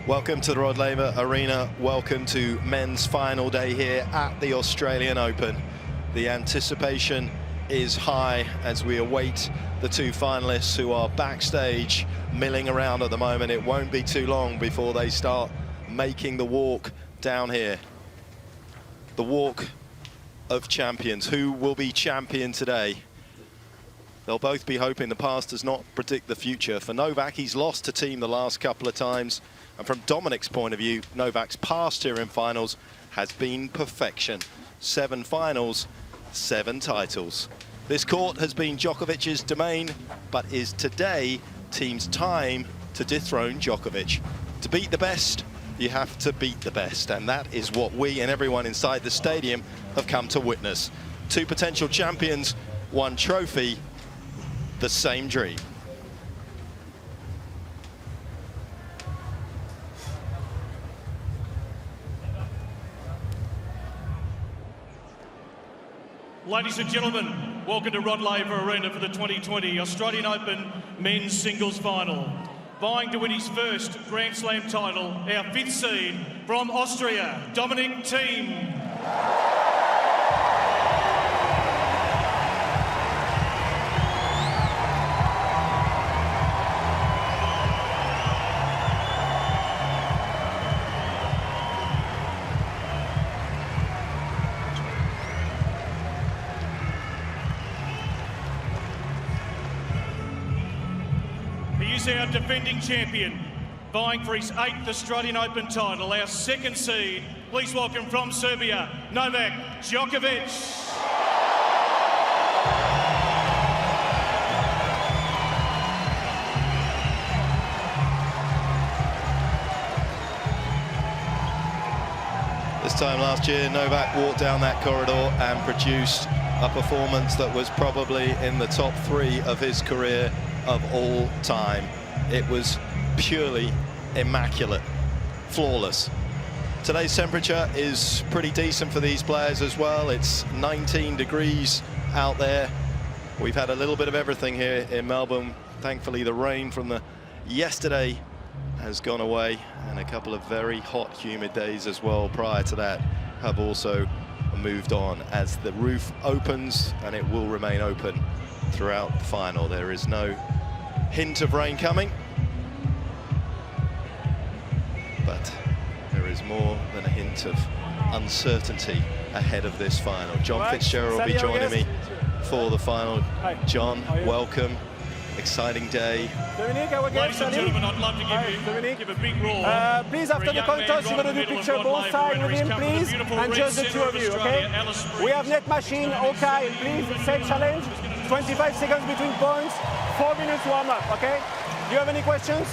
Welcome to the Rod Laver Arena. Welcome to men's final day here at the Australian Open. The anticipation is high as we await the two finalists who are backstage milling around at the moment. It won't be too long before they start making the walk down here. The walk of champions. Who will be champion today? They'll both be hoping the past does not predict the future. For Novak, he's lost to Thiem the last couple of times. And from Dominic's point of view, Novak's past here in finals has been perfection. 7 finals, 7 titles. This court has been Djokovic's domain, but is today Thiem's time to dethrone Djokovic. To beat the best, you have to beat the best. And that is what we and everyone inside the stadium have come to witness. 2 potential champions, 1 trophy, the same dream. Ladies and gentlemen, welcome to Rod Laver Arena for the 2020 Australian Open Men's Singles Final. Vying to win his first Grand Slam title, our 5th seed from Austria, Dominic Thiem. He is our defending champion, vying for his 8th Australian Open title, our 2nd seed. Please welcome from Serbia, Novak Djokovic. This time last year, Novak walked down that corridor and produced a performance that was probably in the top 3 of his career of all time. It was purely immaculate, flawless. Today's temperature is pretty decent for these players as well. It's 19 degrees out there. We've had a little bit of everything here in Melbourne. Thankfully, the rain from the yesterday has gone away, and a couple of very hot, humid days as well prior to that have also moved on as the roof opens, and it will remain open throughout the final. There is no hint of rain coming, but there is more than a hint of uncertainty ahead of this final. John Fitzgerald will be joining me for the final. John, welcome. Exciting day. Dominic, ladies and gentlemen, I'd love to give a big roar. Please, after the coin toss, you're going to do picture both sides with him, please, and just the 2 of you, okay? We have net machine, okay, please, same challenge, 25 seconds between points, 4 minutes warm up, okay? Do you have any questions?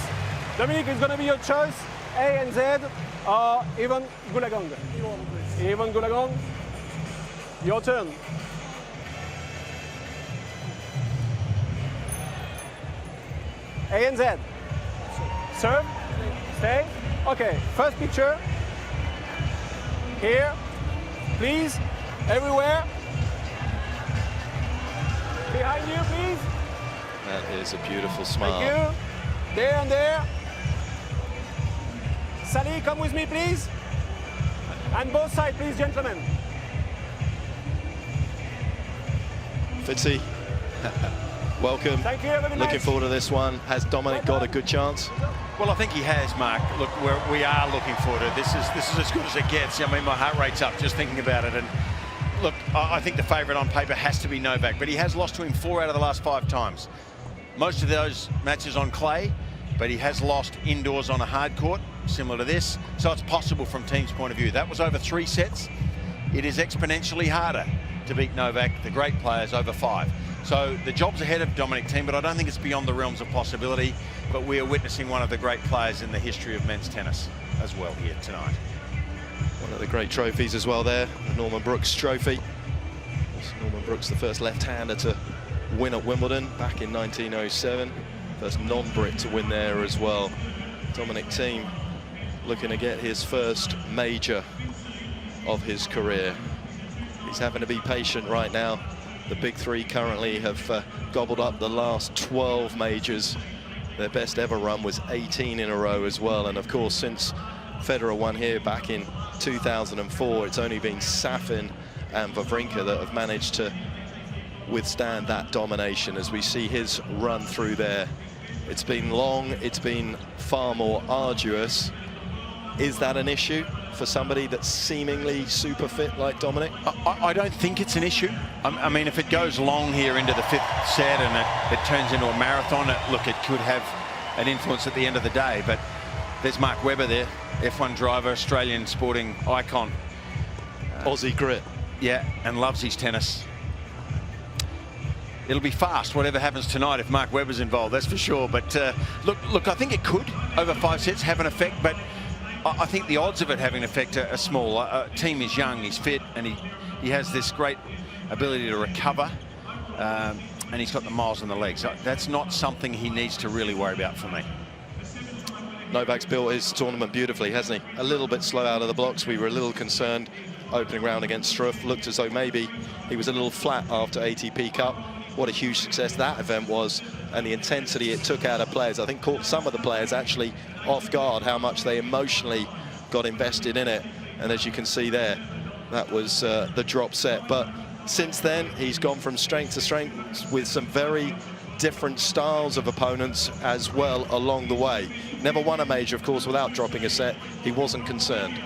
Dominic, it's going to be your choice, A and Z, or even Gulagang. Even Gulagang. Your turn. A and Z. Serve. Stay. Okay, first picture. Here. Please. Everywhere. Behind you, please. That is a beautiful smile. Thank you. There and there. Sally, come with me, please. And both sides, please, gentlemen. Fitzy, welcome. Thank you. Looking forward to this one. Has Dominic got a good chance? Well, I think he has, Mark. Look, we are looking forward to it. This is as good as it gets. I mean, my heart rate's up just thinking about it. And look, I think the favourite on paper has to be Novak, but he has lost to him 4 out of the last 5 times. Most of those matches on clay, but he has lost indoors on a hard court, similar to this. So it's possible from Thiem's point of view. That was over 3 sets. It is exponentially harder to beat Novak, the great players, over 5. So the job's ahead of Dominic Thiem, but I don't think it's beyond the realms of possibility. But we are witnessing one of the great players in the history of men's tennis as well here tonight. One of the great trophies as well there, the Norman Brooks trophy. Norman Brooks, the first left-hander to win at Wimbledon back in 1907. First non-Brit to win there as well. Dominic Thiem looking to get his first major of his career. He's having to be patient right now. The big 3 currently have gobbled up the last 12 majors Their best ever run was 18 in a row as well. And of course, since Federer won here back in 2004, it's only been Safin and Wawrinka that have managed to withstand that domination. As we see his run through there, it's been long, it's been far more arduous. Is that an issue for somebody that's seemingly super fit like Dominic? I don't think it's an issue. I mean, if it goes long here into the 5th set and it turns into a marathon, look, it could have an influence at the end of the day. But there's Mark Webber there, F1 driver, Australian sporting icon. Aussie grit. Yeah, and loves his tennis. It'll be fast, whatever happens tonight, if Mark Webber's involved, that's for sure. But look, I think it could, over 5 sets, have an effect. But I think the odds of it having an effect are small. Thiem is young, he's fit, and he has this great ability to recover. And he's got the miles in the legs. That's not something he needs to really worry about for me. Novak's built his tournament beautifully, hasn't he? A little bit slow out of the blocks. We were a little concerned opening round against Struff. Looked as though maybe he was a little flat after ATP Cup. What a huge success that event was, and the intensity it took out of players. I think caught some of the players actually off guard how much they emotionally got invested in it. And as you can see there, that was the drop set. But since then, he's gone from strength to strength with some very different styles of opponents as well along the way. Never won a major, of course, without dropping a set. He wasn't concerned.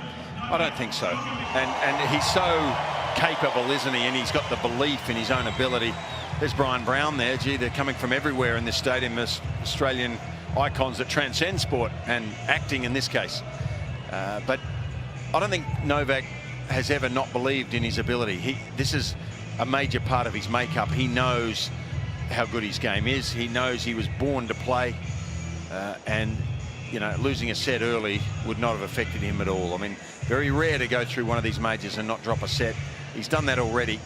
I don't think so. And he's so capable, isn't he? And he's got the belief in his own ability. There's Brian Brown there. Gee, they're coming from everywhere in this stadium as Australian icons that transcend sport and acting in this case. But I don't think Novak has ever not believed in his ability. This is a major part of his makeup. He knows how good his game is. He knows he was born to play. And, you know, losing a set early would not have affected him at all. I mean, very rare to go through one of these majors and not drop a set. He's done that already.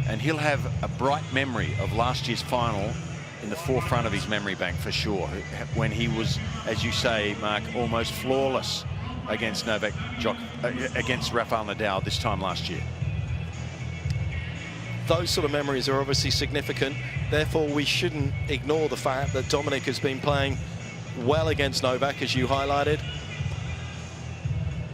And he'll have a bright memory of last year's final in the forefront of his memory bank for sure, when he was, as you say, Mark, almost flawless against against Rafael Nadal this time last year. Those sort of memories are obviously significant. Therefore, we shouldn't ignore the fact that Dominic has been playing well against Novak, as you highlighted.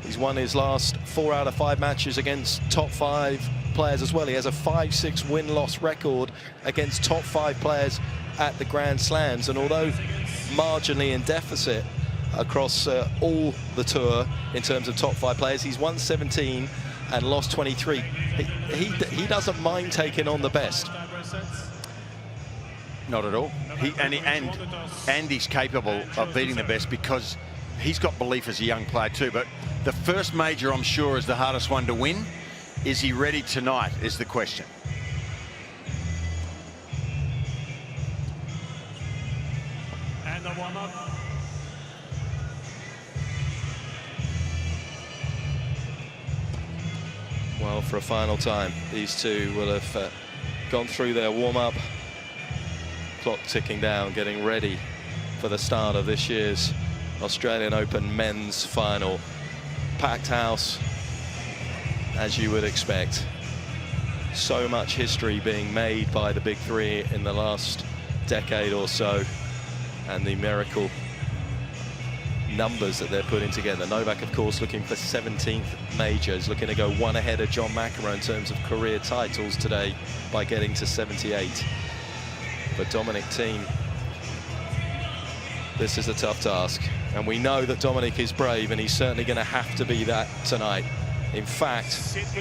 He's won his last 4 out of 5 matches against top 5 players as well. He has a 5-6 win-loss record against top 5 players at the Grand Slams. And although marginally in deficit across all the tour in terms of top 5 players, he's won 17 and lost 23. He doesn't mind taking on the best. Not at all. And he's capable of beating the best because he's got belief as a young player too. But the first major, I'm sure, is the hardest one to win. Is he ready tonight is the question. And the warm-up. Well, for a final time, these two will have gone through their warm-up. Clock ticking down, getting ready for the start of this year's Australian Open men's final. Packed house, as you would expect. So much history being made by the big three in the last decade or so, and the miracle numbers that they're putting together. Novak, of course, looking for 17th majors, looking to go one ahead of John McEnroe in terms of career titles today by getting to 78. But Dominic Thiem, this is a tough task, and we know that Dominic is brave, and he's certainly going to have to be that tonight. In fact,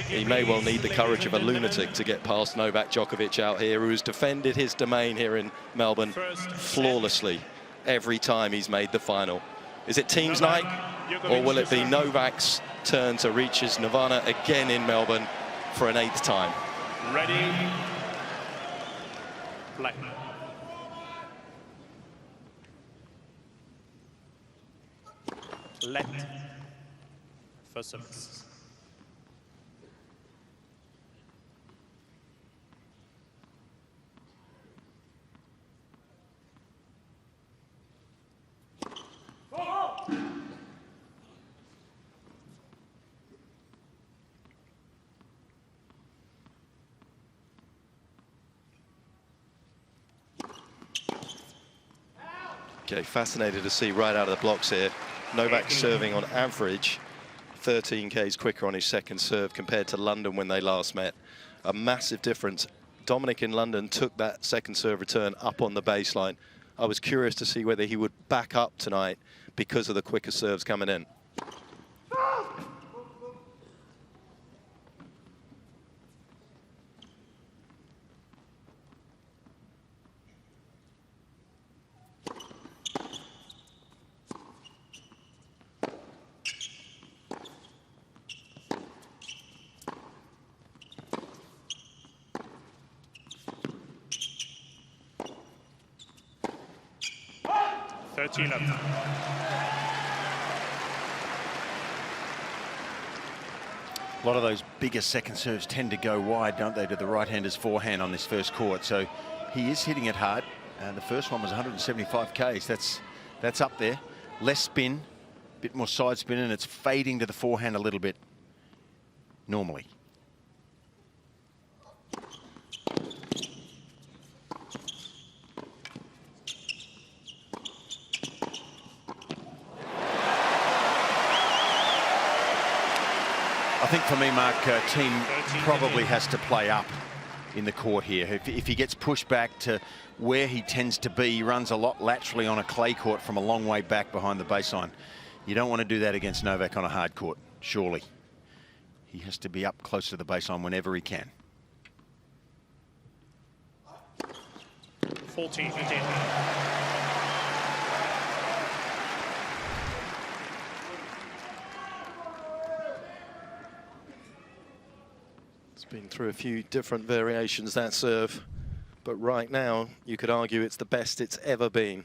he may well need the courage of a lunatic to get past Novak Djokovic out here, who has defended his domain here in Melbourne flawlessly every time he's made the final. Is it Thiem's night, or will it be Novak's turn to reach his nirvana again in Melbourne for an 8th time? Ready. Play. Let. First service. Okay, fascinated to see right out of the blocks here. Novak serving on average 13 Ks quicker on his second serve compared to London when they last met. A massive difference. Dominic in London took that second serve return up on the baseline. I was curious to see whether he would back up tonight because of the quicker serves coming in. A lot of those bigger second serves tend to go wide, don't they, to the right-hander's forehand on this first court. So he is hitting it hard. The first one was 175 Ks. That's up there. Less spin, a bit more side spin, and it's fading to the forehand a little bit normally. I think for me, Mark, Thiem probably has to play up in the court here. If he gets pushed back to where he tends to be, he runs a lot laterally on a clay court from a long way back behind the baseline. You don't want to do that against Novak on a hard court, surely. He has to be up close to the baseline whenever he can. 14. Been through a few different variations, that serve, but right now you could argue it's the best it's ever been.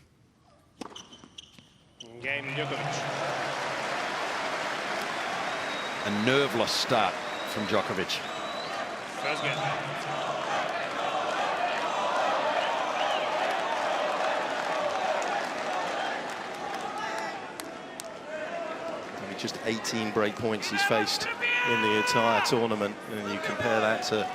Game Djokovic. A nerveless start from Djokovic. First game. Just 18 break points he's faced in the entire tournament, and you compare that to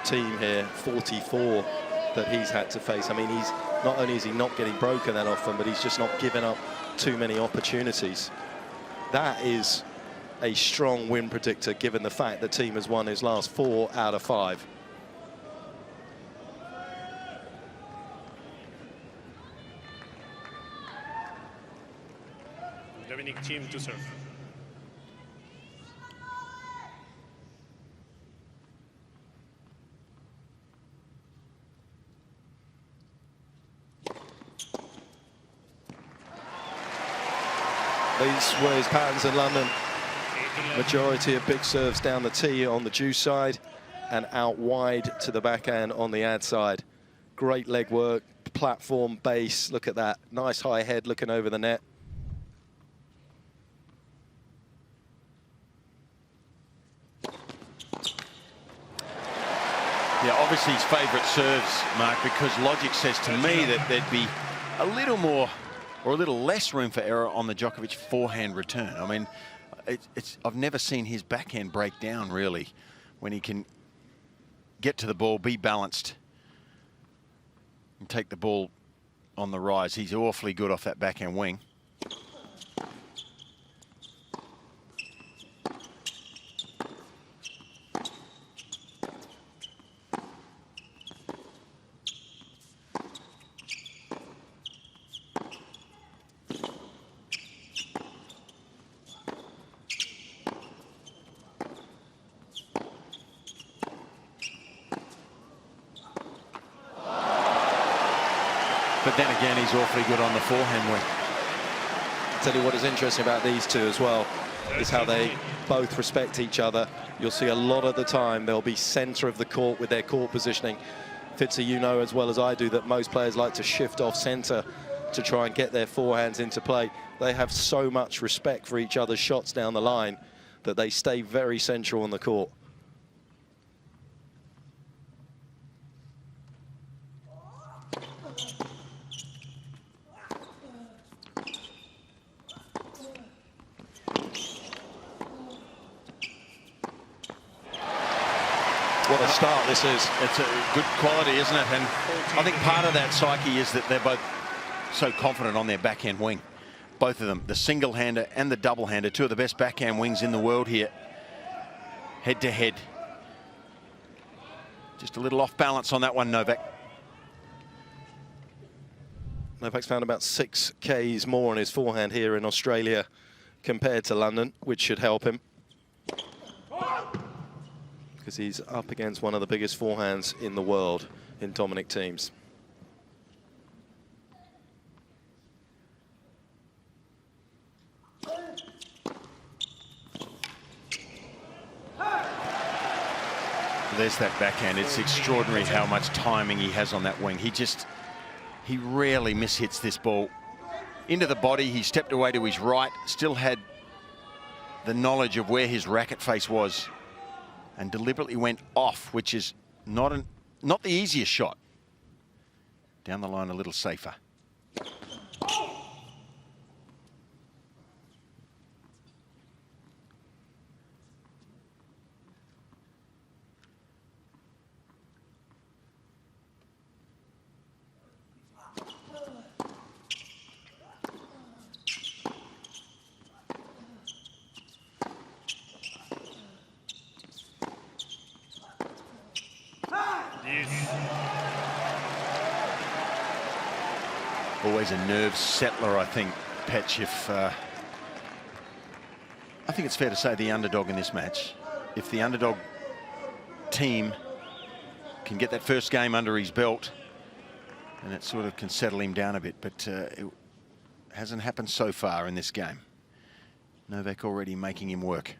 Thiem here, 44 that he's had to face. I mean, he's not only is he not getting broken that often, but he's just not giving up too many opportunities. That is a strong win predictor, given the fact that Thiem has won his last 4 out of 5. Thiem to serve. These were his patterns in London. Majority of big serves down the tee on the juice side and out wide to the backhand on the ad side. Great leg work, platform, base. Look at that. Nice high head looking over the net. Yeah, obviously his favourite serves, Mark, because logic says to me that there'd be a little more or a little less room for error on the Djokovic forehand return. I mean, I've never seen his backhand break down, really, when he can get to the ball, be balanced, and take the ball on the rise. He's awfully good off that backhand wing. But then again, he's awfully good on the forehand wing. I'll tell you what is interesting about these two as well is how they both respect each other. You'll see a lot of the time they'll be centre of the court with their court positioning. Fitzy, you know as well as I do that most players like to shift off centre to try and get their forehands into play. They have so much respect for each other's shots down the line that they stay very central on the court. What a start this is. It's a good quality, isn't it? And I think part of that psyche is that they're both so confident on their backhand wing. Both of them, the single-hander and the double-hander, two of the best backhand wings in the world here. Head to head. Just a little off balance on that one, Novak. Novak's found about 6 Ks more on his forehand here in Australia compared to London, which should help him, because he's up against one of the biggest forehands in the world in Dominic Thiem's. There's that backhand. It's extraordinary how much timing he has on that wing. He rarely mishits this ball. Into the body, he stepped away to his right, still had the knowledge of where his racket face was, and deliberately went off, which is not the easiest shot. Down the line a little safer. Always a nerve settler, I think, Petch. I think it's fair to say the underdog in this match. If the underdog team can get that first game under his belt, and it sort of can settle him down a bit, but it hasn't happened so far in this game. Novak already making him work.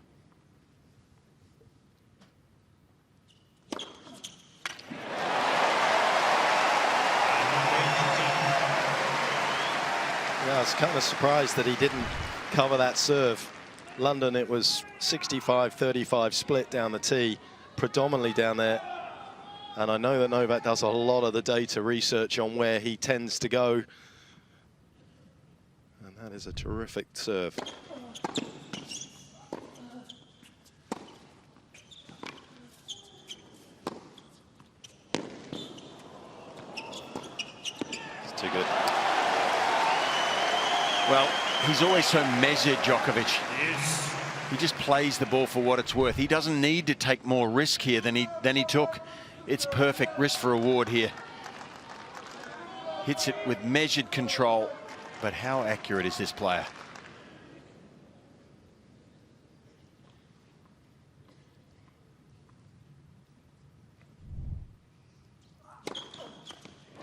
Yeah, I was kind of surprised that he didn't cover that serve. London, it was 65-35 split down the tee, predominantly down there. And I know that Novak does a lot of the data research on where he tends to go. And that is a terrific serve. It's too good. Well, he's always so measured, Djokovic. Yes. He just plays the ball for what it's worth. He doesn't need to take more risk here than he took. It's perfect risk for reward here. Hits it with measured control, but how accurate is this player?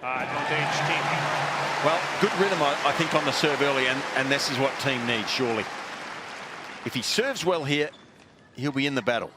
Advantage Thiem. Well, good rhythm, I think, on the serve early, and this is what Thiem needs, surely. If he serves well here, he'll be in the battle.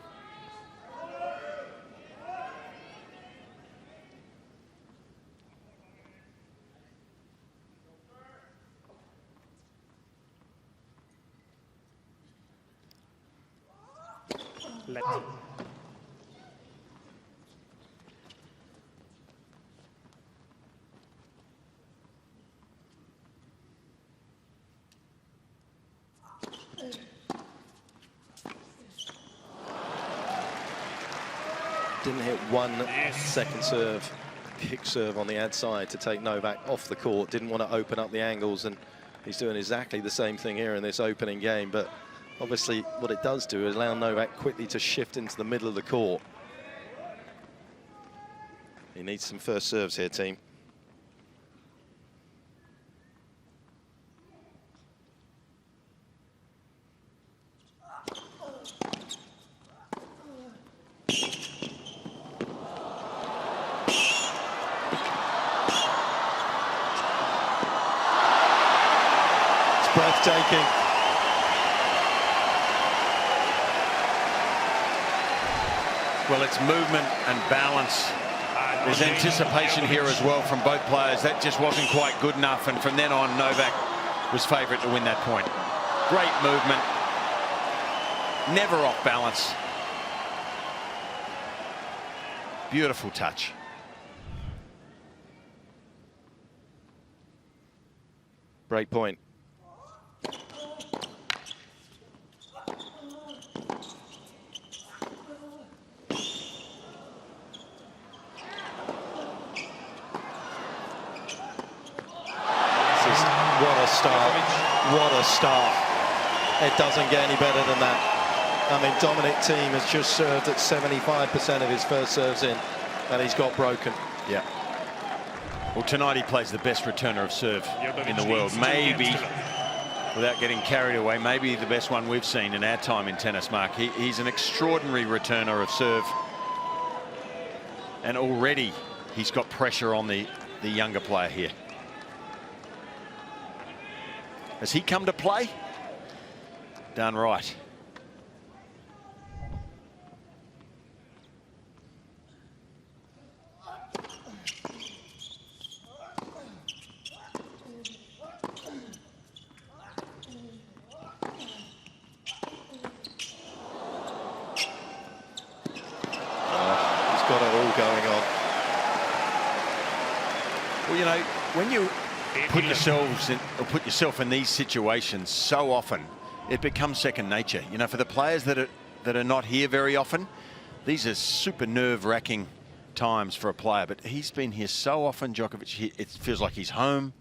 Didn't hit one second serve, kick serve on the ad side to take Novak off the court. Didn't want to open up the angles, and he's doing exactly the same thing here in this opening game. But obviously what it does do is allow Novak quickly to shift into the middle of the court. He needs some first serves here, team. Breathtaking. Well, it's movement and balance. There's anticipation here as well from both players. That just wasn't quite good enough, and from then on, Novak was favourite to win that point. Great movement. Never off balance. Beautiful touch. Break point. What a start. What a start. It doesn't get any better than that. I mean, Dominic Thiem has just served at 75% of his first serves in, and he's got broken. Yeah. Well, tonight he plays the best returner of serve in the world. Maybe, without getting carried away, maybe the best one we've seen in our time in tennis, Mark. He's an extraordinary returner of serve. And already he's got pressure on the younger player here. Has he come to play? Done right. Got it all going on. Well, you know, when you put yourself in these situations so often, it becomes second nature. You know, for the players that are not here very often, these are super nerve-wracking times for a player. But he's been here so often, Djokovic. It feels like he's home.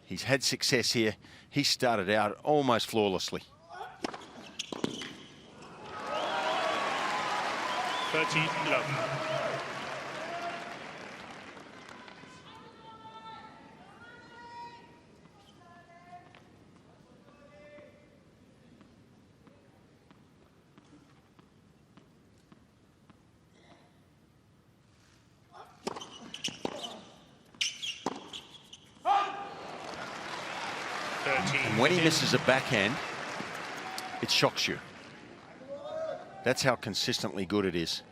He's had success here. He started out almost flawlessly. 30 love. And when he misses a backhand, it shocks you. That's how consistently good it is.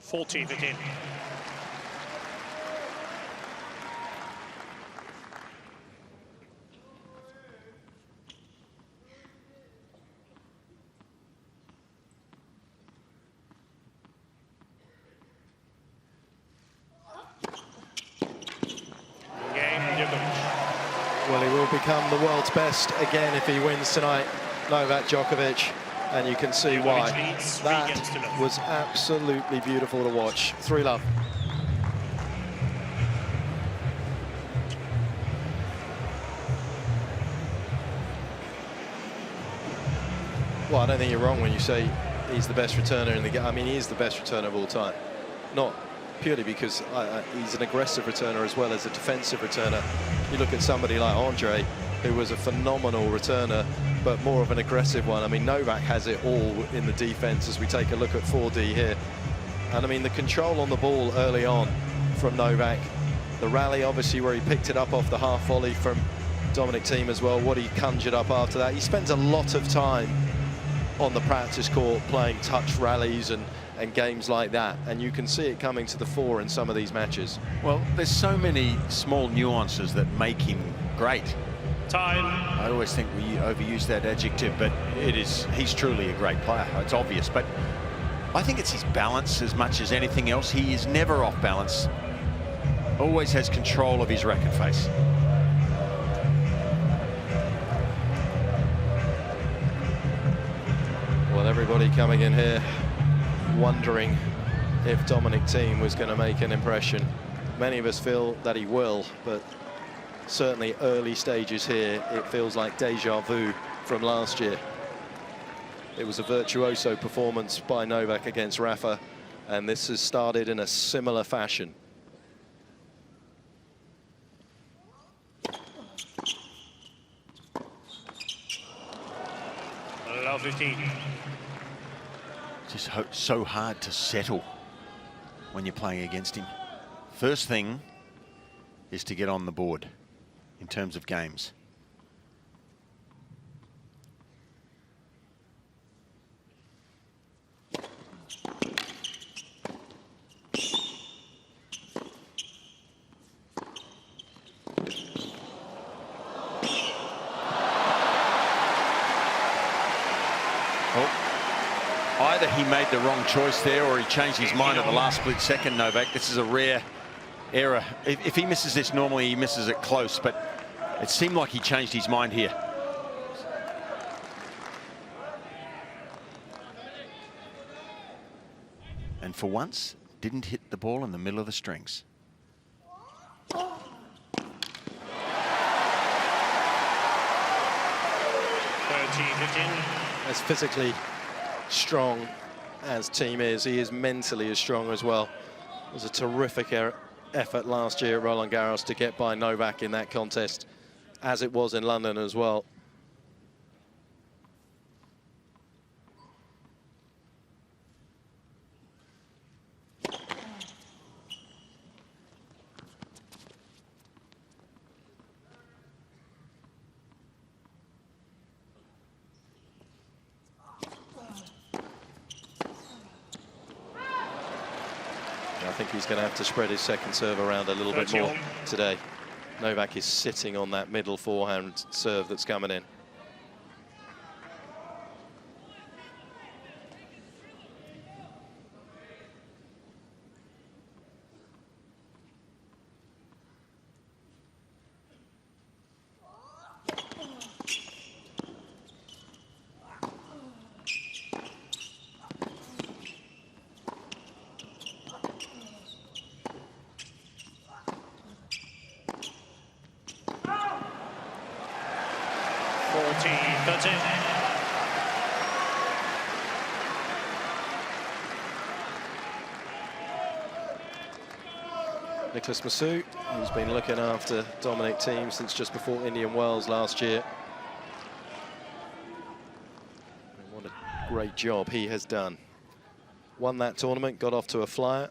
Fourteenth again. Well, he will become the world's best again if he wins tonight, Novak Djokovic, and you can see why. That was absolutely beautiful to watch. 3-love. Well, I don't think you're wrong when you say he's the best returner in the game. I mean, he is the best returner of all time. Not purely because he's an aggressive returner as well as a defensive returner. You look at somebody like Andre, who was a phenomenal returner, but more of an aggressive one. I mean, Novak has it all in the defense as we take a look at 4D here. And I mean, the control on the ball early on from Novak, the rally obviously where he picked it up off the half volley from Dominic Thiem as well, what he conjured up after that. He spends a lot of time on the practice court playing touch rallies and games like that, and you can see it coming to the fore in some of these matches. Well, there's so many small nuances that make him great. Time. I always think we overuse that adjective, but he's truly a great player. It's obvious, but I think it's his balance as much as anything else. He is never off balance. Always has control of his racket face. Well, everybody coming in here wondering if Dominic Thiem was going to make an impression. Many of us feel that he will, but certainly early stages here, it feels like deja vu from last year. It was a virtuoso performance by Novak against Rafa, and this has started in a similar fashion. Allow 15. Just so hard to settle when you're playing against him. First thing is to get on the board in terms of games. Either he made the wrong choice there or he changed his mind at the last split second, Novak. This is a rare error. If he misses this, normally he misses it close, but it seemed like he changed his mind here. And for once, didn't hit the ball in the middle of the strings. 30-15. As physically strong as Thiem is, he is mentally as strong as well. It was a terrific effort last year at Roland Garros to get by Novak in that contest, as it was in London as well. I think he's going to have to spread his second serve around a little bit more today. Novak is sitting on that middle forehand serve that's coming in. Nicholas Massou, who's been looking after Dominic Thiem since just before Indian Wells last year. And what a great job he has done. Won that tournament, got off to a flyer.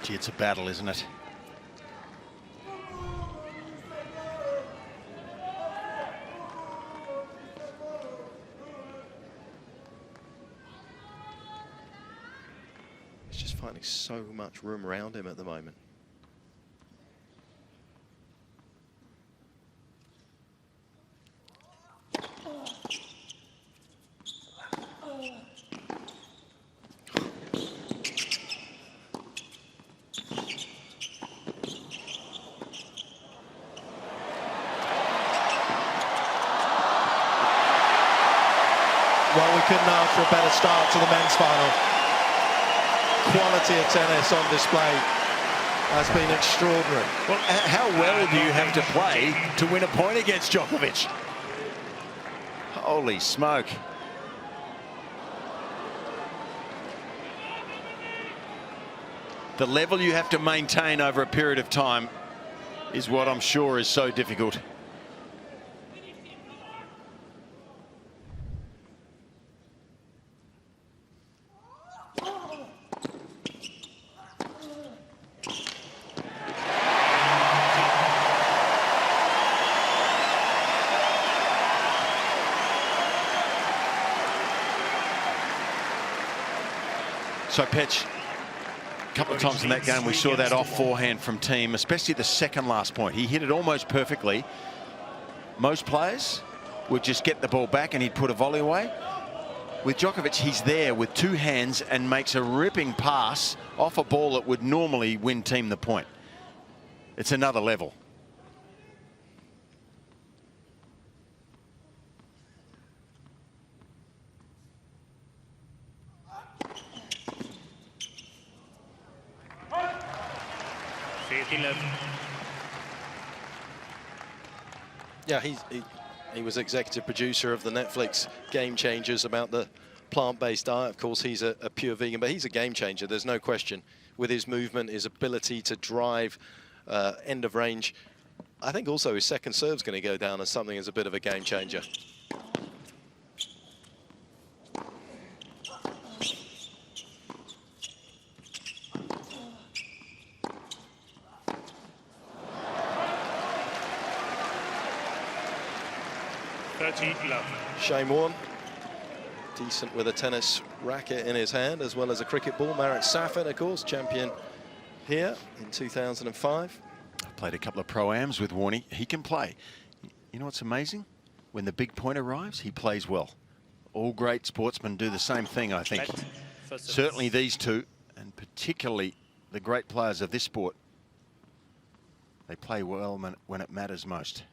Gee, it's a battle, isn't it? He's just finding so much room around him at the moment. Well, we couldn't ask for a better start to the men's final. Quality of tennis on display has been extraordinary. Well, how well do you have to play to win a point against Djokovic? Holy smoke. The level you have to maintain over a period of time is what I'm sure is so difficult. So, Petch, a couple of times in that game we saw that off forehand from Thiem, especially the second last point. He hit it almost perfectly. Most players would just get the ball back and he'd put a volley away. With Djokovic, he's there with two hands and makes a ripping pass off a ball that would normally win Thiem the point. It's another level. Yeah, he was executive producer of the Netflix Game Changers about the plant-based diet. Of course, he's a pure vegan, but he's a game changer. There's no question with his movement, his ability to drive end of range. I think also his second serve's going to go down as something as a bit of a game changer. 30-love. Shane Warne, decent with a tennis racket in his hand, as well as a cricket ball. Marek Safin, of course, champion here in 2005. I've played a couple of pro-ams with Warney. He can play. You know what's amazing? When the big point arrives, he plays well. All great sportsmen do the same thing, I think. Certainly these two, and particularly the great players of this sport, they play well when it matters most.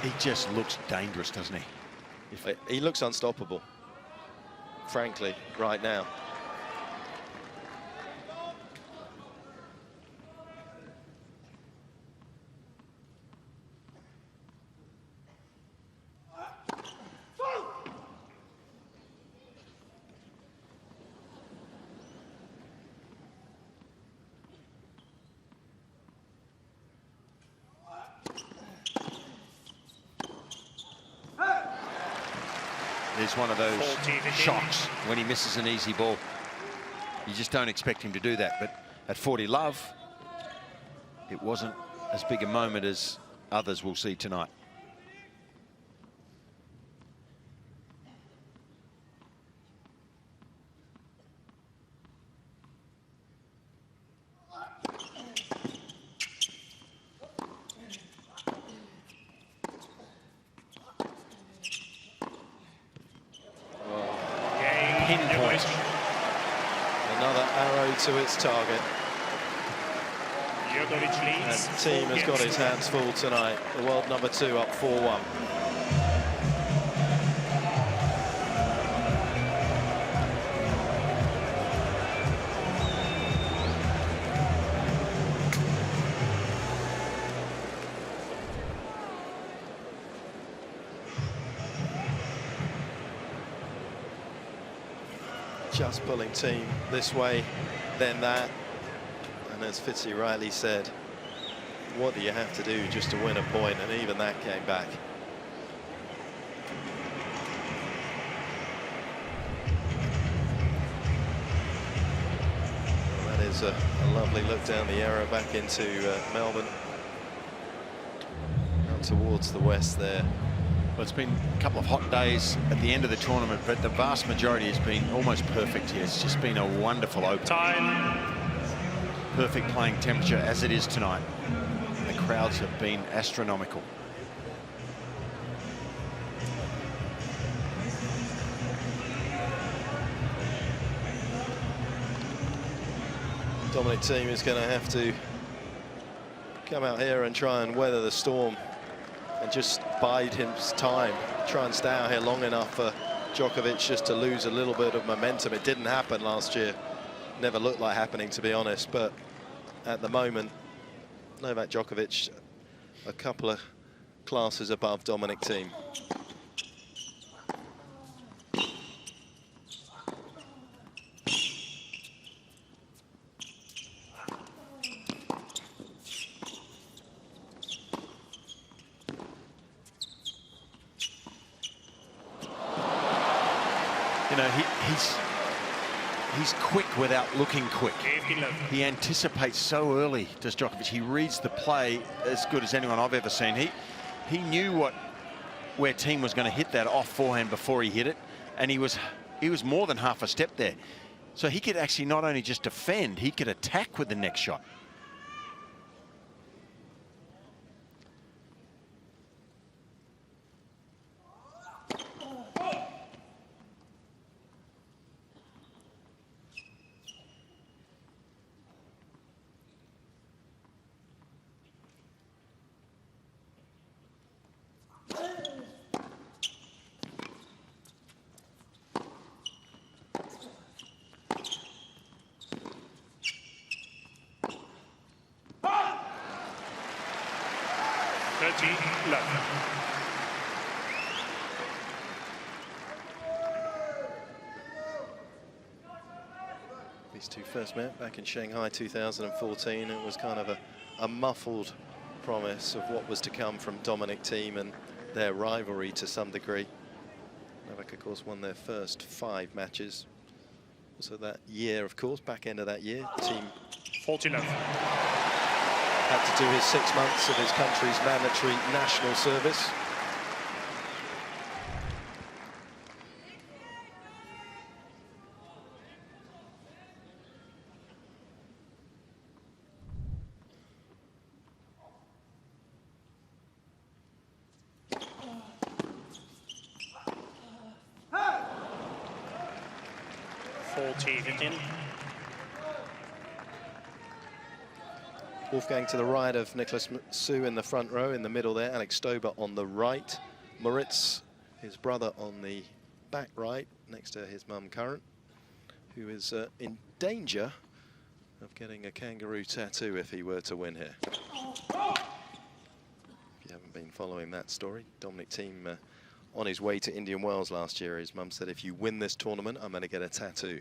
He just looks dangerous, doesn't he? He looks unstoppable, frankly, right now. There's one of those shocks when he misses an easy ball. You just don't expect him to do that. But at 40-love, it wasn't as big a moment as others will see tonight. Pinpoint. Another arrow to its target. Djokovic leads. And Thiem has got his hands full tonight. The world number 2 up 4-1. Just pulling Thiem this way, then that. And as Fitzy rightly said, what do you have to do just to win a point? And even that came back. Well, that is a lovely look down the arrow back into Melbourne. Down towards the west there. Well, it's been a couple of hot days at the end of the tournament, but the vast majority has been almost perfect here. It's just been a wonderful open. Time. Perfect playing temperature as it is tonight. The crowds have been astronomical. Dominic Thiem is going to have to come out here and try and weather the storm and just bide him time, try and stay out here long enough for Djokovic just to lose a little bit of momentum. It didn't happen last year, never looked like happening, to be honest, but at the moment Novak Djokovic a couple of classes above Dominic Thiem. You know, he's quick without looking quick. He anticipates so early, does Djokovic. He reads the play as good as anyone I've ever seen. He knew where Thiem was going to hit that off forehand before he hit it, and he was more than half a step there. So he could actually not only just defend, he could attack with the next shot. These two first met back in Shanghai 2014. It was kind of a muffled promise of what was to come from Dominic Thiem and their rivalry to some degree. Novak, of course, won their first 5 matches. Also that year, of course, back end of that year, Thiem 49. had to do his 6 months of his country's mandatory national service. Wolfgang to the right of Nicholas Su in the front row, in the middle there, Alex Stober on the right. Moritz, his brother, on the back right, next to his mum, Current, who is in danger of getting a kangaroo tattoo if he were to win here. If you haven't been following that story, Dominic Thiem on his way to Indian Wells last year, his mum said, if you win this tournament, I'm going to get a tattoo.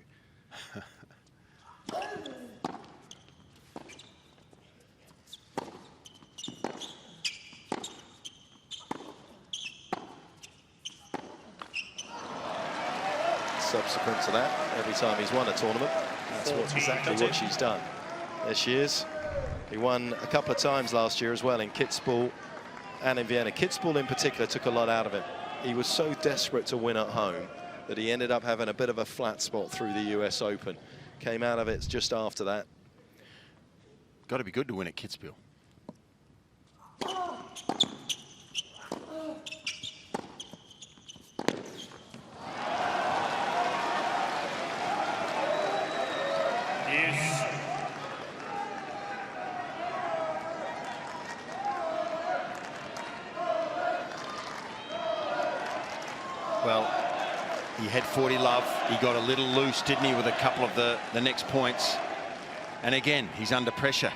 Subsequent to that, every time he's won a tournament, that's exactly what she's done. There she is. He won a couple of times last year as well, in Kitzbühel and in Vienna. Kitzbühel in particular took a lot out of him. He was so desperate to win at home that he ended up having a bit of a flat spot through the US Open. Came out of it just after that. Got to be good to win at Kitzbühel. Well, he had 40 love. He got a little loose, didn't he, with a couple of the next points. And again, he's under pressure.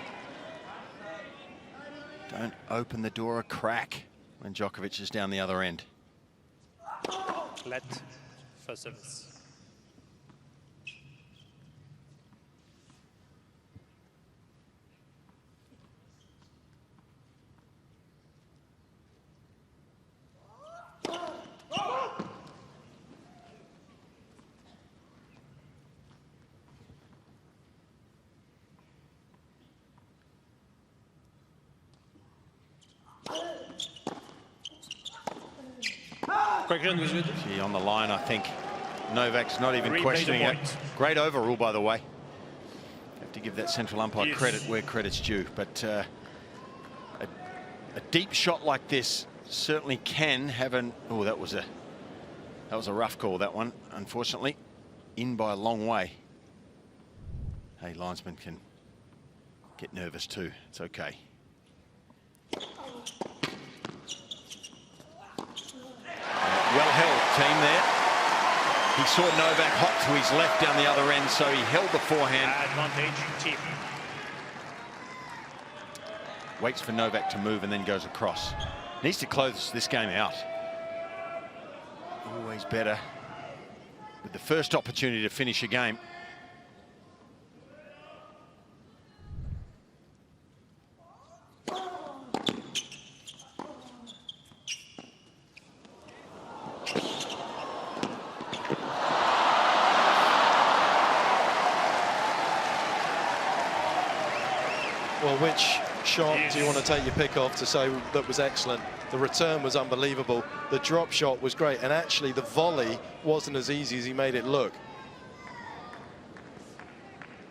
Don't open the door a crack when Djokovic is down the other end. Let for service. Gee, on the line, I think Novak's not even questioning it. Great overrule, by the way. Have to give that central umpire credit where credit's due. But a deep shot like this certainly can have an... Oh, that was a rough call, that one, unfortunately. In by a long way. Hey, linesman can get nervous too. It's okay. Well held, Thiem there. He saw Novak hot to his left down the other end, so he held the forehand. Advantage, Thiem. Waits for Novak to move and then goes across. Needs to close this game out. Always better with the first opportunity to finish a game. Well, which shot do you want to take your pick off to say that was excellent? The return was unbelievable. The drop shot was great. And actually, the volley wasn't as easy as he made it look.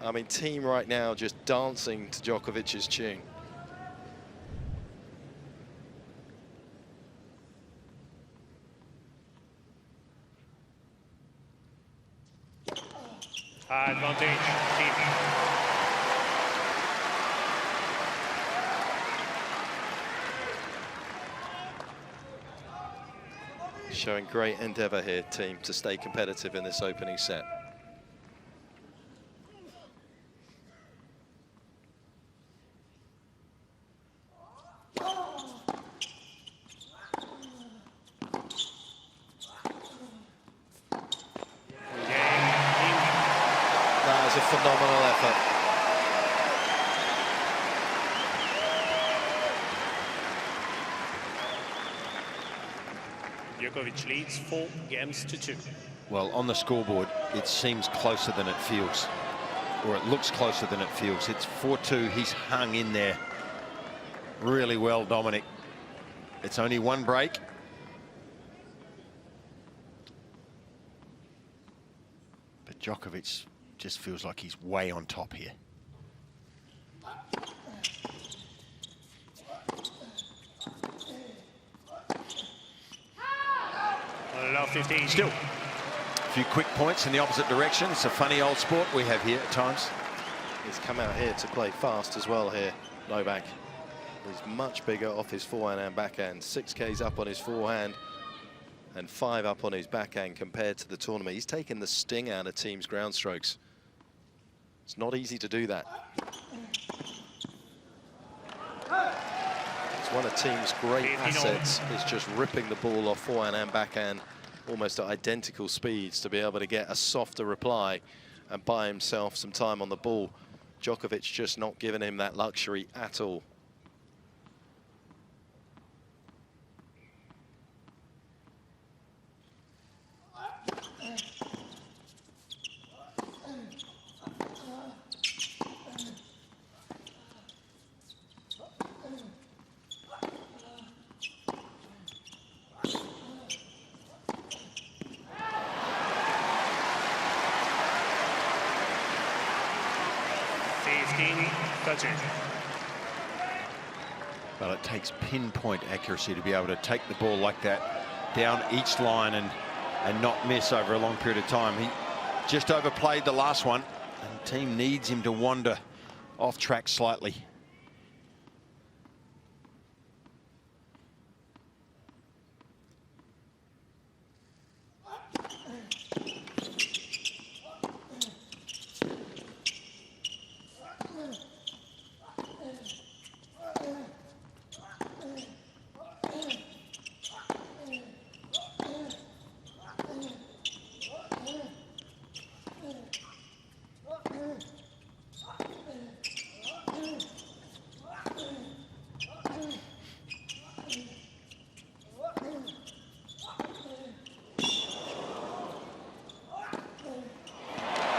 I mean, Thiem right now just dancing to Djokovic's tune. Advantage, Thiem. Showing great endeavour here, Thiem, to stay competitive in this opening set. That is a phenomenal effort. Djokovic leads 4 games to 2. Well, on the scoreboard, it seems closer than it feels, or it looks closer than it feels. It's 4-2. He's hung in there really well, Dominic. It's only one break. But Djokovic just feels like he's way on top here. Now 15. Still, a few quick points in the opposite direction. It's a funny old sport we have here at times. He's come out here to play fast as well here, Novak. He's much bigger off his forehand and backhand. 6 Ks up on his forehand and 5 up on his backhand compared to the tournament. He's taken the sting out of Thiem's ground strokes. It's not easy to do that. It's one of Thiem's great assets, is just ripping the ball off forehand and backhand almost at identical speeds to be able to get a softer reply and buy himself some time on the ball. Djokovic just not giving him that luxury at all. Well, it takes pinpoint accuracy to be able to take the ball like that down each line and not miss over a long period of time. He just overplayed the last one, and the team needs him to wander off track slightly.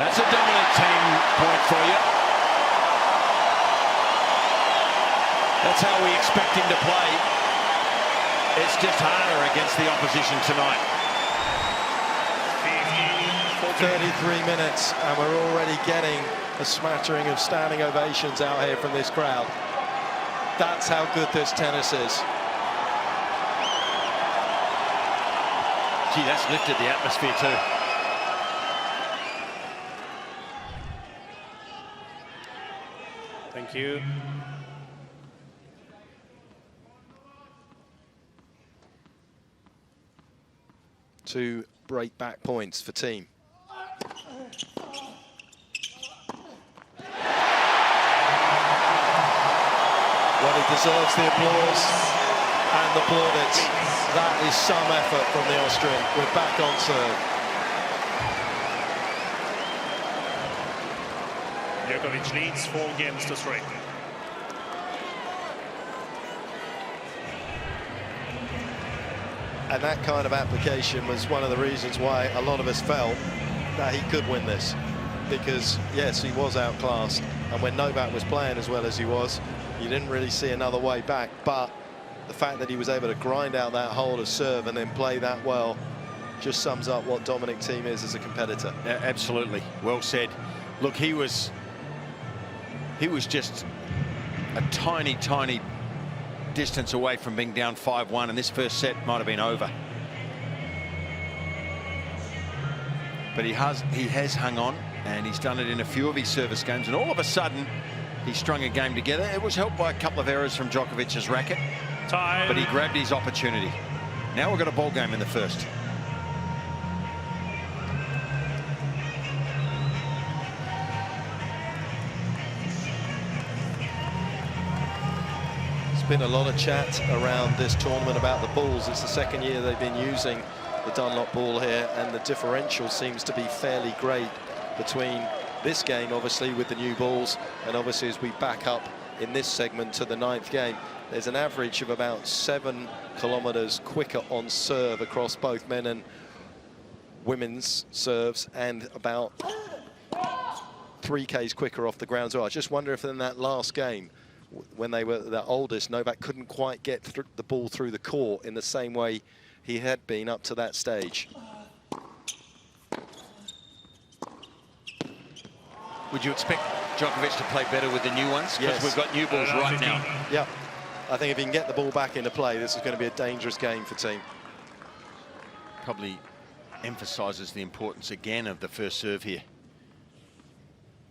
That's a dominant team point for you. That's how we expect him to play. It's just harder against the opposition tonight. 33 minutes and we're already getting a smattering of standing ovations out here from this crowd. That's how good this tennis is. Gee, that's lifted the atmosphere too. Thank you. Two break-back points for Thiem. Well, he deserves the applause and the plaudits. That is some effort from the Austrian. We're back on serve. Djokovic leads 4 games to 3. And that kind of application was one of the reasons why a lot of us felt that he could win this. Because, yes, he was outclassed. And when Novak was playing as well as he was, you didn't really see another way back. But the fact that he was able to grind out that hold of serve and then play that well just sums up what Dominic Thiem is as a competitor. Yeah, absolutely. Well said. Look, he was just a tiny, tiny distance away from being down 5-1, and this first set might have been over. But he has hung on, and he's done it in a few of his service games, and all of a sudden he strung a game together. It was helped by a couple of errors from Djokovic's racket. Time. But he grabbed his opportunity. Now we've got a ball game in the first. Been a lot of chat around this tournament about the balls. It's the second year they've been using the Dunlop ball here, and the differential seems to be fairly great between this game, obviously, with the new balls, and obviously as we back up in this segment to the 9th game, there's an average of about 7 kilometres quicker on serve across both men and women's serves, and about 3 Ks quicker off the ground as well. I just wonder if in that last game, when they were their oldest, Novak couldn't quite get the ball through the court in the same way he had been up to that stage. Would you expect Djokovic to play better with the new ones? Because Yes. we've got new balls right now. Yeah, I think if he can get the ball back into play, this is going to be a dangerous game for Thiem. Probably emphasises the importance again of the first serve here.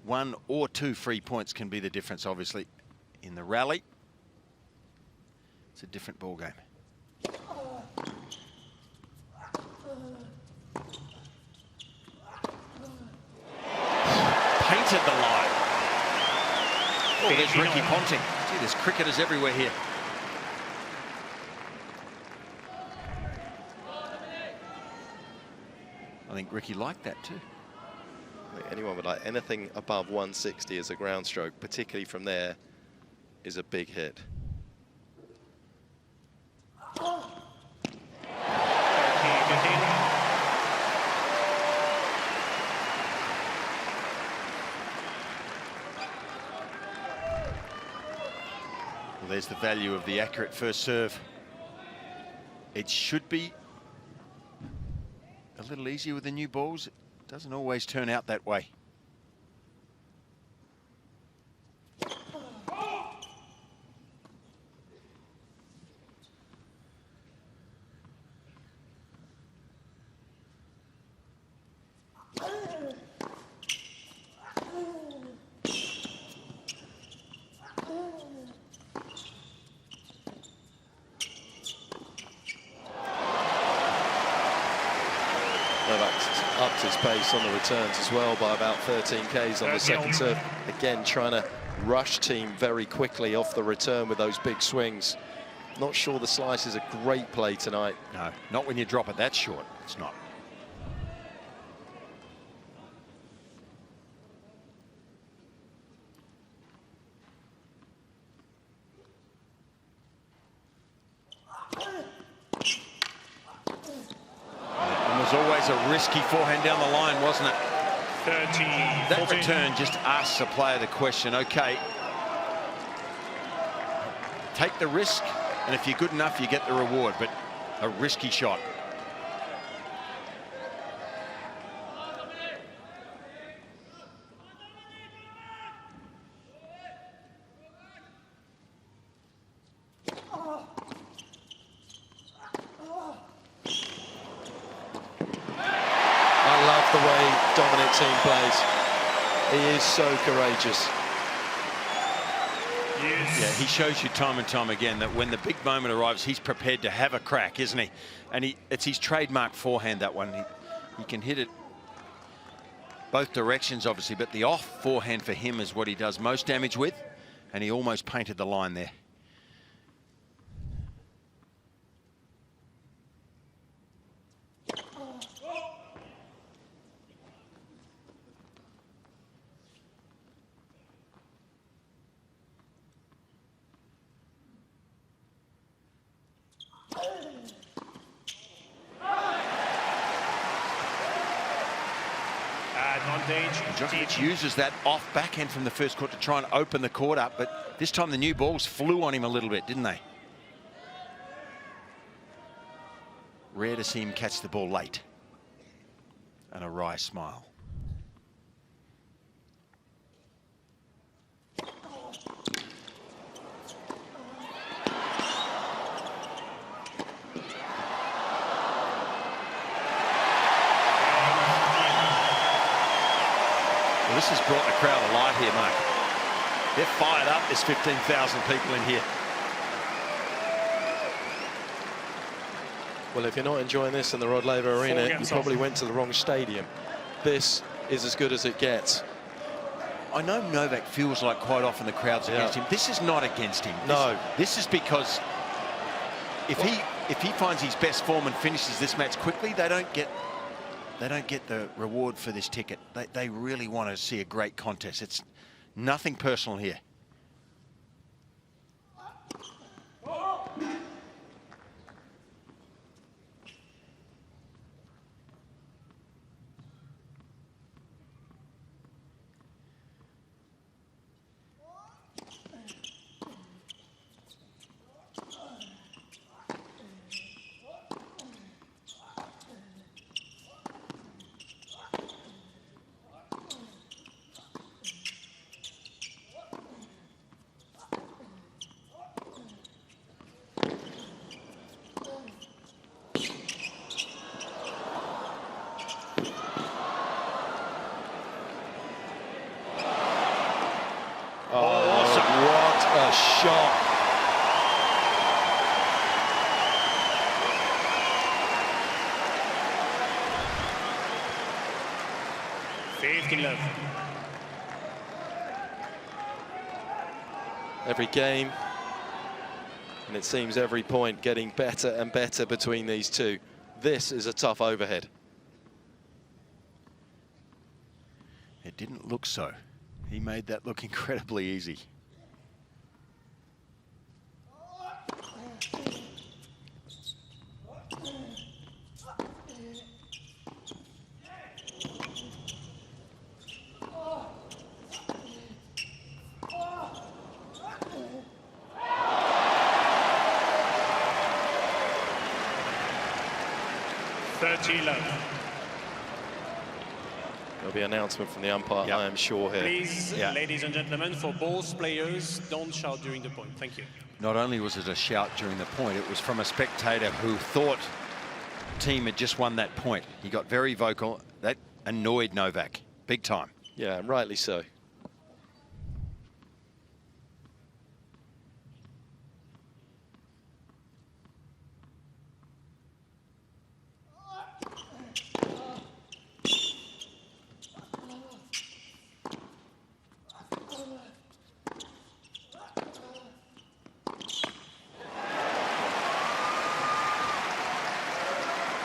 1 or 2 free points can be the difference, obviously. In the rally, it's a different ball game. Painted the line. Oh, there's Ricky Ponting. Gee, there's cricketers everywhere here. I think Ricky liked that too. I think anyone would like anything above 160 as a ground stroke, particularly from there, is a big hit. Well, there's the value of the accurate first serve. It should be a little easier with the new balls. It doesn't always turn out that way. Novak's upped his pace on the returns as well by about 13 Ks on the second serve. Again, trying to rush Thiem very quickly off the return with those big swings. Not sure the slice is a great play tonight. No, not when you drop it that short. It's not. Always a risky forehand down the line, wasn't it? 30. That 14. return just asks the player the question, okay, take the risk, and if you're good enough, you get the reward, but a risky shot. The way Dominic Thiem plays. He is so courageous. Yes. Yeah, he shows you time and time again that when the big moment arrives, he's prepared to have a crack, isn't he? And it's his trademark forehand, that one. He can hit it both directions, obviously, but the off forehand for him is what he does most damage with, and he almost painted the line there. Djokovic uses that off backhand from the first court to try and open the court up, but this time the new balls flew on him a little bit, didn't they? Rare to see him catch the ball late. And a wry smile. Well, this has brought the crowd alive here, Mark. They're fired up. There's 15,000 people in here. Well, if you're not enjoying this in the Rod Laver Arena, you probably went to the wrong stadium. This is as good as it gets. I know Novak feels like quite often the crowd's against him. This is not against him. This is because if he finds his best form and finishes this match quickly, they don't get the reward for this ticket. They really want to see a great contest. It's nothing personal here. 15-love. Every game, and it seems every point getting better and better between these two. This is a tough overhead. It didn't look so. He made that look incredibly easy. There'll be an announcement from the umpire, Yep. I am sure here. Please, ladies and gentlemen, for both players, don't shout during the point. Thank you. Not only was it a shout during the point, it was from a spectator who thought Thiem had just won that point. He got very vocal. That annoyed Novak big time. Yeah, and rightly so.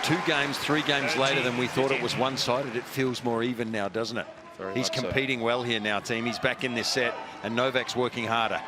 Two games, 3 games later than we thought it was one-sided. It feels more even now, doesn't it? Very He's much so. competing well here now, Thiem. He's back in this set, and Novak's working harder.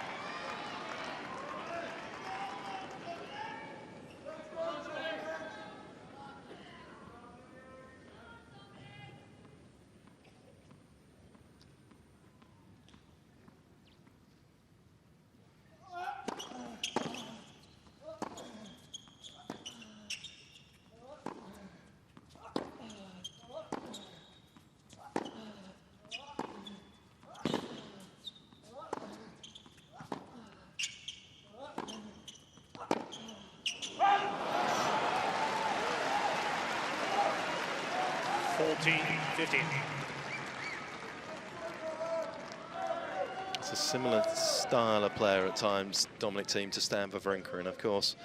It's a similar style of player at times, Dominic Thiem, to Stan Wawrinka, and of course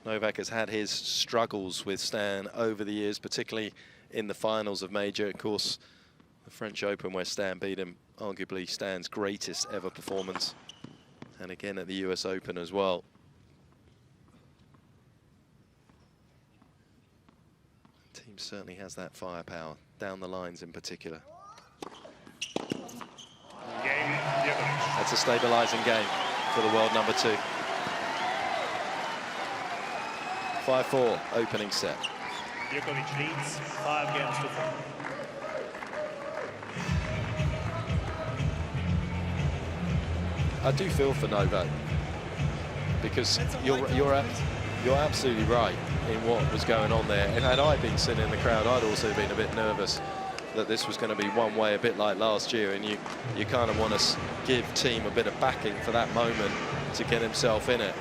Novak has had his struggles with Stan over the years, particularly in the finals of major. Of course, the French Open where Stan beat him, arguably Stan's greatest ever performance, and again at the US Open as well. Thiem certainly has that firepower, down the lines in particular. Game, Djokovic. That's a stabilising game for the world number 2. 5-4 opening set. Djokovic leads 5 games to 4. I do feel for Novak, because you're absolutely right in what was going on there. And had I been sitting in the crowd, I'd also been a bit nervous that this was going to be one way, a bit like last year, and you kind of want to give Thiem a bit of backing for that moment to get himself in it.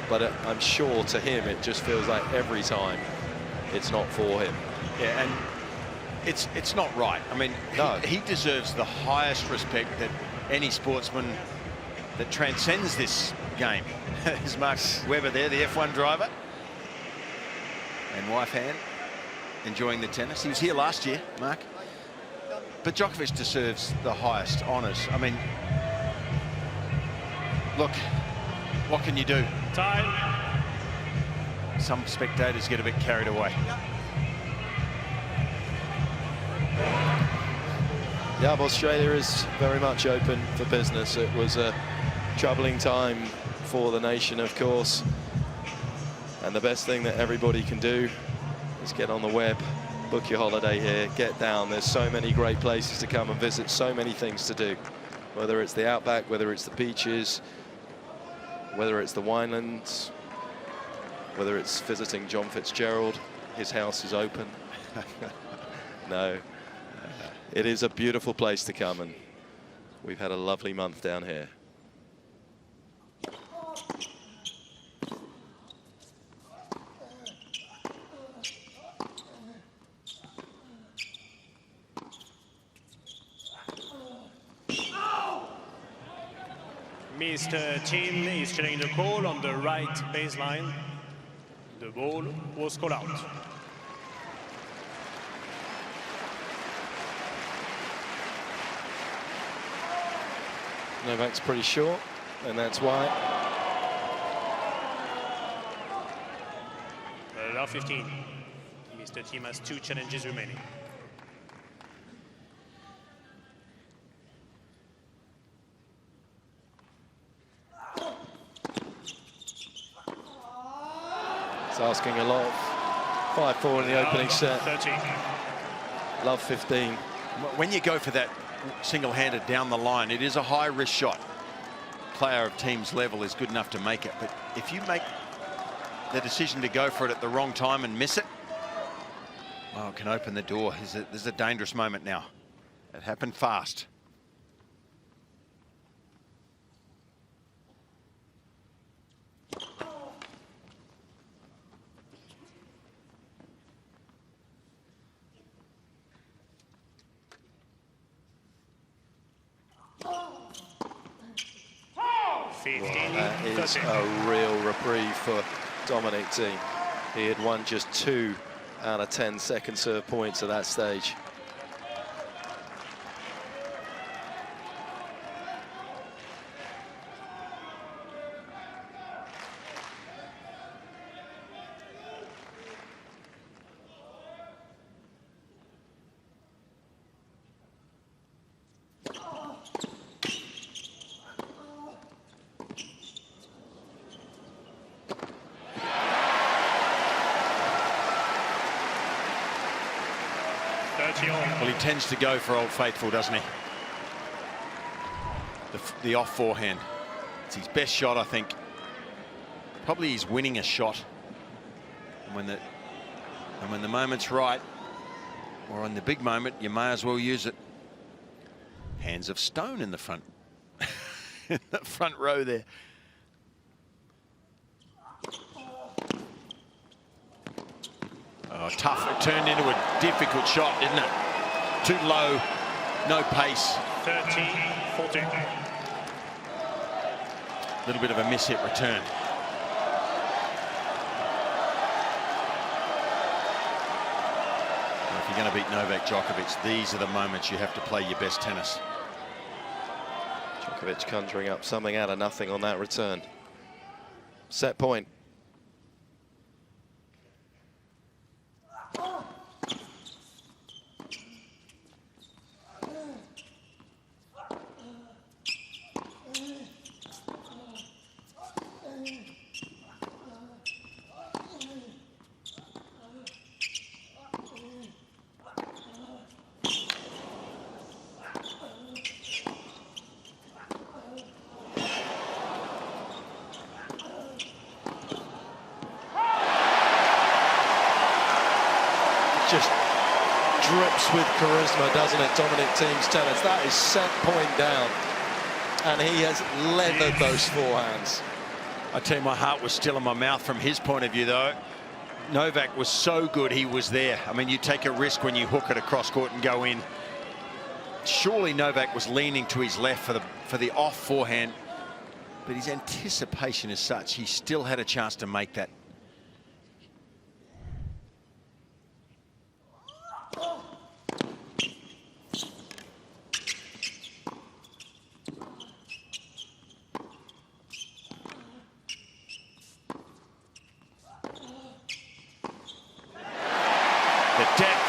But I'm sure to him it just feels like every time it's not for him. Yeah, and it's not right. I mean, No. he deserves the highest respect that any sportsman that transcends this game. Is Mark Webber there, the F1 driver, and wife Anne, enjoying the tennis. He was here last year, Mark. But Djokovic deserves the highest honours. I mean, look, what can you do? Time. Some spectators get a bit carried away. Yeah, Australia is very much open for business. It was a troubling time for the nation, of course. And the best thing that everybody can do is get on the web, book your holiday here, get down. There's so many great places to come and visit, so many things to do. Whether it's the outback, whether it's the beaches, whether it's the winelands, whether it's visiting John Fitzgerald, his house is open. No, it is a beautiful place to come, and we've had a lovely month down here. Mr. Thiem is checking the call on the right baseline. The ball was called out. Novak's pretty short, and that's why. Allow 15. Mr. Thiem has 2 challenges remaining. It's asking a lot. 5-4 in the opening set. 13. Love 15. When you go for that single-handed down the line, it is a high-risk shot. Player of Thiem's level is good enough to make it, but if you make the decision to go for it at the wrong time and miss it, oh, it can open the door. This is a dangerous moment now. It happened fast. Well, that is a real reprieve for Dominic Thiem. He had won just 2 out of 10 second serve points at that stage. Well, he tends to go for Old Faithful, doesn't he? The off forehand. It's his best shot, I think. Probably his winningest shot. And when the moment's right, or on the big moment, you may as well use it. Hands of stone in the front, in the front row there. Oh, tough. It turned into a difficult shot, didn't it? Too low, no pace. 13-14. A little bit of a miss-hit return. Well, if you're going to beat Novak Djokovic, these are the moments you have to play your best tennis. Djokovic conjuring up something out of nothing on that return. Set point. Just drips with charisma, doesn't it, Dominic Thiem's tennis? That is set point down, and he has leathered those forehands. I tell you, my heart was still in my mouth from his point of view, though. Novak was so good, he was there. I mean, you take a risk when you hook it across court and go in. Surely Novak was leaning to his left for the off forehand, but his anticipation is such, he still had a chance to make that. The depth.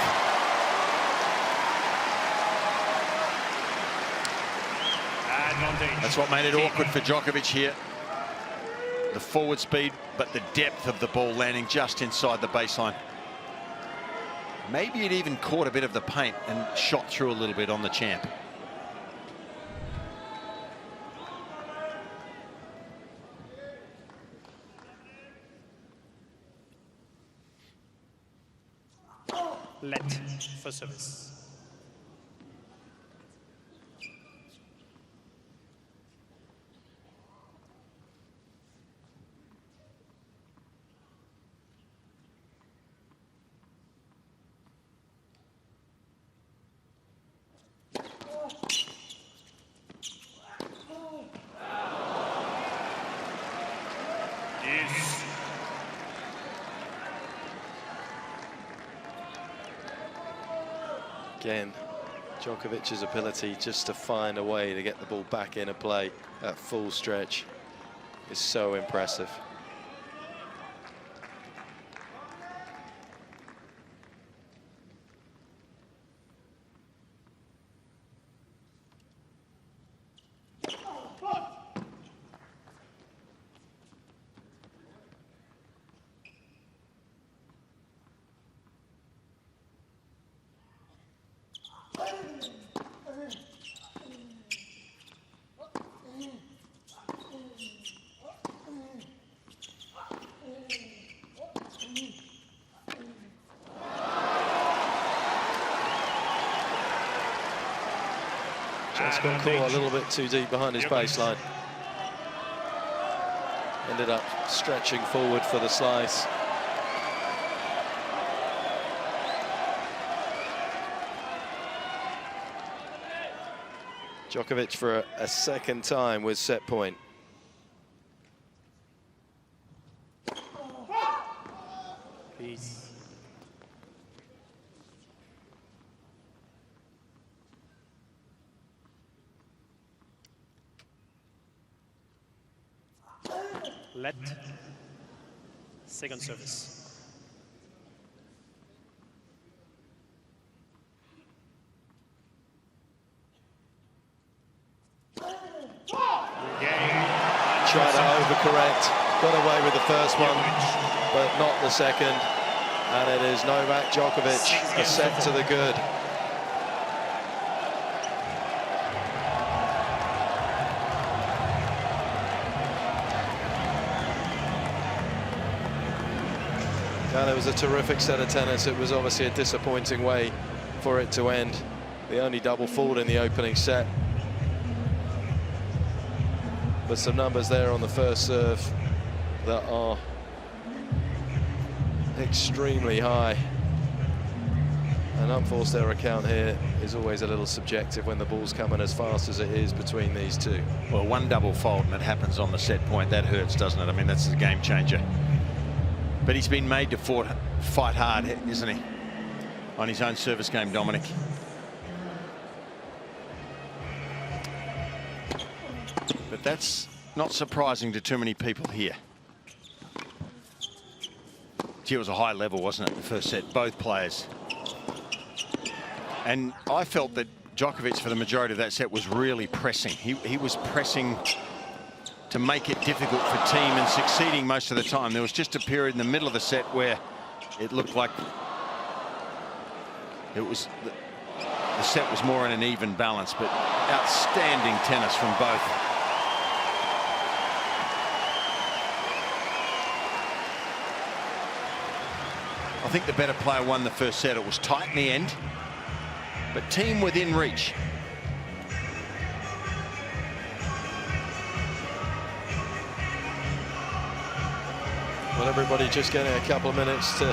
That's what made it awkward for Djokovic here. The forward speed, but the depth of the ball landing just inside the baseline. Maybe it even caught a bit of the paint and shot through a little bit on the champ. Let for service. Yes. Again, Djokovic's ability just to find a way to get the ball back into play at full stretch is so impressive. Just got caught a little bit too deep behind his baseline. Ended up stretching forward for the slice. Djokovic for a second time with set point. Peace. Let. Second service. Tried to overcorrect, got away with the first one, but not the second. And it is Novak Djokovic, a set to the good. And it was a terrific set of tennis. It was obviously a disappointing way for it to end. The only double fault in the opening set. But some numbers there on the first serve that are extremely high. An unforced error count here is always a little subjective when the ball's coming as fast as it is between these two. Well, one double fault and it happens on the set point. That hurts, doesn't it? I mean, that's a game changer. But he's been made to fight hard, isn't he? On his own service game, Dominic. But that's not surprising to too many people here. Gee, it was a high level, wasn't it, the first set? Both players. And I felt that Djokovic, for the majority of that set, was really pressing. He was pressing to make it difficult for Thiem and succeeding most of the time. There was just a period in the middle of the set where it looked like it was the set was more in an even balance, but outstanding tennis from both. I think the better player won the first set. It was tight in the end, but Thiem within reach. Well, everybody just getting a couple of minutes to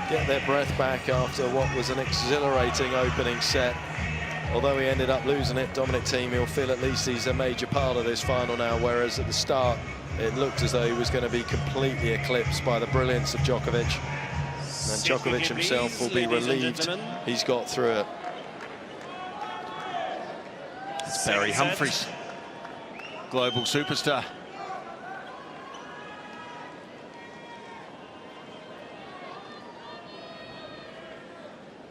get their breath back after what was an exhilarating opening set. Although he ended up losing it, Dominic Thiem, he'll feel at least he's a major part of this final now, whereas at the start it looked as though he was going to be completely eclipsed by the brilliance of Djokovic. And Djokovic himself will be relieved he's got through it. It's Barry Humphries, global superstar.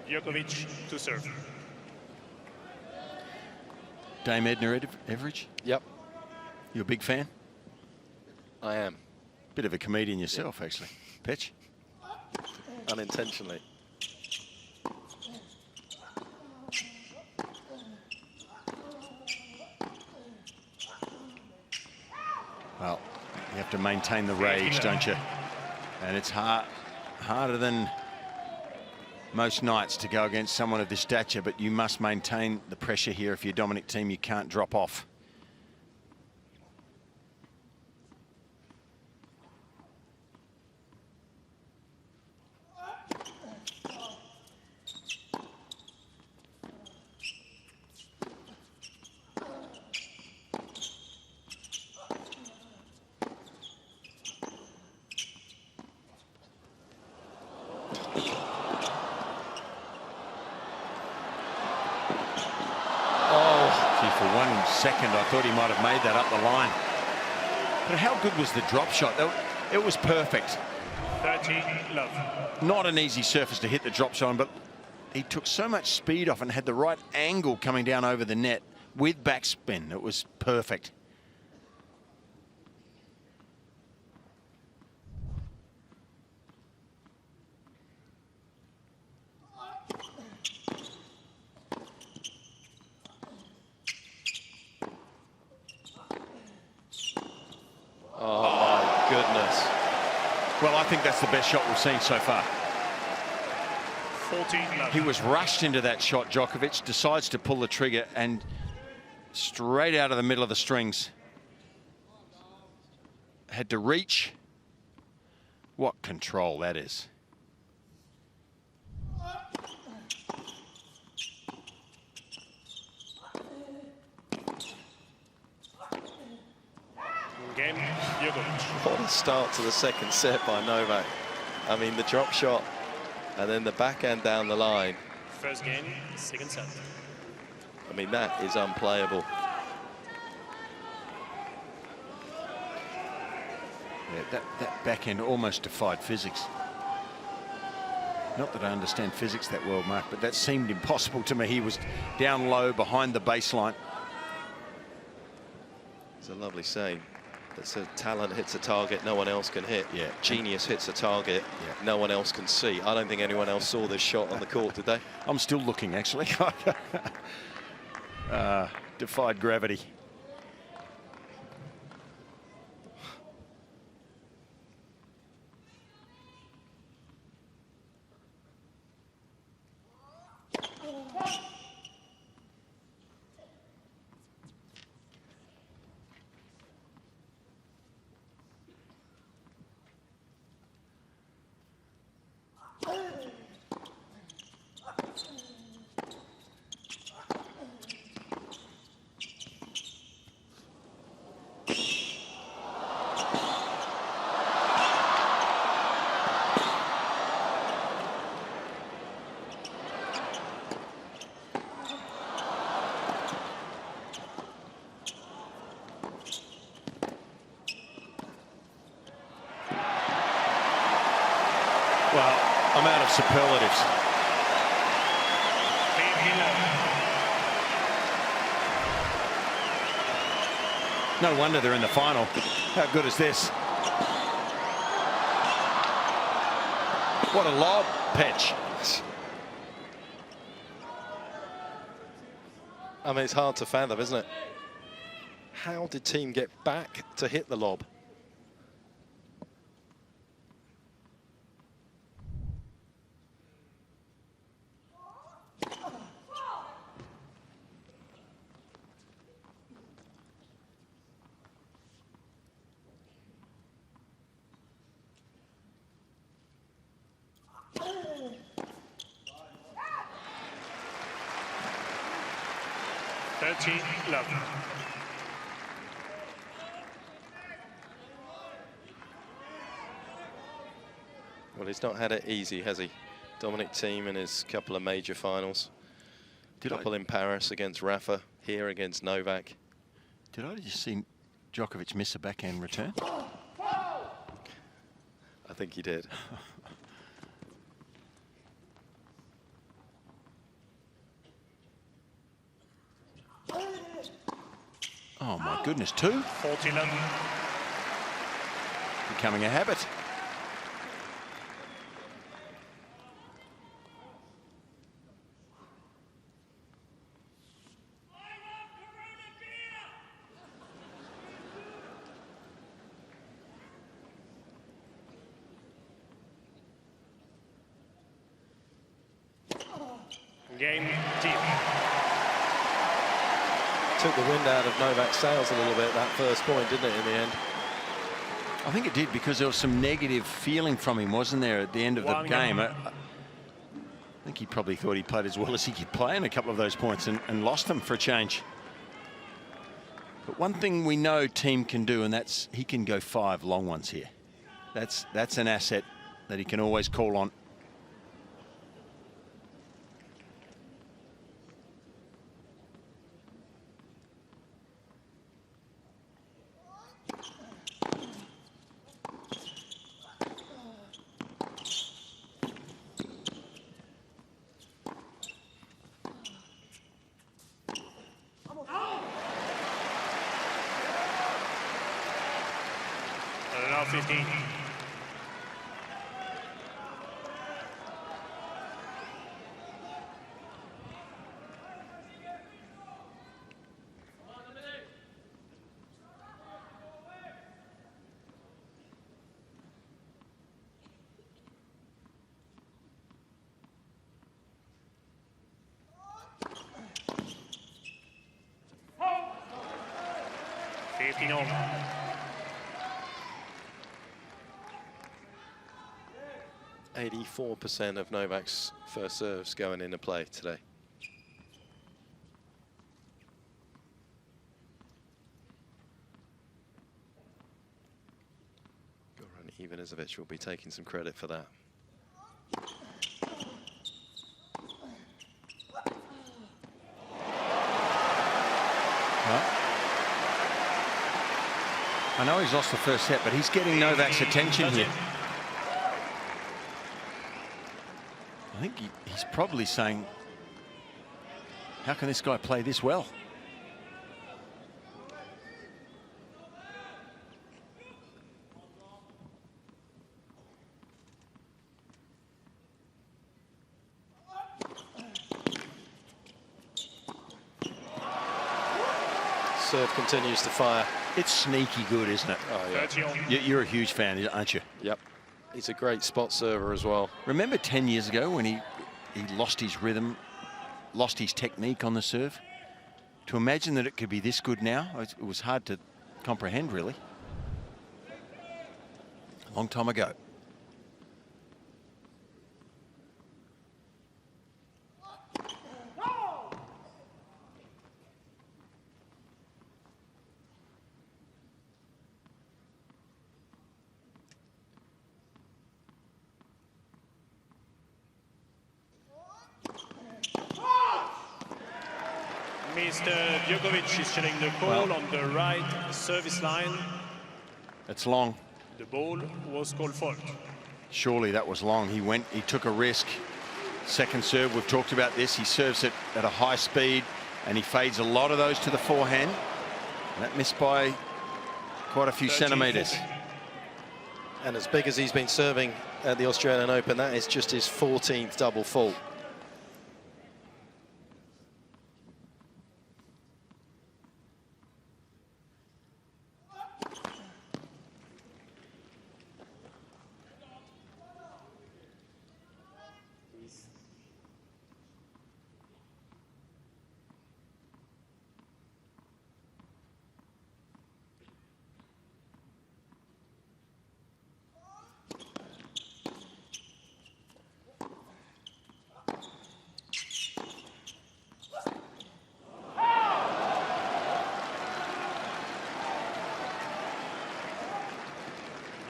Djokovic to serve. Dame Edna Everage? Yep. You a big fan? I am. Bit of a comedian yourself, actually. Pitch? Unintentionally. Well, you have to maintain the rage, don't you? And it's harder than most nights to go against someone of this stature, but you must maintain the pressure here. If you're Dominic Thiem, you can't drop off. For 1 second, I thought he might have made that up the line. But how good was the drop shot? It was perfect. 30, love. Not an easy surface to hit the drop shot on, but he took so much speed off and had the right angle coming down over the net with backspin. It was perfect. Oh my goodness. Well, I think that's the best shot we've seen so far. 14, love. He was rushed into that shot. Djokovic decides to pull the trigger and straight out of the middle of the strings. Had to reach. What control that is. Game, Djokovic. What a start to the second set by Novak. I mean, the drop shot and then the backhand down the line. First game, second set. I mean, that is unplayable. Yeah, that backhand almost defied physics. Not that I understand physics that well, Mark, but that seemed impossible to me. He was down low behind the baseline. It's a lovely saying. That's a talent hits a target no one else can hit. Yeah. Genius hits a target no one else can see. I don't think anyone else saw this shot on the court, did they? I'm still looking, actually. Defied gravity. Well, I'm out of superlatives. No wonder they're in the final. How good is this? What a lob pitch. I mean, it's hard to fathom, isn't it? How did Thiem get back to hit the lob? Love. Well, he's not had it easy, has he? Dominic Thiem in his couple of major finals. Couple in Paris against Rafa, here against Novak. Did I just see Djokovic miss a backhand return? I think he did. Oh my goodness, 2? 14. Becoming a habit. Game, Thiem. Took the wind out of Novak's sails a little bit, that first point, didn't it, in the end? I think it did, because there was some negative feeling from him, wasn't there, at the end of the game? I think he probably thought he played as well as he could play in a couple of those points and lost them for a change. But one thing we know Thiem can do, and that's he can go 5 long ones here. That's an asset that he can always call on. 15. All. 84% of Novak's first serves going into play today. Goran Ivanisevic will be taking some credit for that. I know he's lost the first set, but he's getting Novak's attention here. I think he's probably saying, how can this guy play this well? Serve continues to fire. It's sneaky good, isn't it? Oh, yeah. You're a huge fan, aren't you? Yep. He's a great spot server as well. Remember 10 years ago when he lost his rhythm, lost his technique on the serve? To imagine that it could be this good now, it was hard to comprehend, really. A long time ago. Mr. Djokovic is checking the call on the right service line. It's long. The ball was called fault. Surely that was long. He took a risk. Second serve, we've talked about this. He serves it at a high speed and he fades a lot of those to the forehand. And that missed by quite a few centimetres. And as big as he's been serving at the Australian Open, that is just his 14th double fault.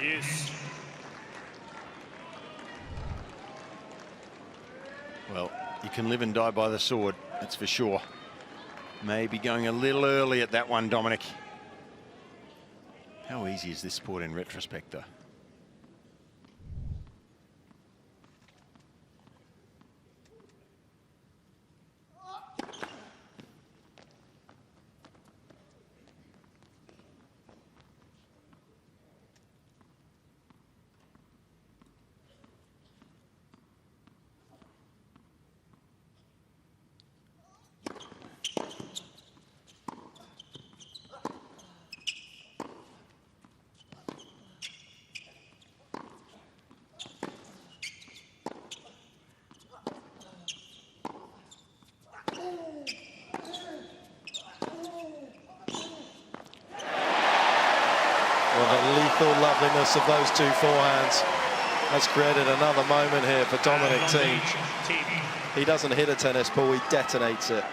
Yes. Well, you can live and die by the sword, that's for sure. Maybe going a little early at that one, Dominic. How easy is this sport in retrospect, though? Loveliness of those two forehands has created another moment here for Dominic Thiem. He doesn't hit a tennis ball, he detonates it.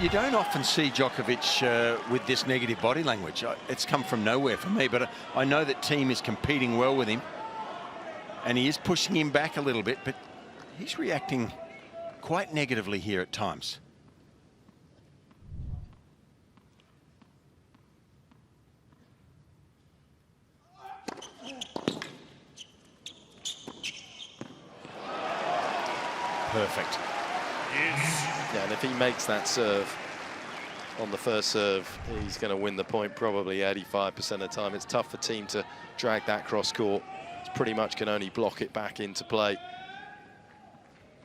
You don't often see Djokovic with this negative body language. It's come from nowhere for me, but I know that Thiem is competing well with him and he is pushing him back a little bit, but he's reacting quite negatively here at times. Perfect. Yes. Yeah, and if he makes that serve, on the first serve, he's going to win the point probably 85% of the time. It's tough for Thiem to drag that cross court. It's pretty much can only block it back into play.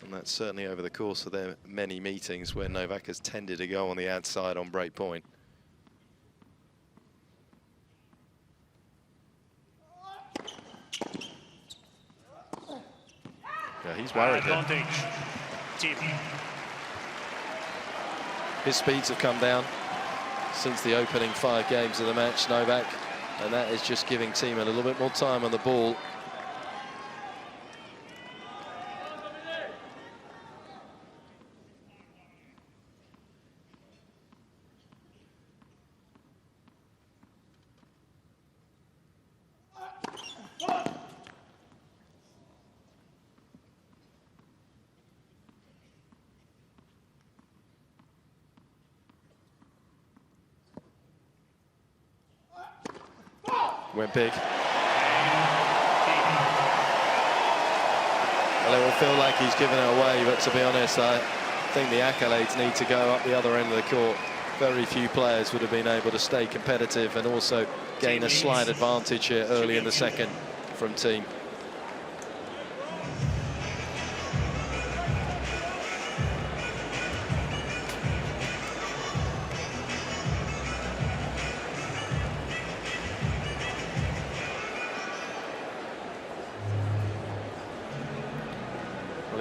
And that's certainly over the course of their many meetings where Novak has tended to go on the ad side on break point. Yeah, he's worried here. Advantage. Thiem. His speeds have come down since the opening 5 games of the match, Novak, and that is just giving Thiem a little bit more time on the ball. Went big. Well, it will feel like he's given it away, but to be honest, I think the accolades need to go up the other end of the court. Very few players would have been able to stay competitive and also gain a slight advantage here early in the second from Thiem.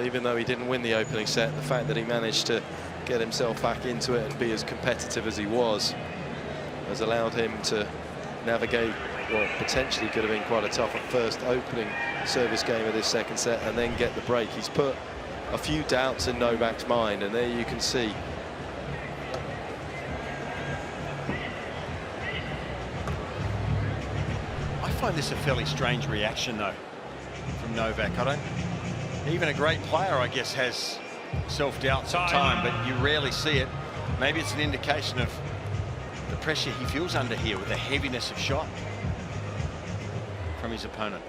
Even though he didn't win the opening set, the fact that he managed to get himself back into it and be as competitive as he was has allowed him to navigate what potentially could have been quite a tough first opening service game of this second set and then get the break. He's put a few doubts in Novak's mind, and there you can see I find this a fairly strange reaction, though, from Novak. Even a great player, I guess, has self-doubt sometimes, but you rarely see it. Maybe it's an indication of the pressure he feels under here with the heaviness of shot from his opponent.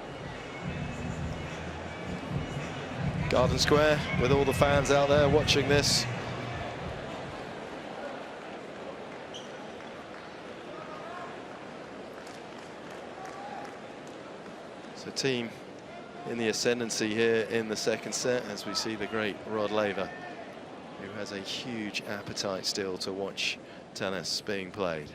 Garden Square with all the fans out there watching this. So Thiem in the ascendancy here in the second set as we see the great Rod Laver, who has a huge appetite still to watch tennis being played.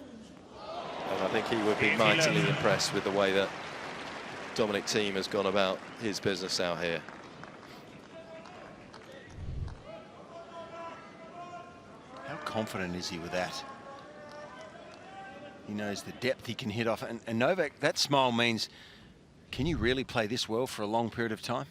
And I think he would be mightily impressed with the way that Dominic Thiem has gone about his business out here. How confident is he with that? He knows the depth he can hit off. And Novak, that smile means, can you really play this well for a long period of time?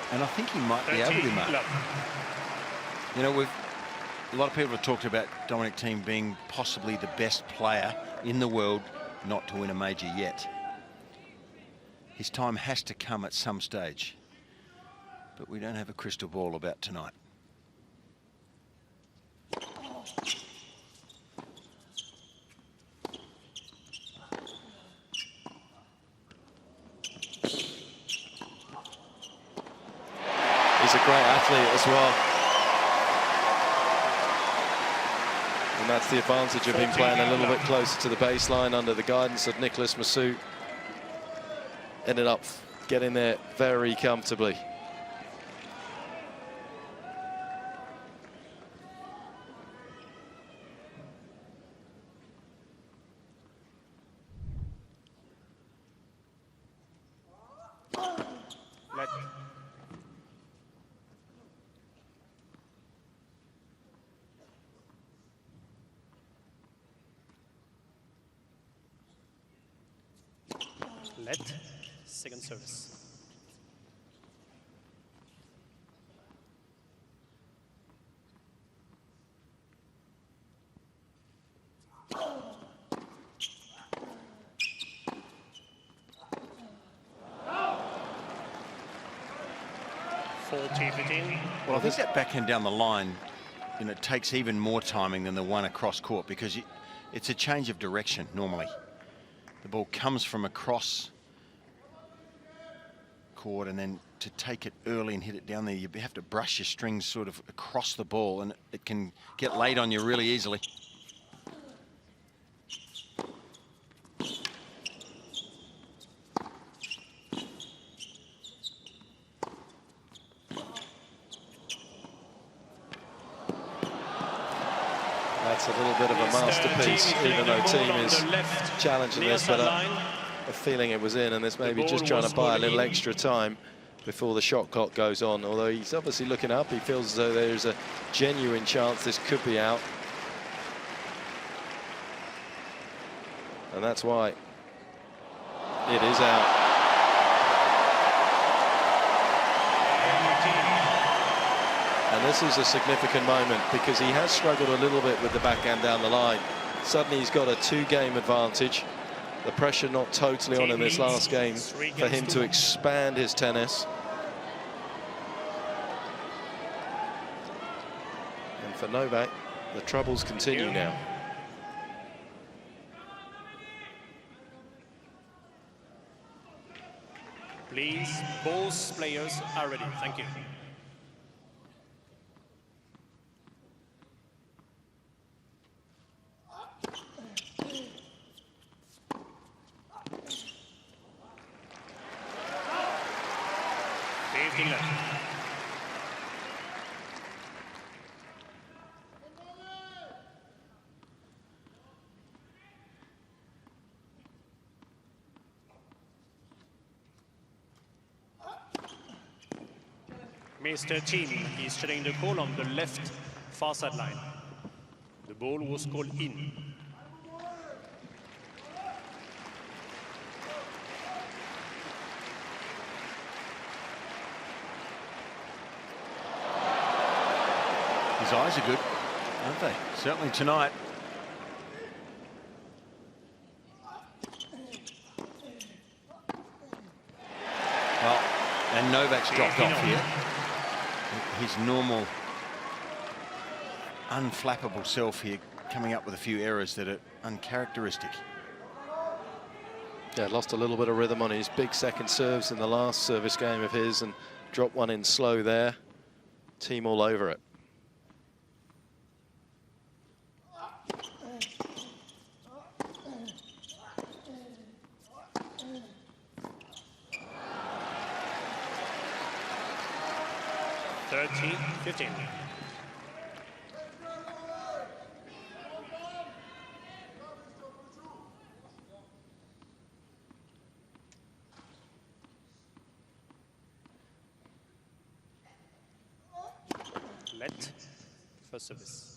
And I think he might be able to, Mark. You know, a lot of people have talked about Dominic Thiem being possibly the best player in the world not to win a major yet. His time has to come at some stage, but we don't have a crystal ball about tonight. He's a great athlete as well. And that's the advantage of him playing a little bit closer to the baseline under the guidance of Nicolas Massoud. Ended up getting there very comfortably. Let. Second service. 40-15. Well, I think that backhand down the line, you know, takes even more timing than the one across court, because it's a change of direction normally. The ball comes from across court, and then to take it early and hit it down there, you have to brush your strings sort of across the ball, and it can get laid on you really easily. That's a little bit of a masterpiece, even though Thiem is challenging this, but a feeling it was in, and this maybe just trying to buy a little extra time before the shot clock goes on. Although he's obviously looking up, he feels as though there's a genuine chance this could be out. And that's why it is out. And this is a significant moment because he has struggled a little bit with the backhand down the line. Suddenly he's got a 2-game advantage. The pressure not totally on in this last game for him to expand his tennis. And for Novak, the troubles continue now. Please, both players are ready. Thank you. Mr. Thiem is checking the call on the left far sideline. The ball was called in. His eyes are good, aren't they? Certainly tonight. Well, and Novak's dropped off here. His normal unflappable self here, coming up with a few errors that are uncharacteristic. Yeah, lost a little bit of rhythm on his big second serves in the last service game of his and dropped one in slow there. Thiem all over it. $13-15. Let for service.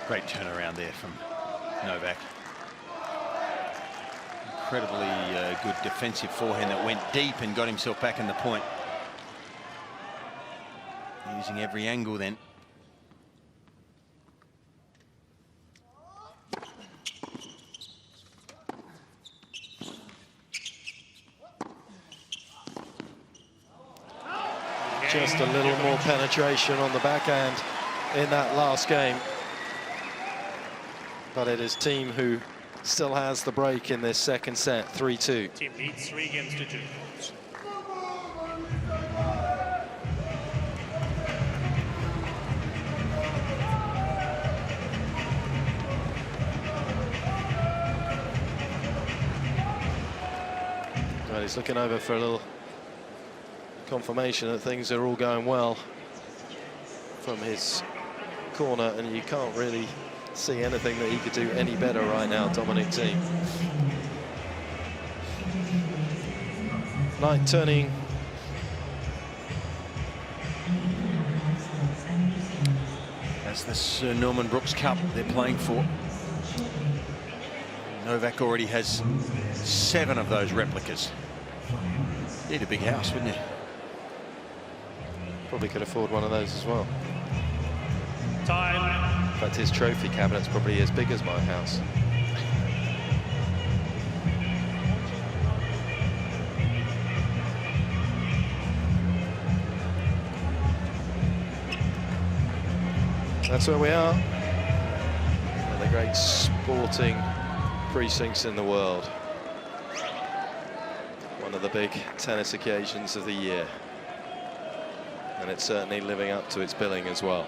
Great turnaround there from Novak. Incredibly good defensive forehand that went deep and got himself back in the point. Using every angle then. Just a little more penetration on the backhand in that last game. But it is Thiem who still has the break in this second set, 3-2. Thiem leads 3-2. Well, he's looking over for a little confirmation that things are all going well for from his corner, and you can't really see anything that he could do any better right now, Dominic Thiem. Night turning. That's the Sir Norman Brooks Cup they're playing for. Novak already has 7 of those replicas. Need a big house, wouldn't you? Probably could afford one of those as well. Time. In fact, his trophy cabinet's probably as big as my house. That's where we are. One of the great sporting precincts in the world. One of the big tennis occasions of the year. And it's certainly living up to its billing as well.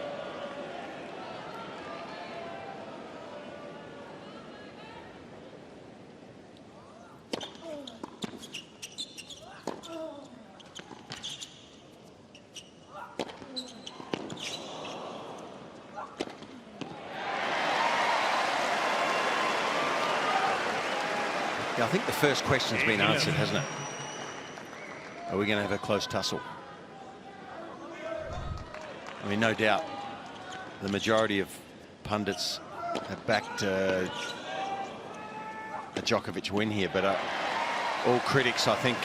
Yeah, I think the first question's been answered, hasn't it? Are we going to have a close tussle? I mean, no doubt the majority of pundits have backed a Djokovic win here, but all critics, I think,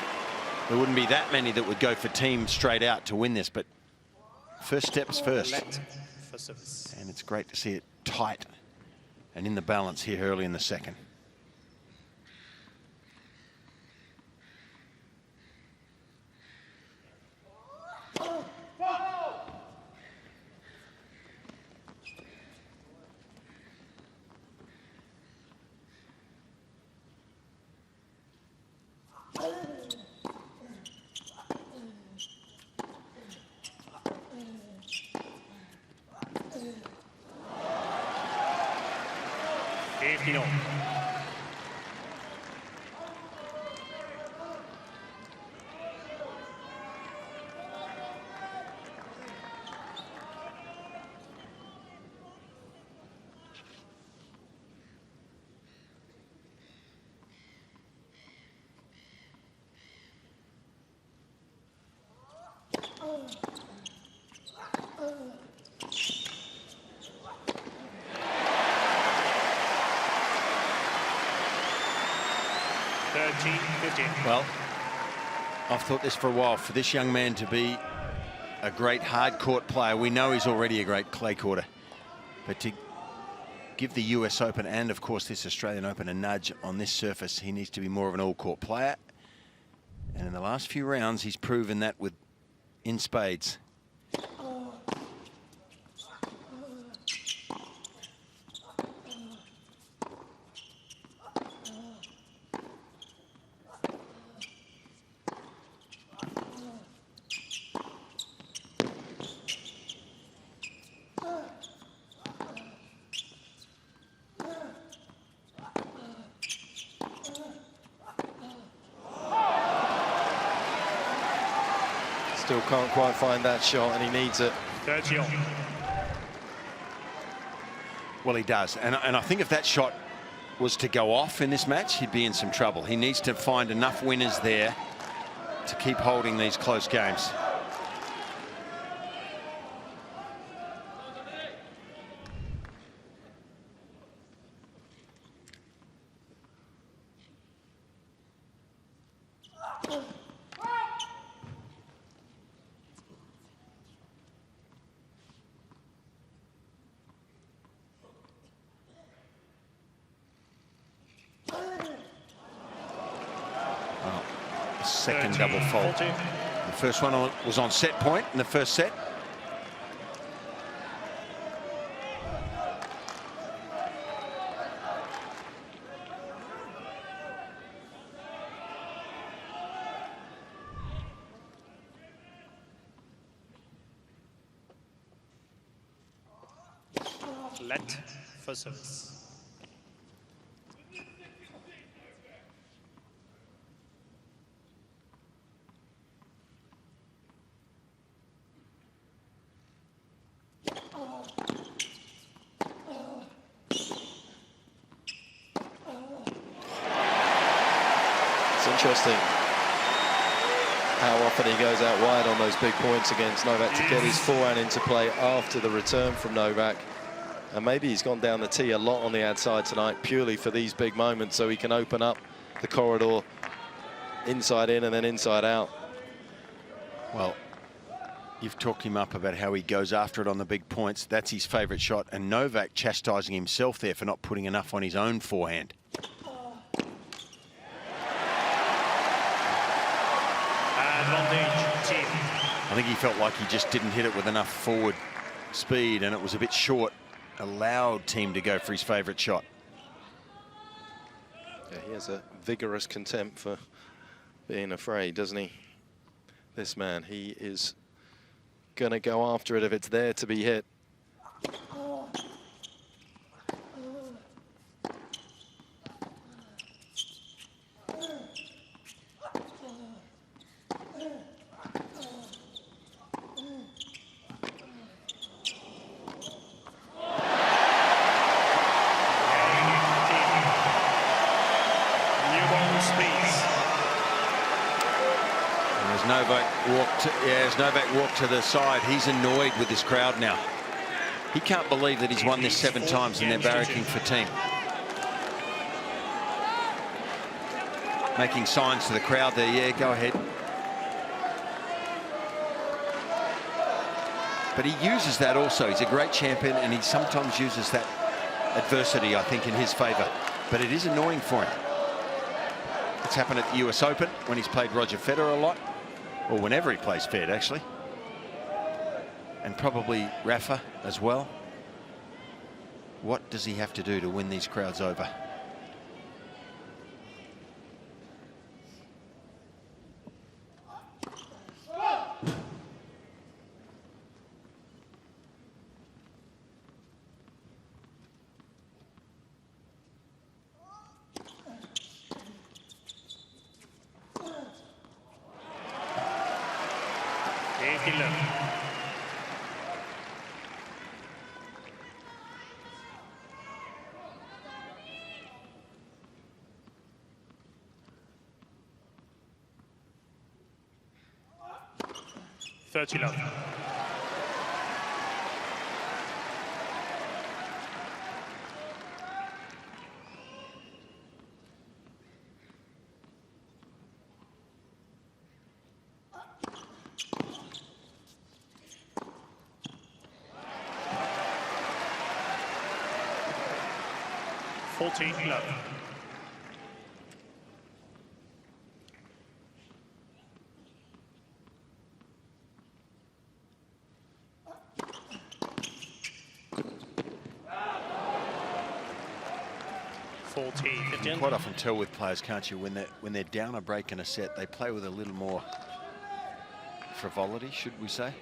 there wouldn't be that many that would go for Thiem straight out to win this, but first steps first. And it's great to see it tight and in the balance here early in the second. Well, I've thought this for a while. For this young man to be a great hard court player, we know he's already a great clay courter, but to give the US Open and, of course, this Australian Open a nudge on this surface, he needs to be more of an all-court player. And in the last few rounds, he's proven that in spades. Still can't quite find that shot, and he needs it. Well, he does. And I think if that shot was to go off in this match, he'd be in some trouble. He needs to find enough winners there to keep holding these close games. Second double fault. The first one was on set point in the first set. Let for service. It's interesting how often he goes out wide on those big points against Novak to get his forehand into play after the return from Novak. And maybe he's gone down the tee a lot on the ad side tonight purely for these big moments so he can open up the corridor inside in and then inside out. Well, you've talked him up about how he goes after it on the big points. That's his favourite shot. And Novak chastising himself there for not putting enough on his own forehand. Advantage team. I think he felt like he just didn't hit it with enough forward speed and it was a bit short. Allowed Thiem to go for his favourite shot. Yeah, he has a vigorous contempt for being afraid, doesn't he? This man, he is going to go after it if it's there to be hit. As Novak walked to the side, he's annoyed with this crowd now. He can't believe that he's won this 7 times and they're barracking for Thiem. Making signs to the crowd there, yeah, go ahead. But he uses that also. He's a great champion and he sometimes uses that adversity, I think, in his favour. But it is annoying for him. It's happened at the US Open when he's played Roger Federer a lot. Or whenever he plays Fed, actually. And probably Rafa as well. What does he have to do to win these crowds over? Love. Love. You can quite often tell with players, can't you, when they're down a break in a set, they play with a little more frivolity, should we say,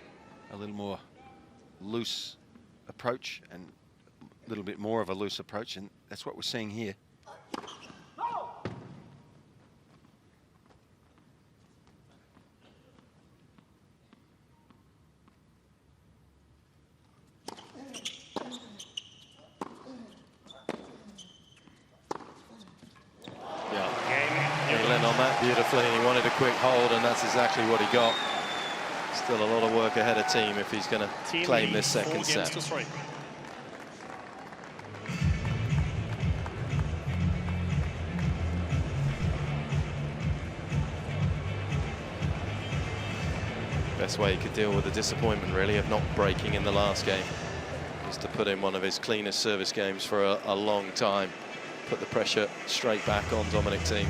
a little more loose approach and a little bit more of a loose approach, and that's what we're seeing here. Beautifully, and he wanted a quick hold, and that's exactly what he got. Still a lot of work ahead of Thiem if he's going to claim this second set. Best way he could deal with the disappointment, really, of not breaking in the last game is to put in one of his cleanest service games for a long time. Put the pressure straight back on Dominic Thiem.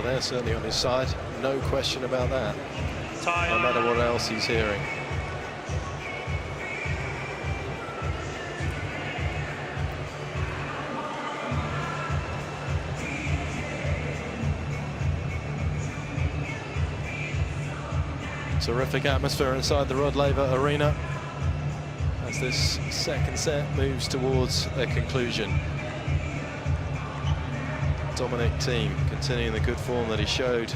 They're certainly on his side, no question about that, no matter what else he's hearing. Terrific atmosphere inside the Rod Laver Arena as this second set moves towards a conclusion. Dominic Thiem continuing the good form that he showed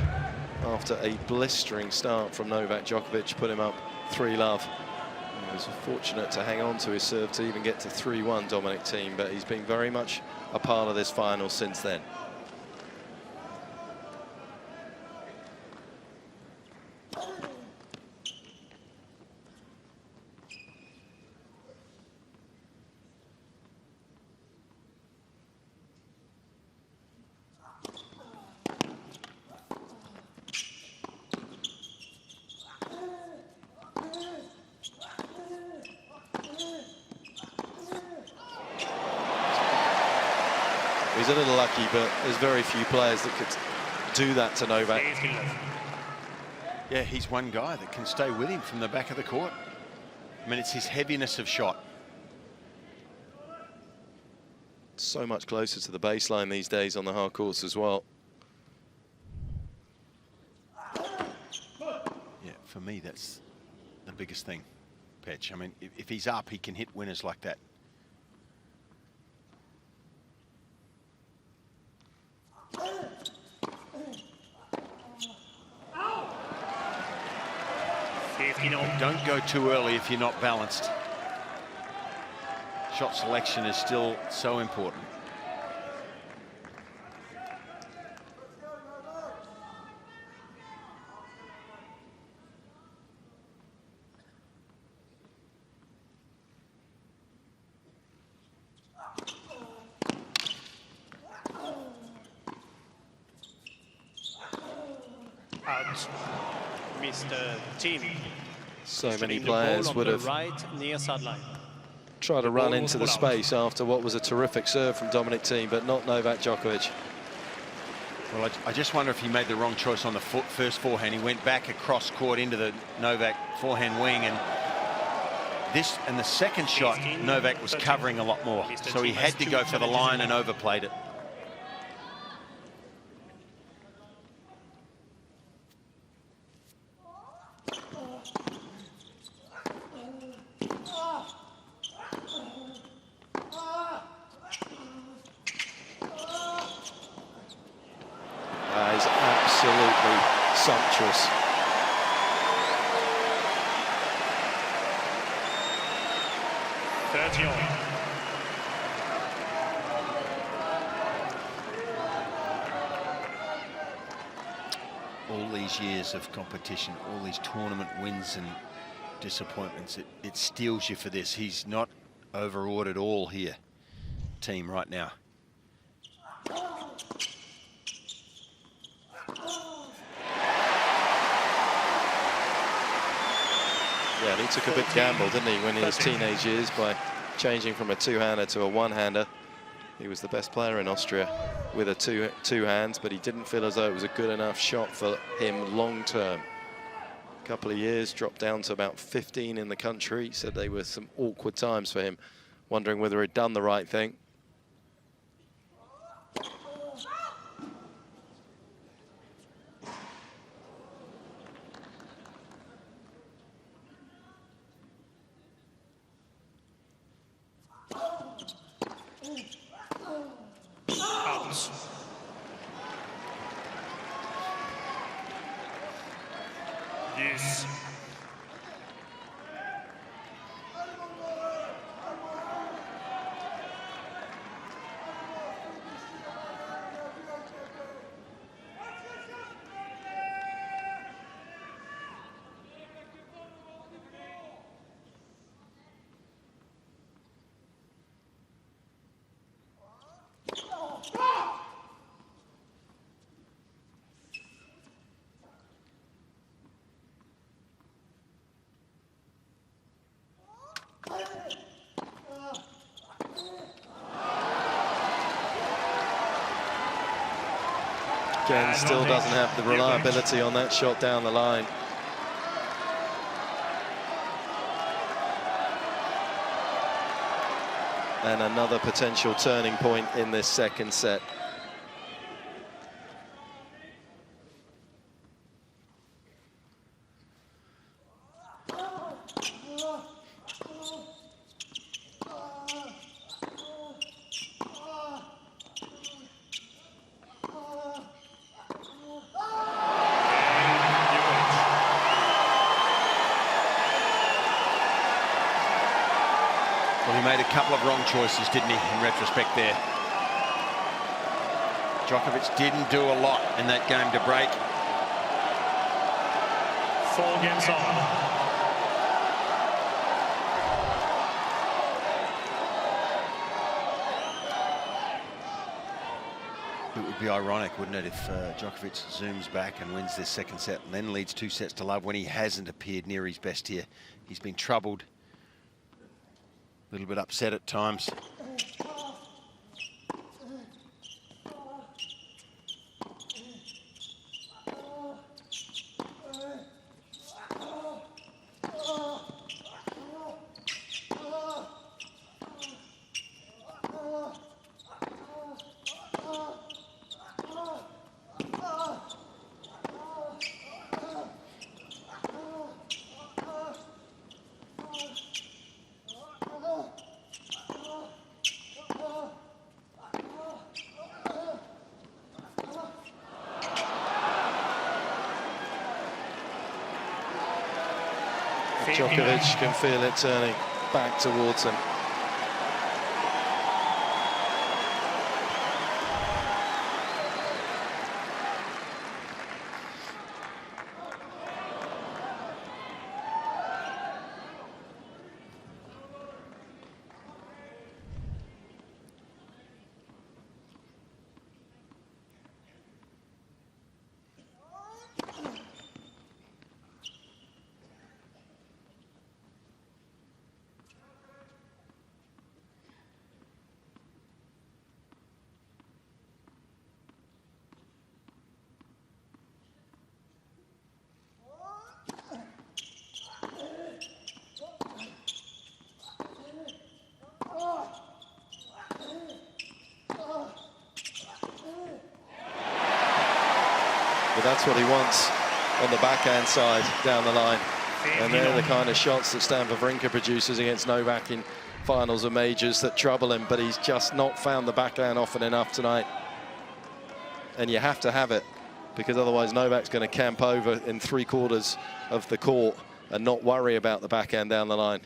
after a blistering start from Novak Djokovic, put him up 3-love. He was fortunate to hang on to his serve to even get to 3-1, Dominic Thiem, but he's been very much a part of this final since then. He's a little lucky, but there's very few players that could do that to Novak. Yeah, he's one guy that can stay with him from the back of the court. I mean, it's his heaviness of shot. So much closer to the baseline these days on the hard courts as well. Yeah, for me, that's the biggest thing, Petch. I mean, if he's up, he can hit winners like that. Don't go too early if you're not balanced. Shot selection is still so important. Out. Mr. Thiem. So many players would have tried to run into the space after what was a terrific serve from Dominic Thiem, but not Novak Djokovic. Well, I just wonder if he made the wrong choice on the first forehand. He went back across court into the Novak forehand wing, and the second shot, Novak was covering a lot more, so he had to go for the line and overplayed it. He's absolutely sumptuous. All these years of competition, all these tournament wins and disappointments, it steals you for this. He's not overawed at all here, Thiem, right now. Yeah, and he took a big gamble, didn't he, when in his teenage years by changing from a two-hander to a one-hander. He was the best player in Austria with a two hands, but he didn't feel as though it was a good enough shot for him long-term. A couple of years, dropped down to about 15 in the country. He said they were some awkward times for him, wondering whether he'd done the right thing. Yes. Again, still doesn't have the reliability on that shot down the line. And another potential turning point in this second set. made a couple of wrong choices, didn't he, in retrospect there. Djokovic didn't do a lot in that game to break. 4 games on. It would be ironic, wouldn't it, if Djokovic zooms back and wins this second set and then leads 2 sets to love when he hasn't appeared near his best here. He's been troubled, a little bit upset at times. Djokovic can feel it turning back towards him. But that's what he wants on the backhand side down the line. And they're the kind of shots that Stan Wawrinka produces against Novak in finals of majors that trouble him, but he's just not found the backhand often enough tonight. And you have to have it, because otherwise Novak's going to camp over in 3/4 of the court and not worry about the backhand down the line.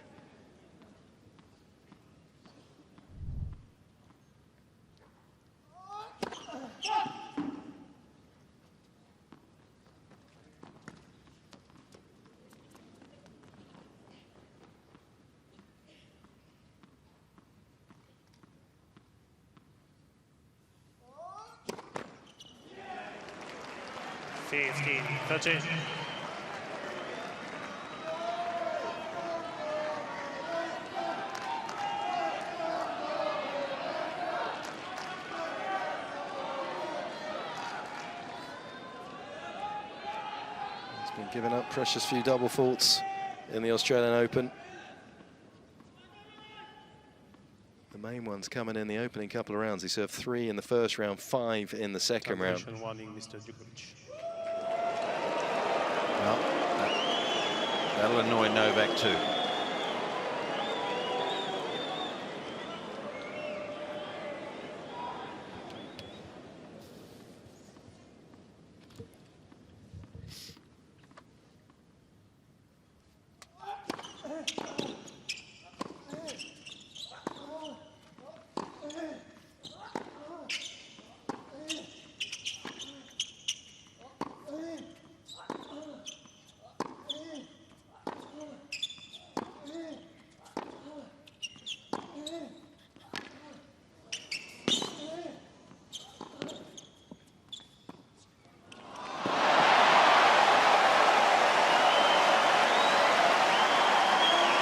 Touching. He's been giving up precious few double faults in the Australian Open. The main one's coming in the opening couple of rounds. He served 3 in the first round, 5 in the second round. Warning, Mr. Djokovic. Well, that'll annoy Novak too.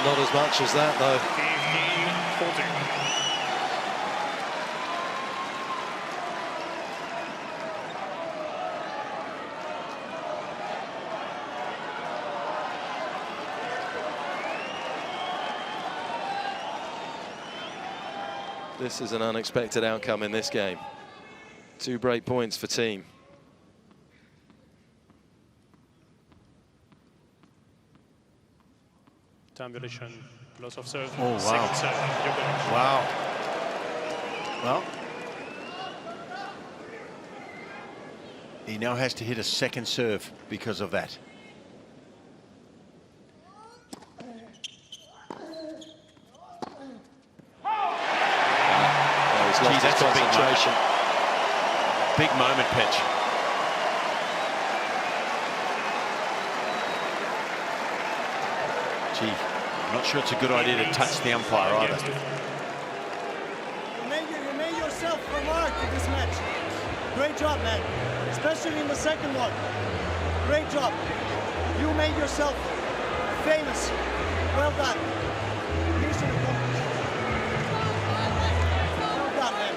Not as much as that, though. 15-14. This is an unexpected outcome in this game. 2 break points for Thiem. Time violation, loss of serve. Oh, wow. Second serve, Djokovic. Wow. Well, he now has to hit a second serve because of that. concentration. Big moment, pitch. Gee, I'm not sure it's a good idea to touch the umpire either. You made yourself remark in this match. Great job, man. Especially in the second one. Great job. You made yourself famous. Well done. Mission accomplished. Well done, man.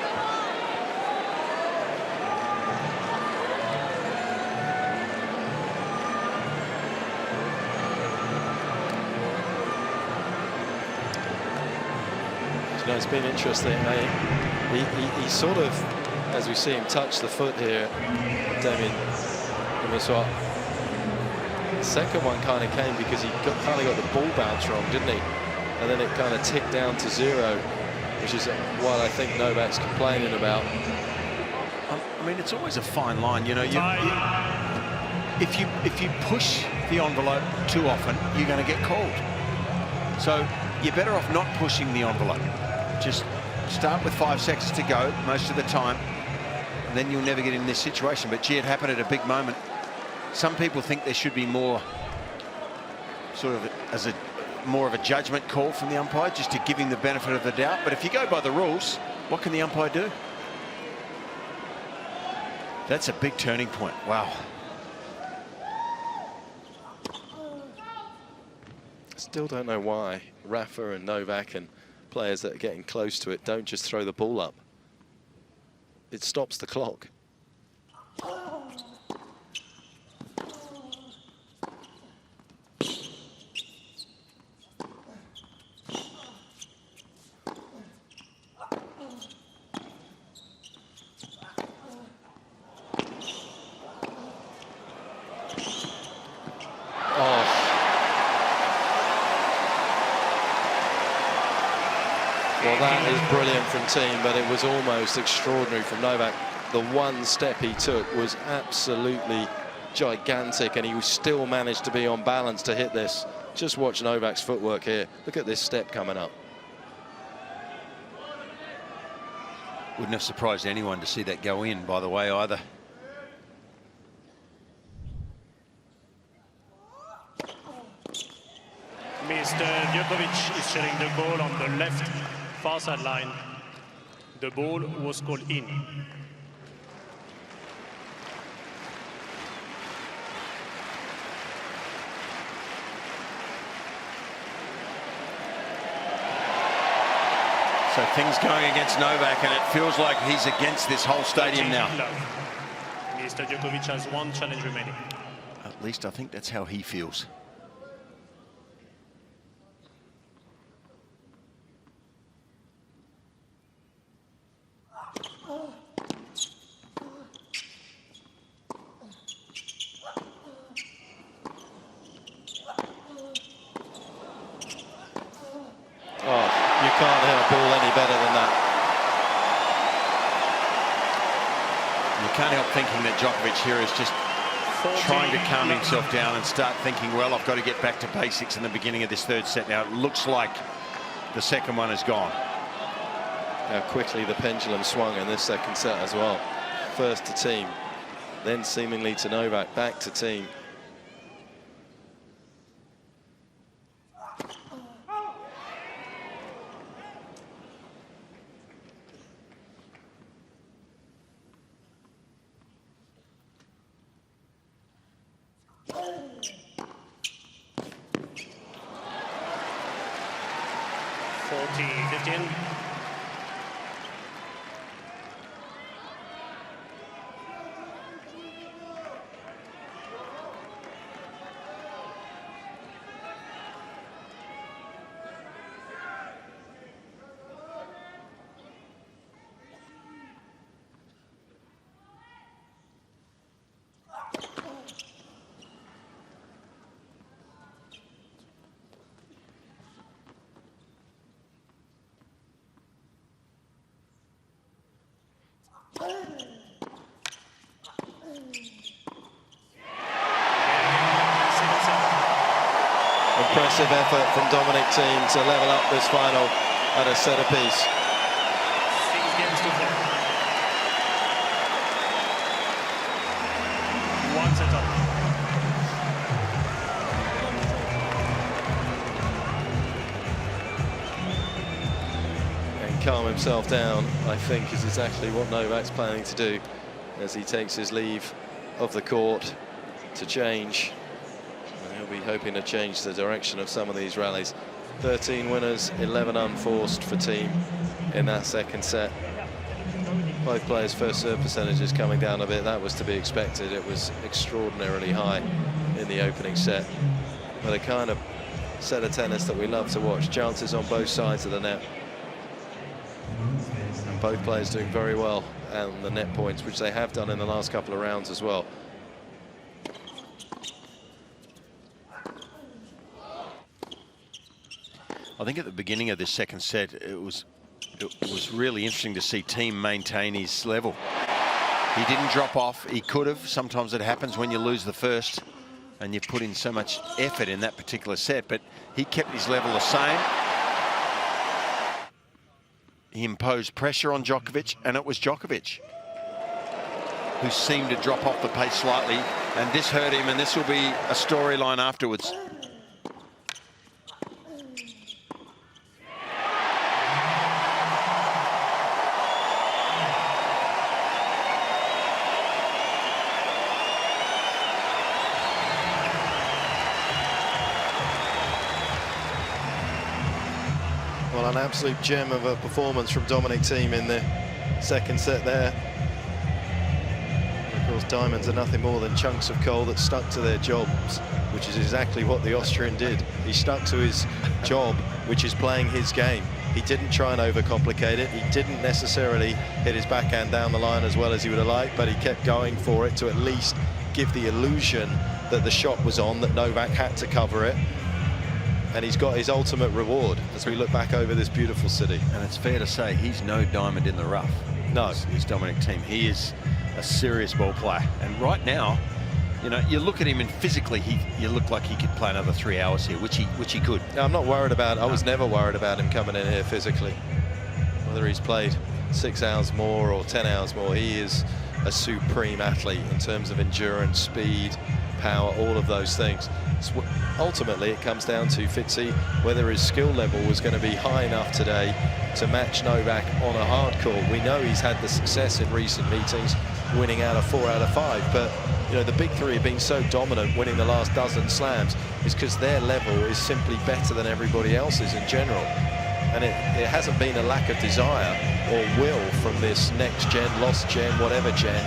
You know, it's been interesting. He sort of, as we see him touch the foot here, Damien. The second one kind of came because he kind of got the ball bounce wrong, didn't he? And then it kind of ticked down to 0, which is what I think Novak's complaining about. I mean, it's always a fine line, you know. If you push the envelope too often, you're going to get called. So you're better off not pushing the envelope. Just start with 5 seconds to go most of the time, and then you'll never get in this situation. But gee, it happened at a big moment. Some people think there should be more sort of more of a judgment call from the umpire, just to give him the benefit of the doubt. But if you go by the rules, what can the umpire do? That's a big turning point. Wow. Still don't know why Rafa and Novak and players that are getting close to it don't just throw the ball up. It stops the clock. Well, that is brilliant from Thiem, but it was almost extraordinary from Novak. The one step he took was absolutely gigantic, and he still managed to be on balance to hit this. Just watch Novak's footwork here. Look at this step coming up. Wouldn't have surprised anyone to see that go in, by the way, either. Mr. Djokovic is sharing the ball on the left far sideline. The ball was called in. So things going against Novak, and it feels like he's against this whole stadium now. Mr. Djokovic has one challenge remaining. At least I think that's how he feels. Can't hit a ball any better than that. You can't help thinking that Djokovic here is just trying to calm himself down and start thinking, well, I've got to get back to basics in the beginning of this third set. Now, it looks like the second one is gone. How quickly the pendulum swung in this second set as well. First to Thiem, then seemingly to Novak, back to Thiem. Impressive effort from Dominic Thiem to level up this final at a set apiece. 6 games to 4. calm himself down, I think, is exactly what Novak's planning to do as he takes his leave of the court to change. And he'll be hoping to change the direction of some of these rallies. 13 winners, 11 unforced for Thiem in that second set. Both players' first serve percentages coming down a bit. That was to be expected. It was extraordinarily high in the opening set. But a kind of set of tennis that we love to watch. Chances on both sides of the net. And both players doing very well on the net points, which they have done in the last couple of rounds as well. I think at the beginning of this second set, it was really interesting to see Thiem maintain his level. He didn't drop off. He could have. Sometimes it happens when you lose the first and you put in so much effort in that particular set, but he kept his level the same. He imposed pressure on Djokovic, and it was Djokovic who seemed to drop off the pace slightly, and this hurt him, and this will be a storyline afterwards. Well, an absolute gem of a performance from Dominic Thiem in the second set there. And of course, diamonds are nothing more than chunks of coal that stuck to their jobs, which is exactly what the Austrian did. He stuck to his job, which is playing his game. He didn't try and overcomplicate it. He didn't necessarily hit his backhand down the line as well as he would have liked, but he kept going for it to at least give the illusion that the shot was on, that Novak had to cover it. And he's got his ultimate reward as we look back over this beautiful city. And it's fair to say he's no diamond in the rough. No. He's Dominic Thiem. He is a serious ball player. And right now, you know, you look at him and physically, you look like he could play another 3 hours here, which he could. No, I'm not worried about it. I was never worried about him coming in here physically. Whether he's played 6 hours more or 10 hours more, he is a supreme athlete in terms of endurance, speed, power, all of those things. So ultimately, it comes down to Fitzy, whether his skill level was going to be high enough today to match Novak on a hard court. We know he's had the success in recent meetings, winning out of 4 out of 5, but you know, the big three have been so dominant, winning the last dozen slams, is because their level is simply better than everybody else's in general. And it hasn't been a lack of desire or will from this next gen, lost gen, whatever gen.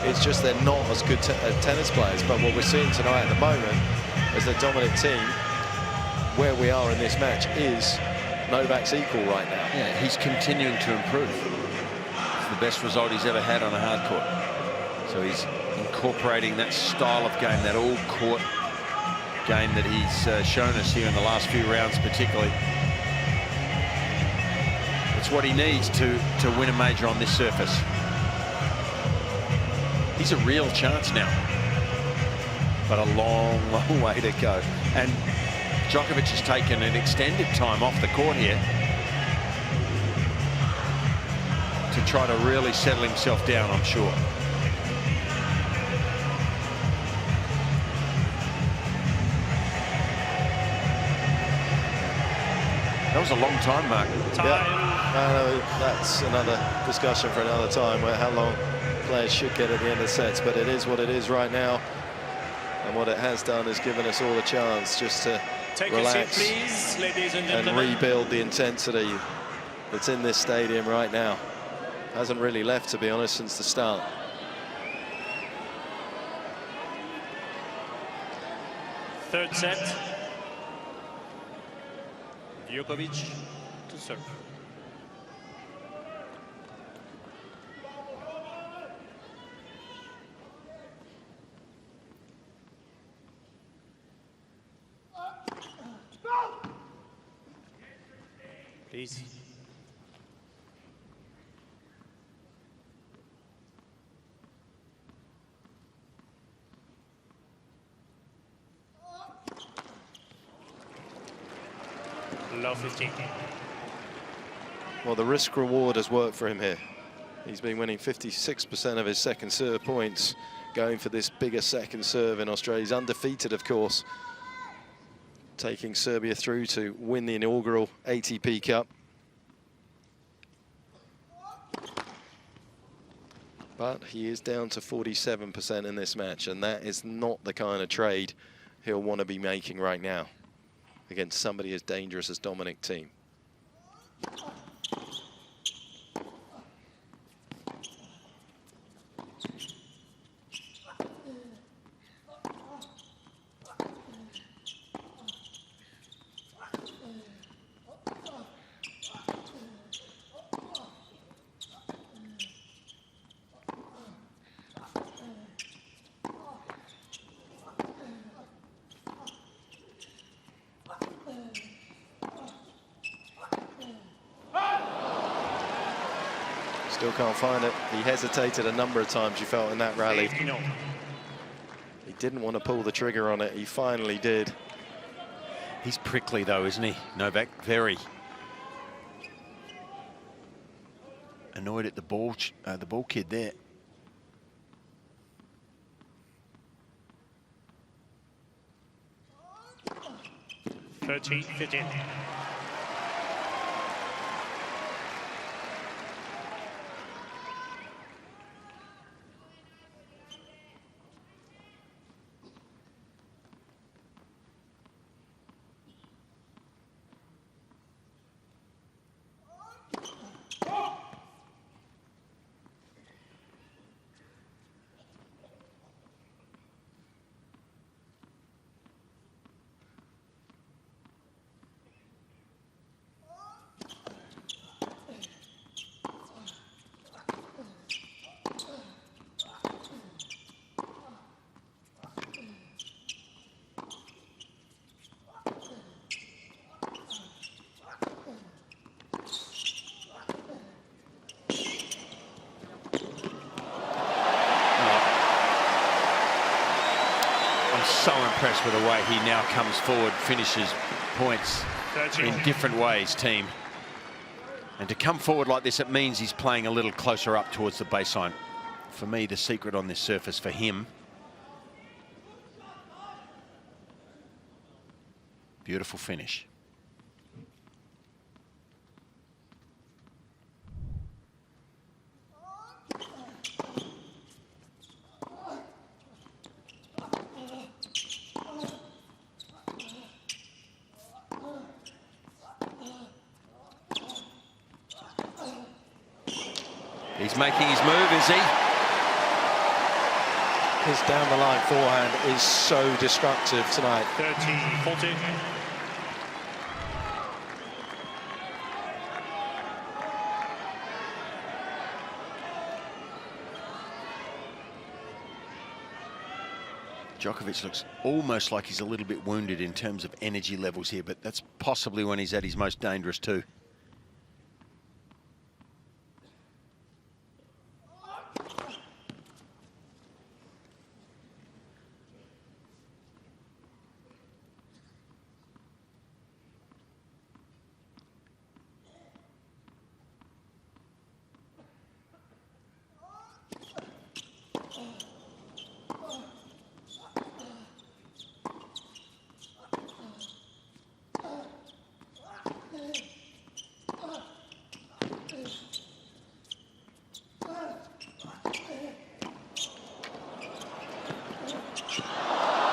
It's just they're not as good tennis players. But what we're seeing tonight at the moment is that Dominic Thiem, where we are in this match, is Novak's equal right now. Yeah, he's continuing to improve. It's the best result he's ever had on a hard court. So he's incorporating that style of game, that all-court game that he's shown us here in the last few rounds particularly. It's what he needs to win a major on this surface. He's a real chance now, but a long, long way to go. And Djokovic has taken an extended time off the court here to try to really settle himself down, I'm sure. That was a long time, Mark. Yeah. That's another discussion for another time, where how long players should get at the end of sets, but it is what it is right now. And what it has done is given us all a chance just to relax, seat, please, ladies and rebuild the intensity that's in this stadium right now. Hasn't really left, to be honest, since the start. Third set. Djokovic to serve. Please. Love 15. Well, the risk reward has worked for him here. He's been winning 56% of his second serve points, going for this bigger second serve in Australia. He's undefeated, of course, taking Serbia through to win the inaugural ATP Cup. But he is down to 47% in this match, and that is not the kind of trade he'll want to be making right now against somebody as dangerous as Dominic Thiem. Still can't find it. He hesitated a number of times, you felt, in that rally. He didn't want to pull the trigger on it. He finally did. He's prickly, though, isn't he, Novak? Very. Annoyed at the ball kid there. $30-15. So impressed with the way he now comes forward, finishes points in different ways, Thiem. And to come forward like this, it means he's playing a little closer up towards the baseline. For me, the secret on this surface for him. Beautiful finish. He's making his move, is he? His down-the-line forehand is so destructive tonight. 30-40. Djokovic looks almost like he's a little bit wounded in terms of energy levels here, but that's possibly when he's at his most dangerous too.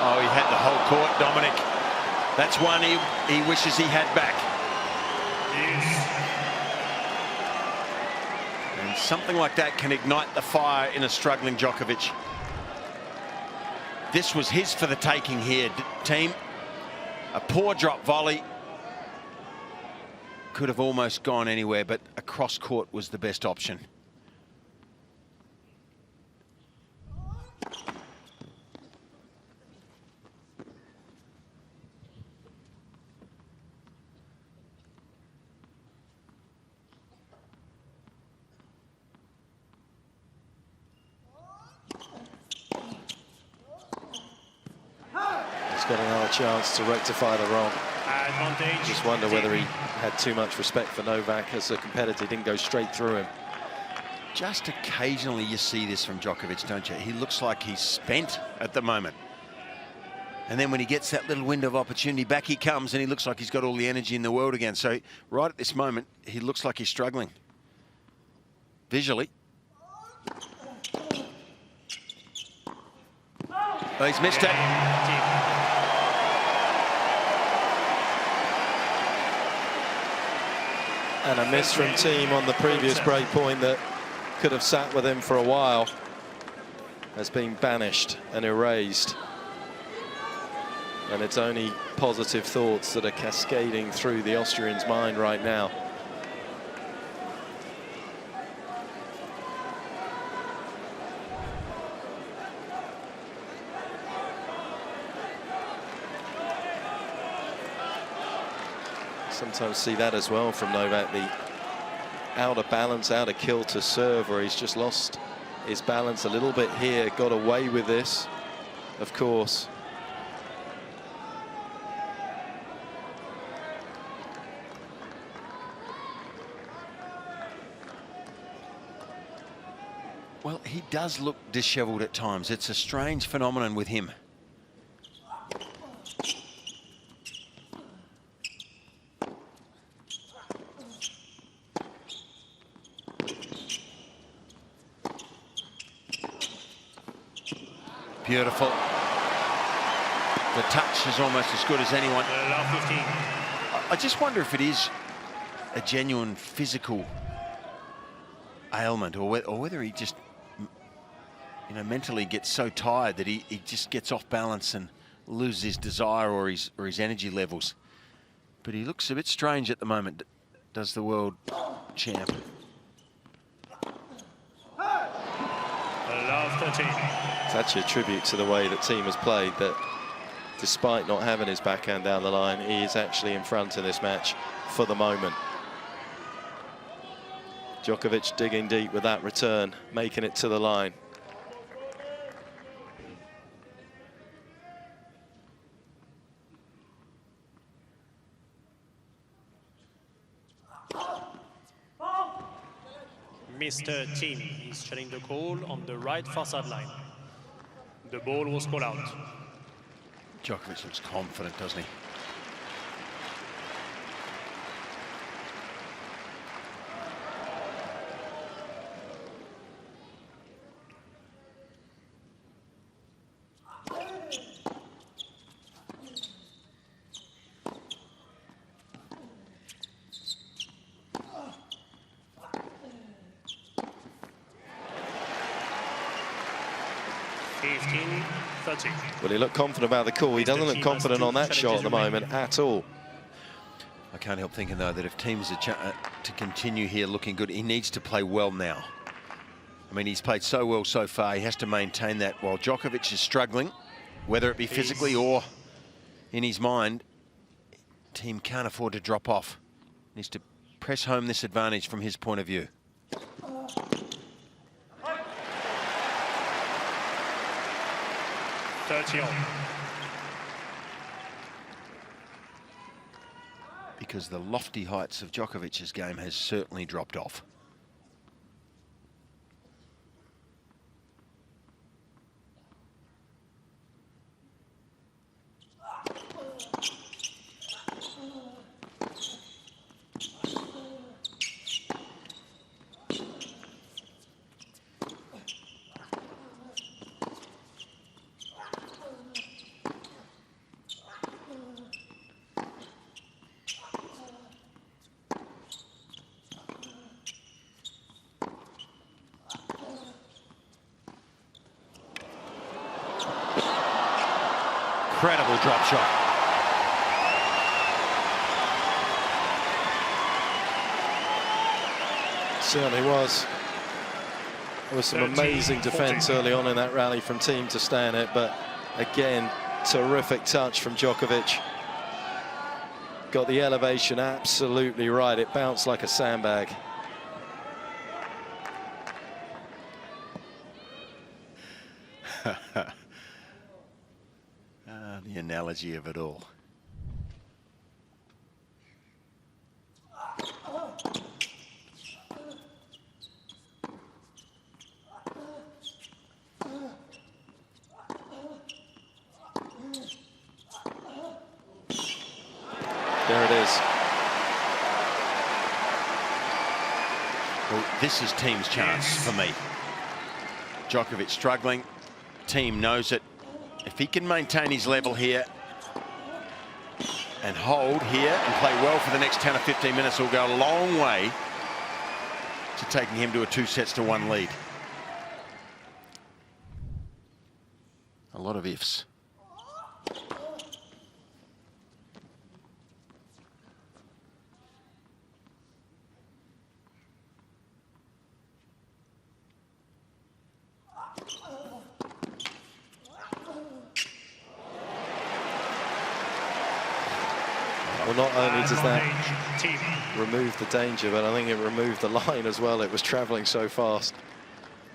Oh, he had the whole court, Dominic. That's one he wishes he had back. And something like that can ignite the fire in a struggling Djokovic. This was his for the taking here, Thiem. A poor drop volley. Could have almost gone anywhere, but a cross court was the best option. He's got another chance to rectify the wrong. Advantage. Just wonder whether he had too much respect for Novak as a competitor. He didn't go straight through him. Just occasionally you see this from Djokovic, don't you? He looks like he's spent at the moment. And then when he gets that little window of opportunity, back he comes and he looks like he's got all the energy in the world again. So right at this moment, he looks like he's struggling. Visually. Well, he's missed it. And a miss from Thiem on the previous break point that could have sat with him for a while has been banished and erased. And it's only positive thoughts that are cascading through the Austrian's mind right now. Sometimes see that as well from Novak, the out of balance, out of kilter serve, where he's just lost his balance a little bit here, got away with this, of course. Well, he does look disheveled at times. It's a strange phenomenon with him. Beautiful. The touch is almost as good as anyone. I just wonder if it is a genuine physical ailment, or whether he just, you know, mentally gets so tired that he just gets off balance and loses his desire or his energy levels. But he looks a bit strange at the moment, does the world champ. It's actually a tribute to the way that Thiem has played, that despite not having his backhand down the line, he is actually in front in this match for the moment. Djokovic digging deep with that return, making it to the line. Mr. Thiem is challenging the call on the right far sideline. The ball was called out. Djokovic looks confident, doesn't he? Well, he looked confident about the call. He doesn't look confident on that shot at the moment at all. I can't help thinking, though, that if Thiem's to continue here looking good, he needs to play well now. I mean, he's played so well so far. He has to maintain that while Djokovic is struggling, whether it be physically or in his mind. Thiem can't afford to drop off. Needs to press home this advantage from his point of view. Because the lofty heights of Djokovic's game has certainly dropped off. Incredible drop shot. Certainly was. There was some amazing defence early on in that rally from Thiem to stay in it, but again, terrific touch from Djokovic. Got the elevation absolutely right. It bounced like a sandbag. The analogy of it all. There it is. Well, this is Thiem's chance for me. Djokovic struggling. Thiem knows it. If he can maintain his level here and hold here and play well for the next 10 or 15 minutes, will go a long way to taking him to a 2-1 lead. A lot of ifs. Well, not only does that remove the danger, but I think it removed the line as well. It was travelling so fast.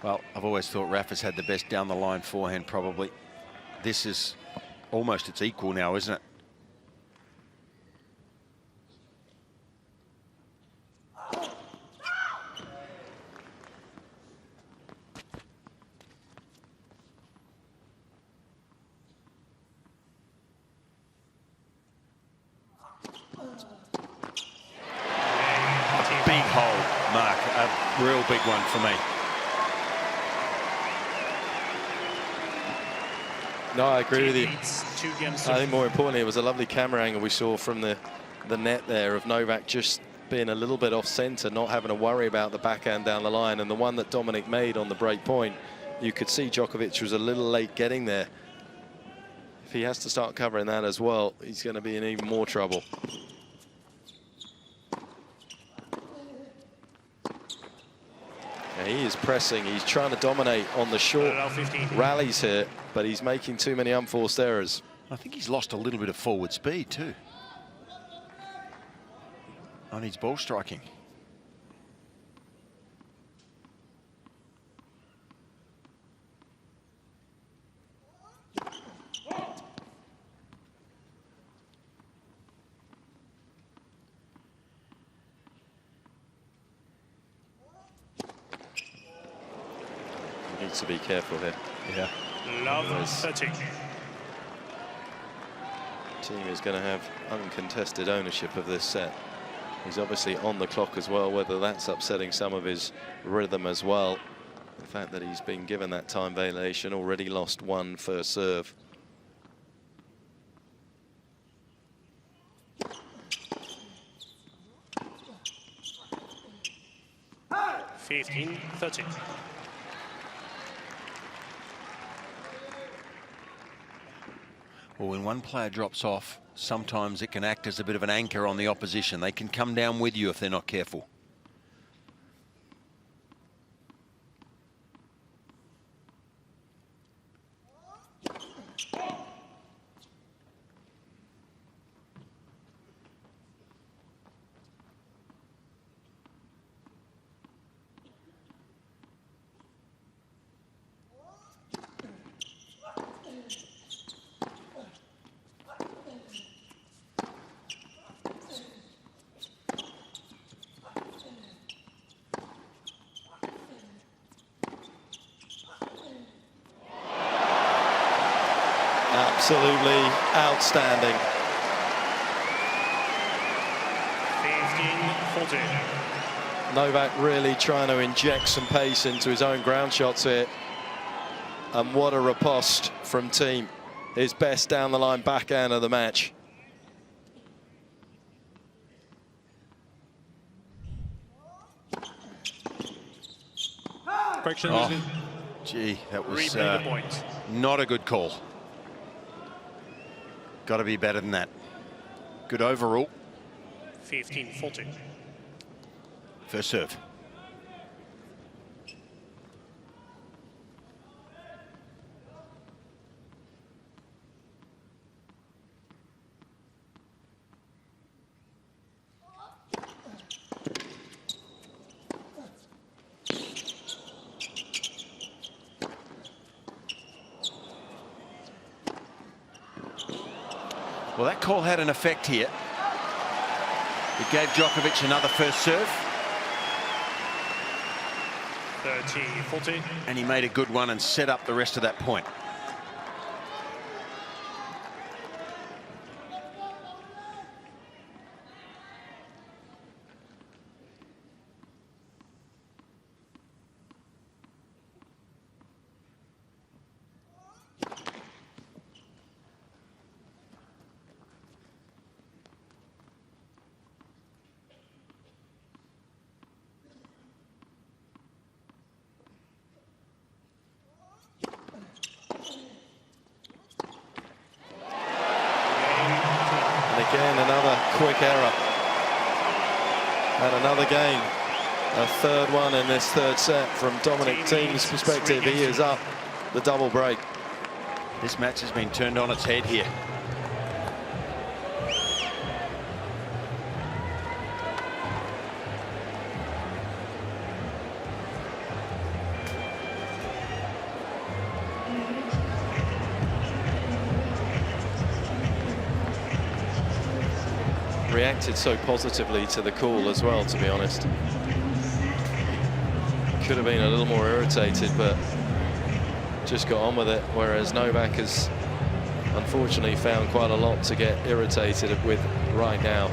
Well, I've always thought Rafa's had the best down the line forehand, probably. This is almost its equal now, isn't it? Big hole, Mark, a real big one for me. No, I agree with you. I think more importantly, it was a lovely camera angle we saw from the net there of Novak just being a little bit off centre, not having to worry about the backhand down the line. And the one that Dominic made on the break point, you could see Djokovic was a little late getting there. If he has to start covering that as well, he's going to be in even more trouble. He is pressing. He's trying to dominate on the short rallies here, but he's making too many unforced errors. I think he's lost a little bit of forward speed too on his ball striking. Needs to be careful here. Yeah. Love 30. Thiem is going to have uncontested ownership of this set. He's obviously on the clock as well, whether that's upsetting some of his rhythm as well. The fact that he's been given that time violation, already lost one first serve. Hey! 15-30. Well, when one player drops off, sometimes it can act as a bit of an anchor on the opposition. They can come down with you if they're not careful. Absolutely outstanding. 15-14. Novak really trying to inject some pace into his own ground shots here. And what a riposte from Thiem. His best down the line backhand of the match. Oh, gee, that was not a good call. Got to be better than that. Good overall. 15-14. First serve. Well, that call had an effect here. It gave Djokovic another first serve. 30-14. And he made a good one and set up the rest of that point. And again, another quick error. And another game. A third one in this third set from Dominic Thiem's perspective. He is up the double break. This match has been turned on its head here. Reacted so positively to the call as well, to be honest. Could have been a little more irritated, but just got on with it, whereas Novak has unfortunately found quite a lot to get irritated with right now.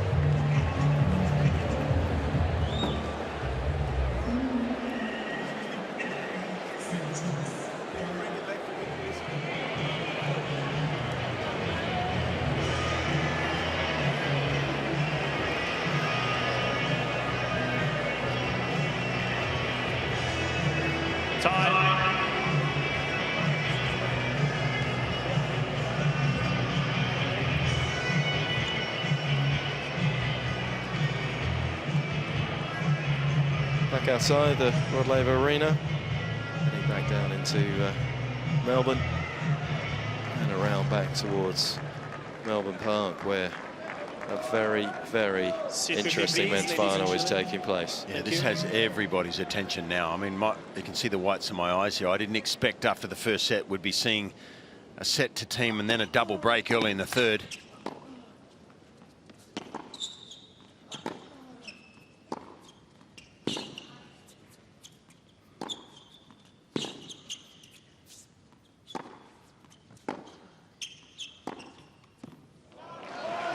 Back outside the Rod Laver Arena, heading back down into Melbourne and around back towards Melbourne Park, where a very, very interesting men's final is taking place. Yeah, this has everybody's attention now. I mean, you can see the whites in my eyes here. I didn't expect after the first set we'd be seeing a set to Thiem and then a double break early in the third.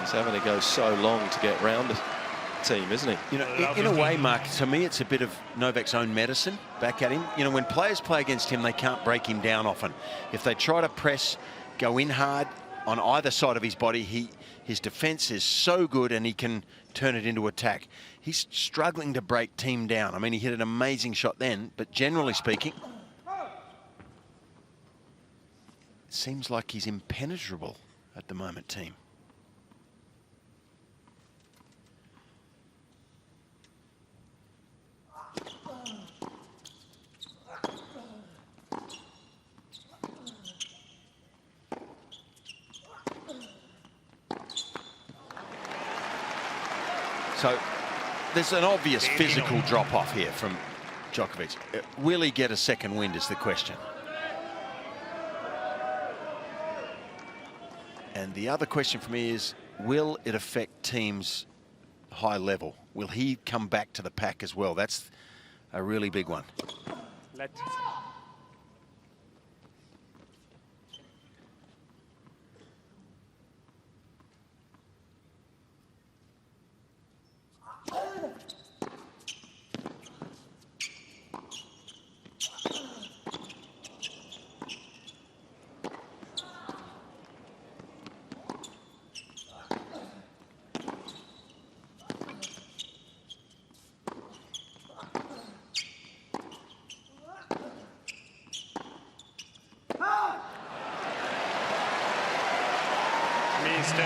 He's having to go so long to get round the Thiem, isn't he? You know, in a way, Mark, to me, it's a bit of Novak's own medicine back at him. You know, when players play against him, they can't break him down often. If they try to press, go in hard on either side of his body, his defense is so good and he can turn it into attack. He's struggling to break Thiem down. I mean, he hit an amazing shot then, but generally speaking, it seems like he's impenetrable at the moment, Thiem. So there's an obvious physical drop-off here from Djokovic. Will he get a second wind is the question. And the other question for me is, will it affect Thiem's high level? Will he come back to the pack as well? That's a really big one.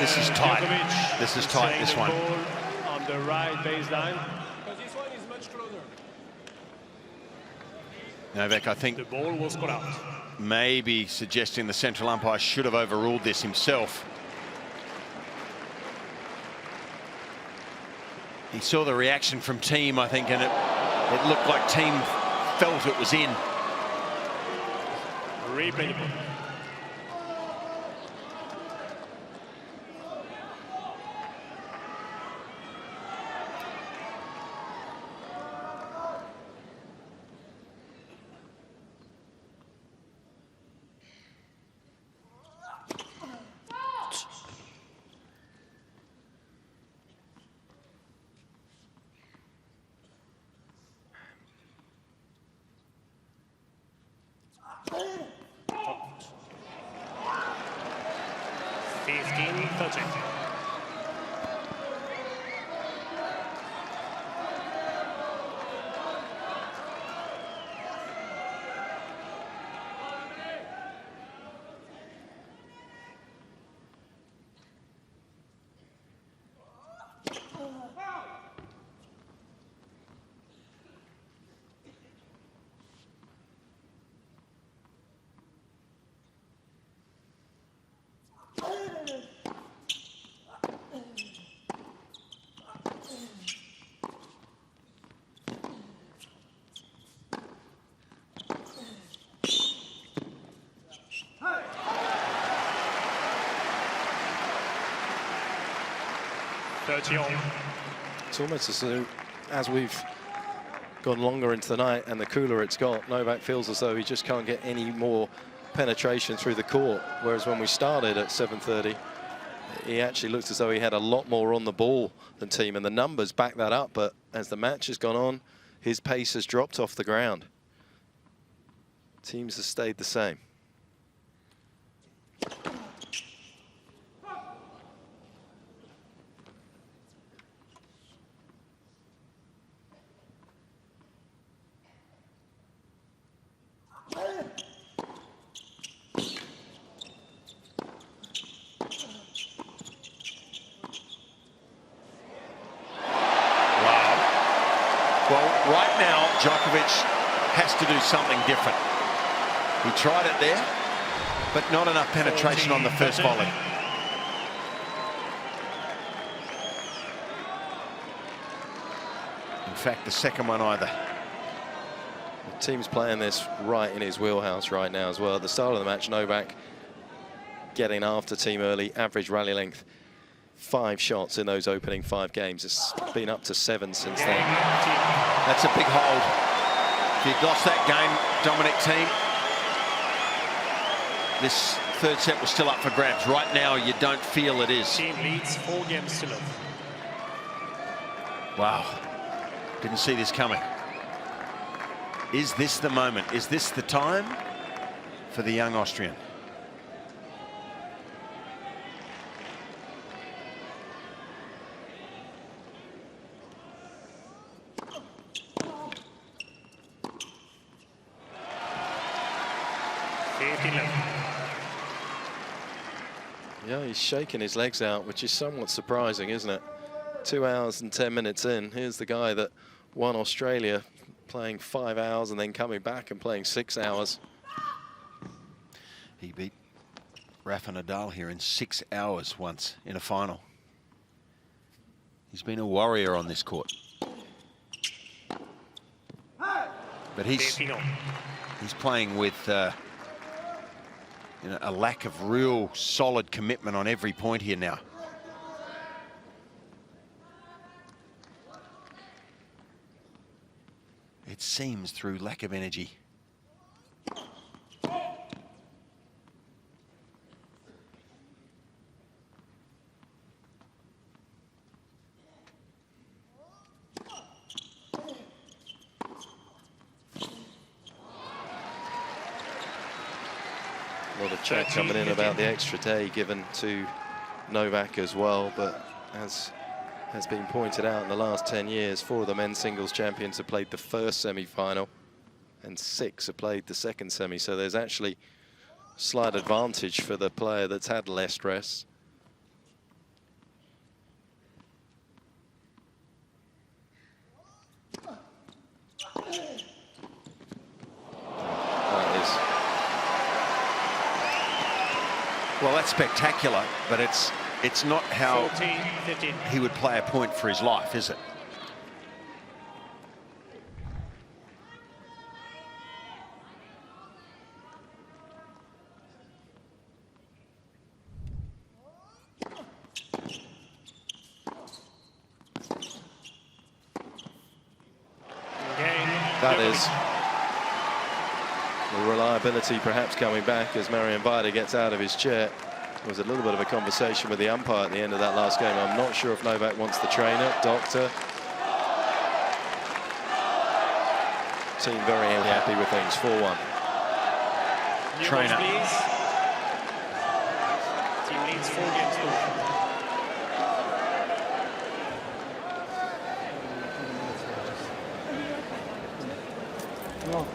This is tight. This is tight, this one. On the right baseline. This one is much closer. Novak, I think The ball was caught out. maybe suggesting the central umpire should have overruled this himself. He saw the reaction from Thiem, I think, and it looked like Thiem felt it was in. Replay the ball. 30 all. It's almost as though, as we've gone longer into the night and the cooler it's got, Novak feels as though he just can't get any more penetration through the court. Whereas when we started at 7:30, he actually looked as though he had a lot more on the ball than Thiem, and the numbers back that up. But as the match has gone on, his pace has dropped off the ground. Thiem's has stayed the same. Well, right now, Djokovic has to do something different. He tried it there, but not enough penetration on the first volley. In fact, the second one either. The team's playing this right in his wheelhouse right now as well. At the start of the match, Novak getting after Thiem early, average rally length 5 shots in those opening 5 games. It's been up to 7 since then. That's a big hold. If you'd lost that game, Dominic Thiem, this third set was still up for grabs. Right now, you don't feel it is. Thiem leads 4 games to love. Wow. Didn't see this coming. Is this the moment? Is this the time for the young Austrian? Yeah, he's shaking his legs out, which is somewhat surprising, isn't it? 2 hours and 10 minutes in, here's the guy that won Australia, playing 5 hours and then coming back and playing 6 hours. He beat Rafa Nadal here in 6 hours once in a final. He's been a warrior on this court. But he's playing with you know, a lack of real solid commitment on every point here now. It seems through lack of energy. A lot of chat coming in about the extra day given to Novak as well, but as has been pointed out in the last 10 years, 4 of the men's singles champions have played the first semi-final and 6 have played the second semi, so there's actually slight advantage for the player that's had less rest. Well, that's spectacular, but it's not how 14-15. he would play a point for his life, is it? That is the reliability perhaps coming back as Marian Vaida gets out of his chair. There was a little bit of a conversation with the umpire at the end of that last game. I'm not sure if Novak wants the trainer, doctor. Team very unhappy with things, 4-1. Trainer. Team leads 4 games to love. No.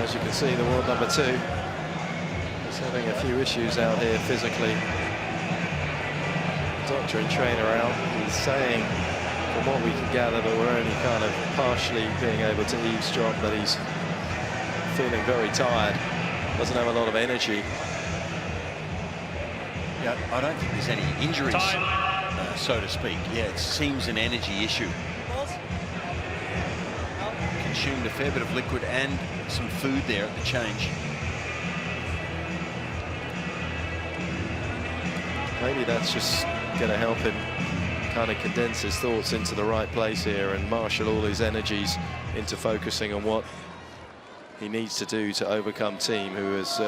as you can see, the world number 2 is having a few issues out here physically. Doctor and trainer out. He's saying, from what we can gather, that we're only kind of partially being able to eavesdrop, that he's feeling very tired, doesn't have a lot of energy. Yeah, I don't think there's any injuries, so to speak. Yeah, it seems an energy issue. Consumed a fair bit of liquid and some food there at the change. Maybe that's just going to help him kind of condense his thoughts into the right place here and marshal all his energies into focusing on what he needs to do to overcome Thiem, who has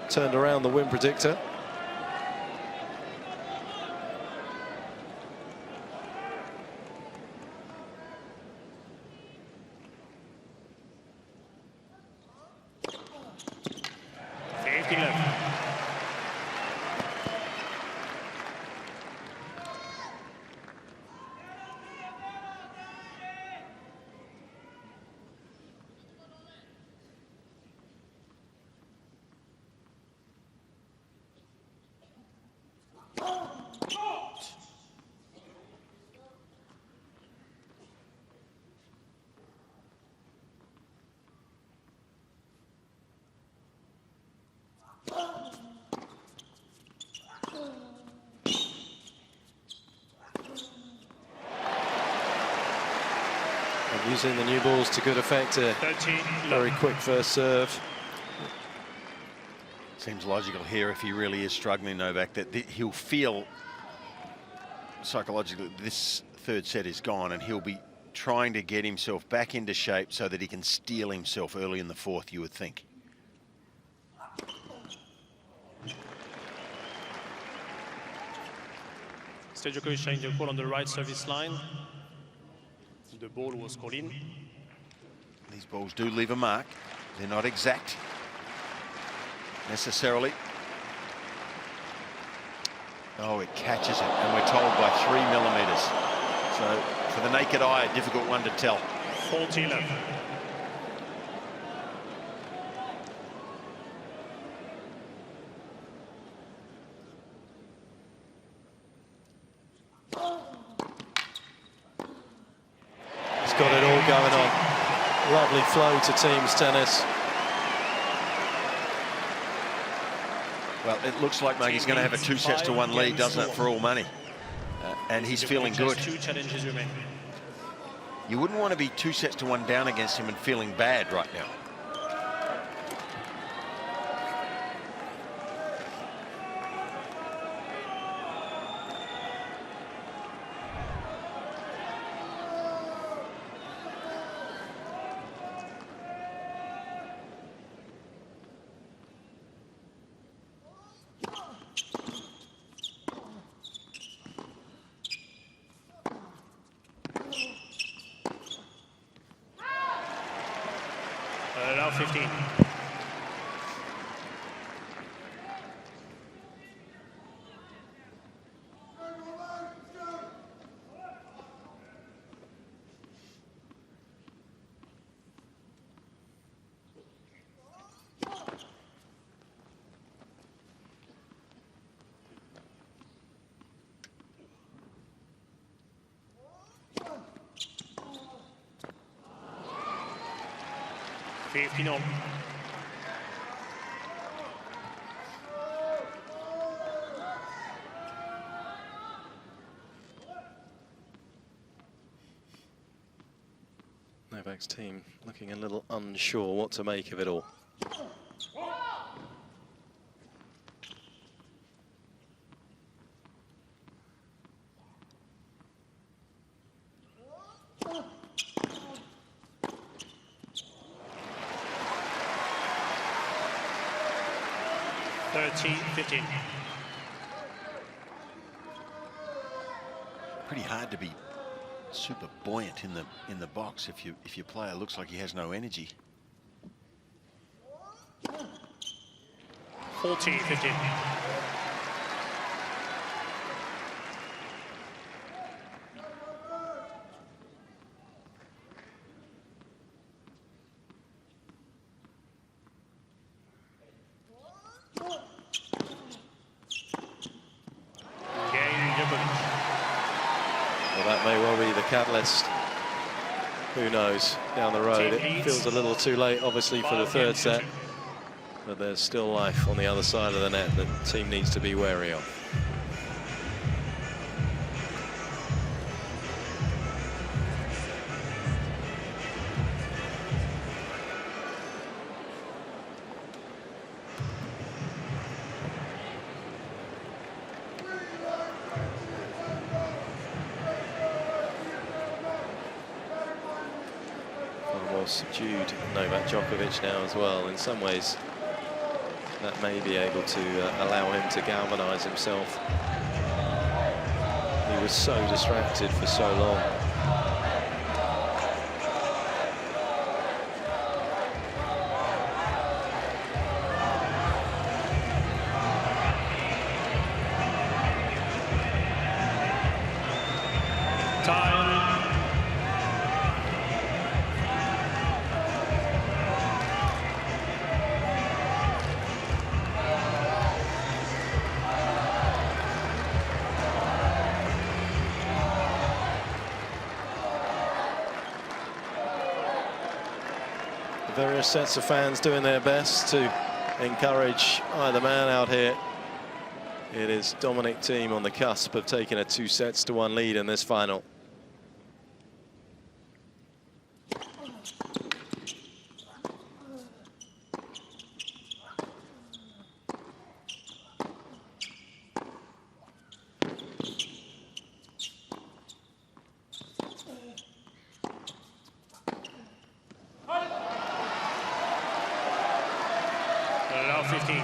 turned around the win predictor. Using the new balls to good effect. A very quick first serve. Seems logical here, if he really is struggling, Novak, that he'll feel psychologically this third set is gone, and he'll be trying to get himself back into shape so that he can steel himself early in the fourth, you would think. Djokovic showing the ball on the right service line. The ball was called in. These balls do leave a mark. They're not exact necessarily. Oh, it catches it, and we're told by 3 millimeters. So for the naked eye, a difficult one to tell. 40-11. Got it all going on. Lovely flow to Thiem's tennis. Well, it looks like he's going to have a 2-1 lead, doesn't it, for all money? And he's feeling good. 2 challenges remain. You wouldn't want to be 2-1 down against him and feeling bad right now. Now 15. Final. Novak's team looking a little unsure what to make of it all. Pretty hard to be super buoyant in the box if your player looks like he has no energy. 40-15. catalyst. Who knows, down the road. It feels a little too late, obviously, for the third set. But there's still life on the other side of the net that the team needs to be wary of. Subdued Novak Djokovic now as well. In some ways, that may be able to allow him to galvanise himself. He was so distracted for so long. Various sets of fans doing their best to encourage either man out here. It is Dominic Thiem on the cusp of taking a 2-1 lead in this final. Allow 15.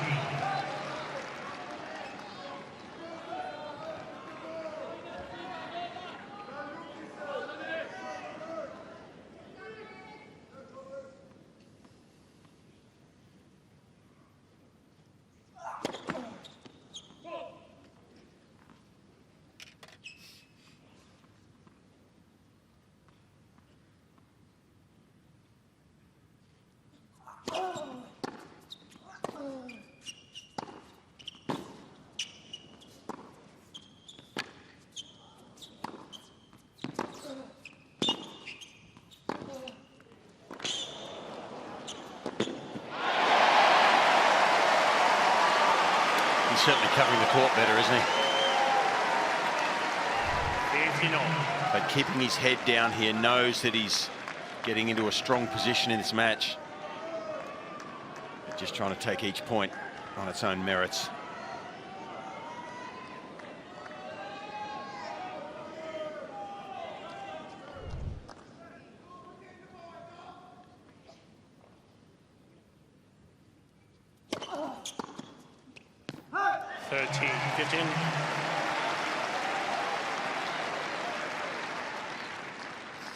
He's certainly covering the court better, isn't he? But keeping his head down here, knows that he's getting into a strong position in this match. Just trying to take each point on its own merits.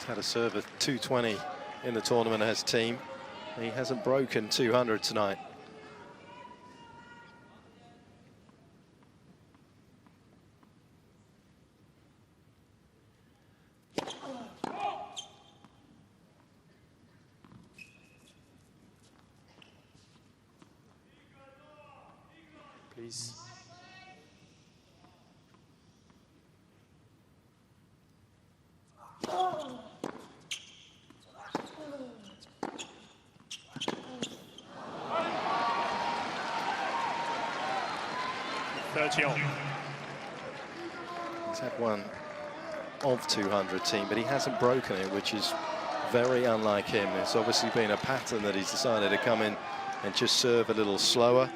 Had a serve of 220 in the tournament as Thiem. He hasn't broken 200 tonight. Please. He's had one of 200 Thiem, but he hasn't broken it, which is very unlike him. It's obviously been a pattern that he's decided to come in and just serve a little slower.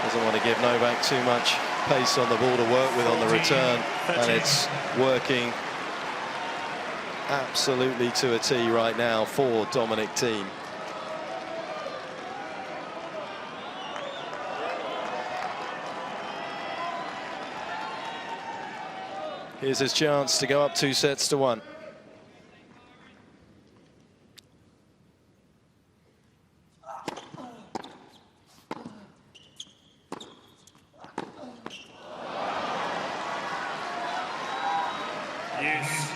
Doesn't want to give Novak too much pace on the ball to work with on the return, and it's working absolutely to a T right now for Dominic Thiem. Here's his chance to go up 2-1. Yes.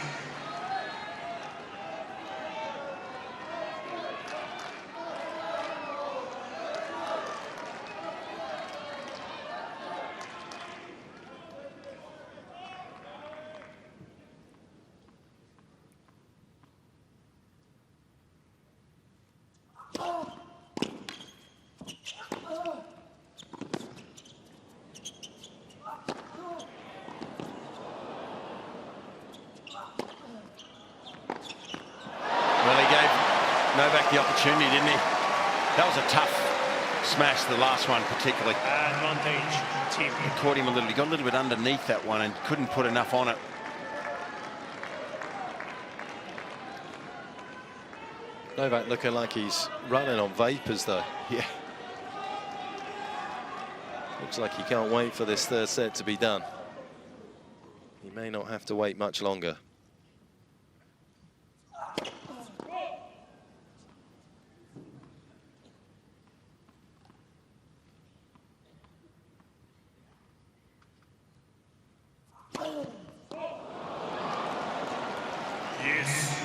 Well, he gave Novak the opportunity, didn't he? That was a tough smash, the last one particularly. Advantage, Thiem. He caught him a little, he got a little bit underneath that one and couldn't put enough on it. Novak looking like he's running on vapours though. Yeah. Looks like he can't wait for this third set to be done. He may not have to wait much longer. Yes.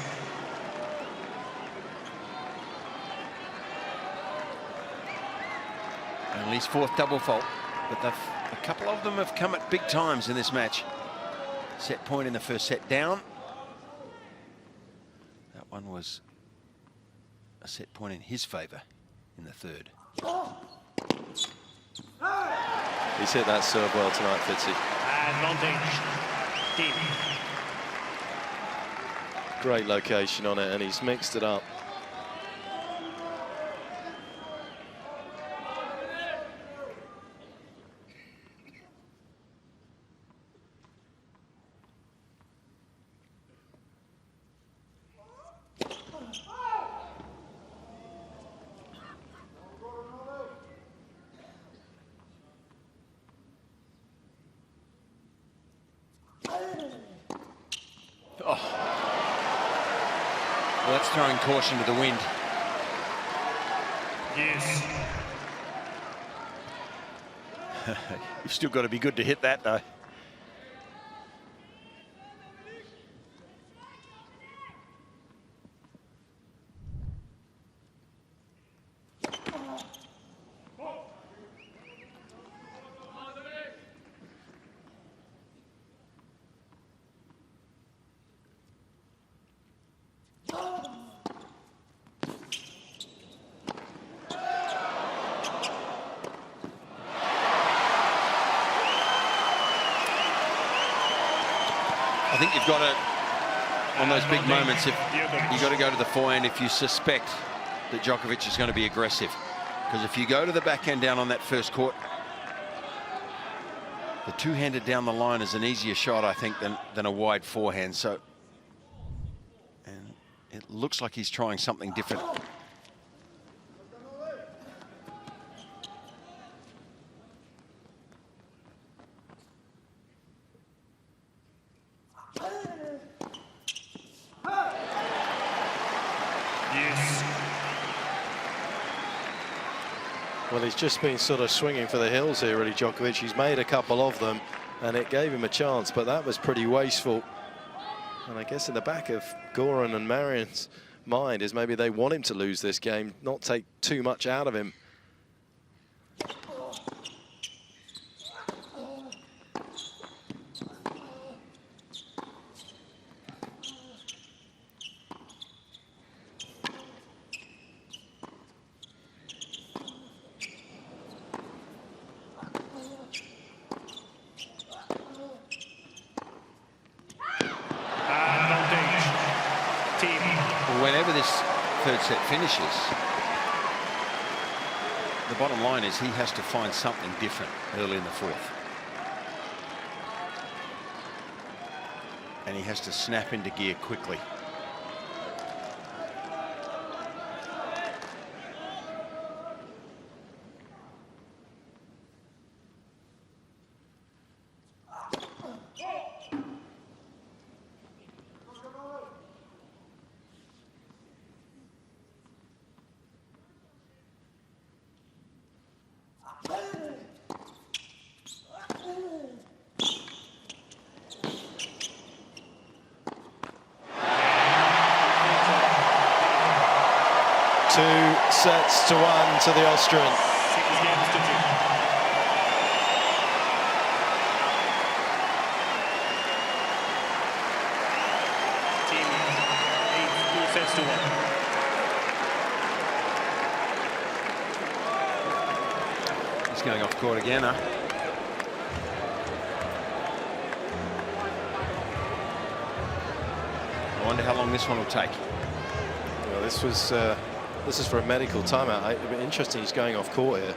Only his fourth double fault, but a couple of them have come at big times in this match. Set point in the first set down. That one was a set point in his favour in the third. He's hit that serve well tonight, Fitzy. Advantage, Thiem. Great location on it, and he's mixed it up. Well, that's throwing caution to the wind. Yes. You've still got to be good to hit that, though. I think you've got to, on those big moments, you've got to go to the forehand if you suspect that Djokovic is going to be aggressive. Because if you go to the backhand down on that first court, the two-handed down the line is an easier shot, I think, than a wide forehand. So, and it looks like he's trying something different. Well, he's just been sort of swinging for the hills here, really, Djokovic. He's made a couple of them, and it gave him a chance, but that was pretty wasteful. And I guess in the back of Goran and Marian's mind is maybe they want him to lose this game, not take too much out of him. Whenever this third set finishes, the bottom line is he has to find something different early in the fourth. And he has to snap into gear quickly. 2-1 to the Austrian. 6 games to 2. Thiem leads 2 sets to 1. He's going off court again, huh? I wonder how long this one will take. Well, this is for a medical timeout. It'd be interesting. He's going off court here.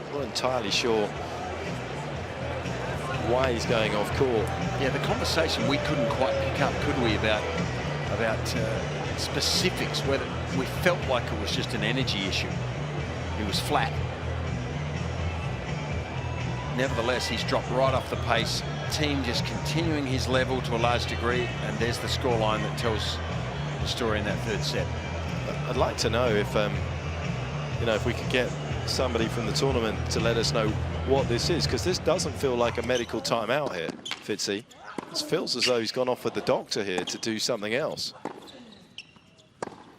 I'm not entirely sure why he's going off court. Yeah, the conversation we couldn't quite pick up, could we, about specifics, whether we felt like it was just an energy issue. He was flat. Nevertheless, he's dropped right off the pace. Thiem just continuing his level to a large degree, and there's the scoreline that tells the story in that third set. I'd like to know if, you know, if we could get somebody from the tournament to let us know what this is, because this doesn't feel like a medical timeout here, Fitzy. It feels as though he's gone off with the doctor here to do something else.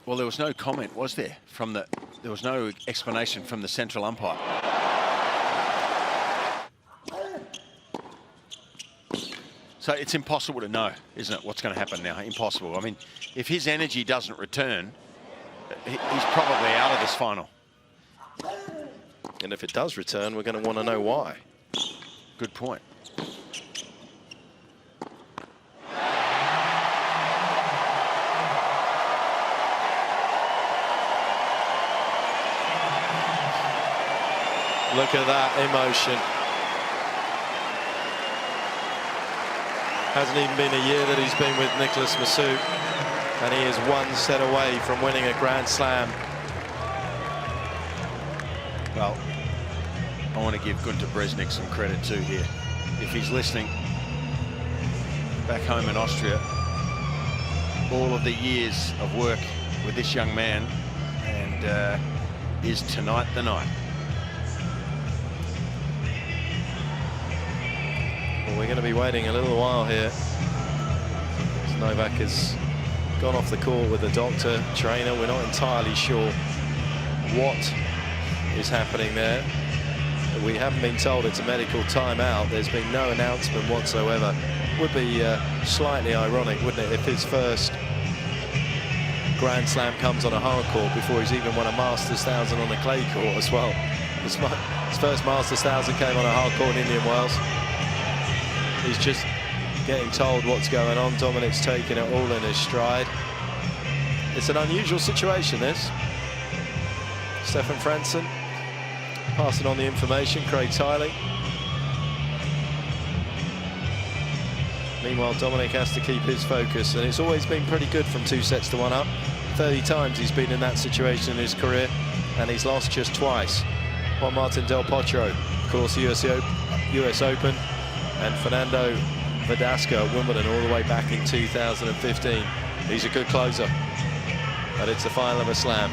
Well, there was no comment, was there? There was no explanation from the central umpire. So it's impossible to know, isn't it, what's going to happen now? Impossible. I mean, if his energy doesn't return, he's probably out of this final. And if it does return, we're going to want to know why. Good point. Look at that emotion. Hasn't even been a year that he's been with Nicholas Massoud, and he is 1 set away from winning a Grand Slam. Well, I want to give Gunter Bresnik some credit too here. If he's listening back home in Austria, all of the years of work with this young man, and is tonight the night. Well, we're going to be waiting a little while here. Novak has gone off the court with the doctor, trainer. We're not entirely sure what is happening there. We haven't been told it's a medical timeout. There's been no announcement whatsoever. Would be slightly ironic, wouldn't it, if his first Grand Slam comes on a hard court before he's even won a Masters 1000 on a clay court as well. His first Masters 1000 came on a hard court in Indian Wells. He's just getting told what's going on. Dominic's taking it all in his stride. It's an unusual situation, this. Stefan Franzen passing on the information. Craig Tiley. Meanwhile, Dominic has to keep his focus, and it's always been pretty good from 2 sets to 1 up. 30 times he's been in that situation in his career, and he's lost just twice. Juan Martin Del Potro, of course, US Open, and Fernando Verdasco at Wimbledon all the way back in 2015. He's a good closer, but it's the final of a slam.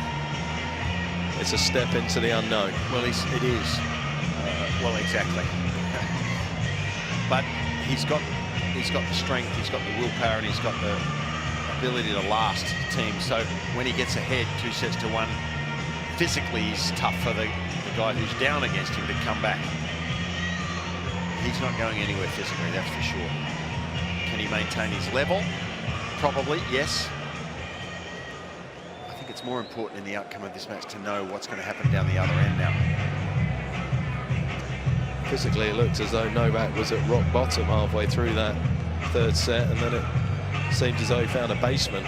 It's a step into the unknown. Well, it is. Well, exactly. But he's got the strength, he's got the willpower, and he's got the ability to last Thiem. So when he gets ahead 2 sets to 1, physically he's tough for the guy who's down against him to come back. He's not going anywhere physically, that's for sure. Can he maintain his level? Probably, yes. I think it's more important in the outcome of this match to know what's going to happen down the other end now. Physically, it looked as though Novak was at rock bottom halfway through that third set, and then it seemed as though he found a basement.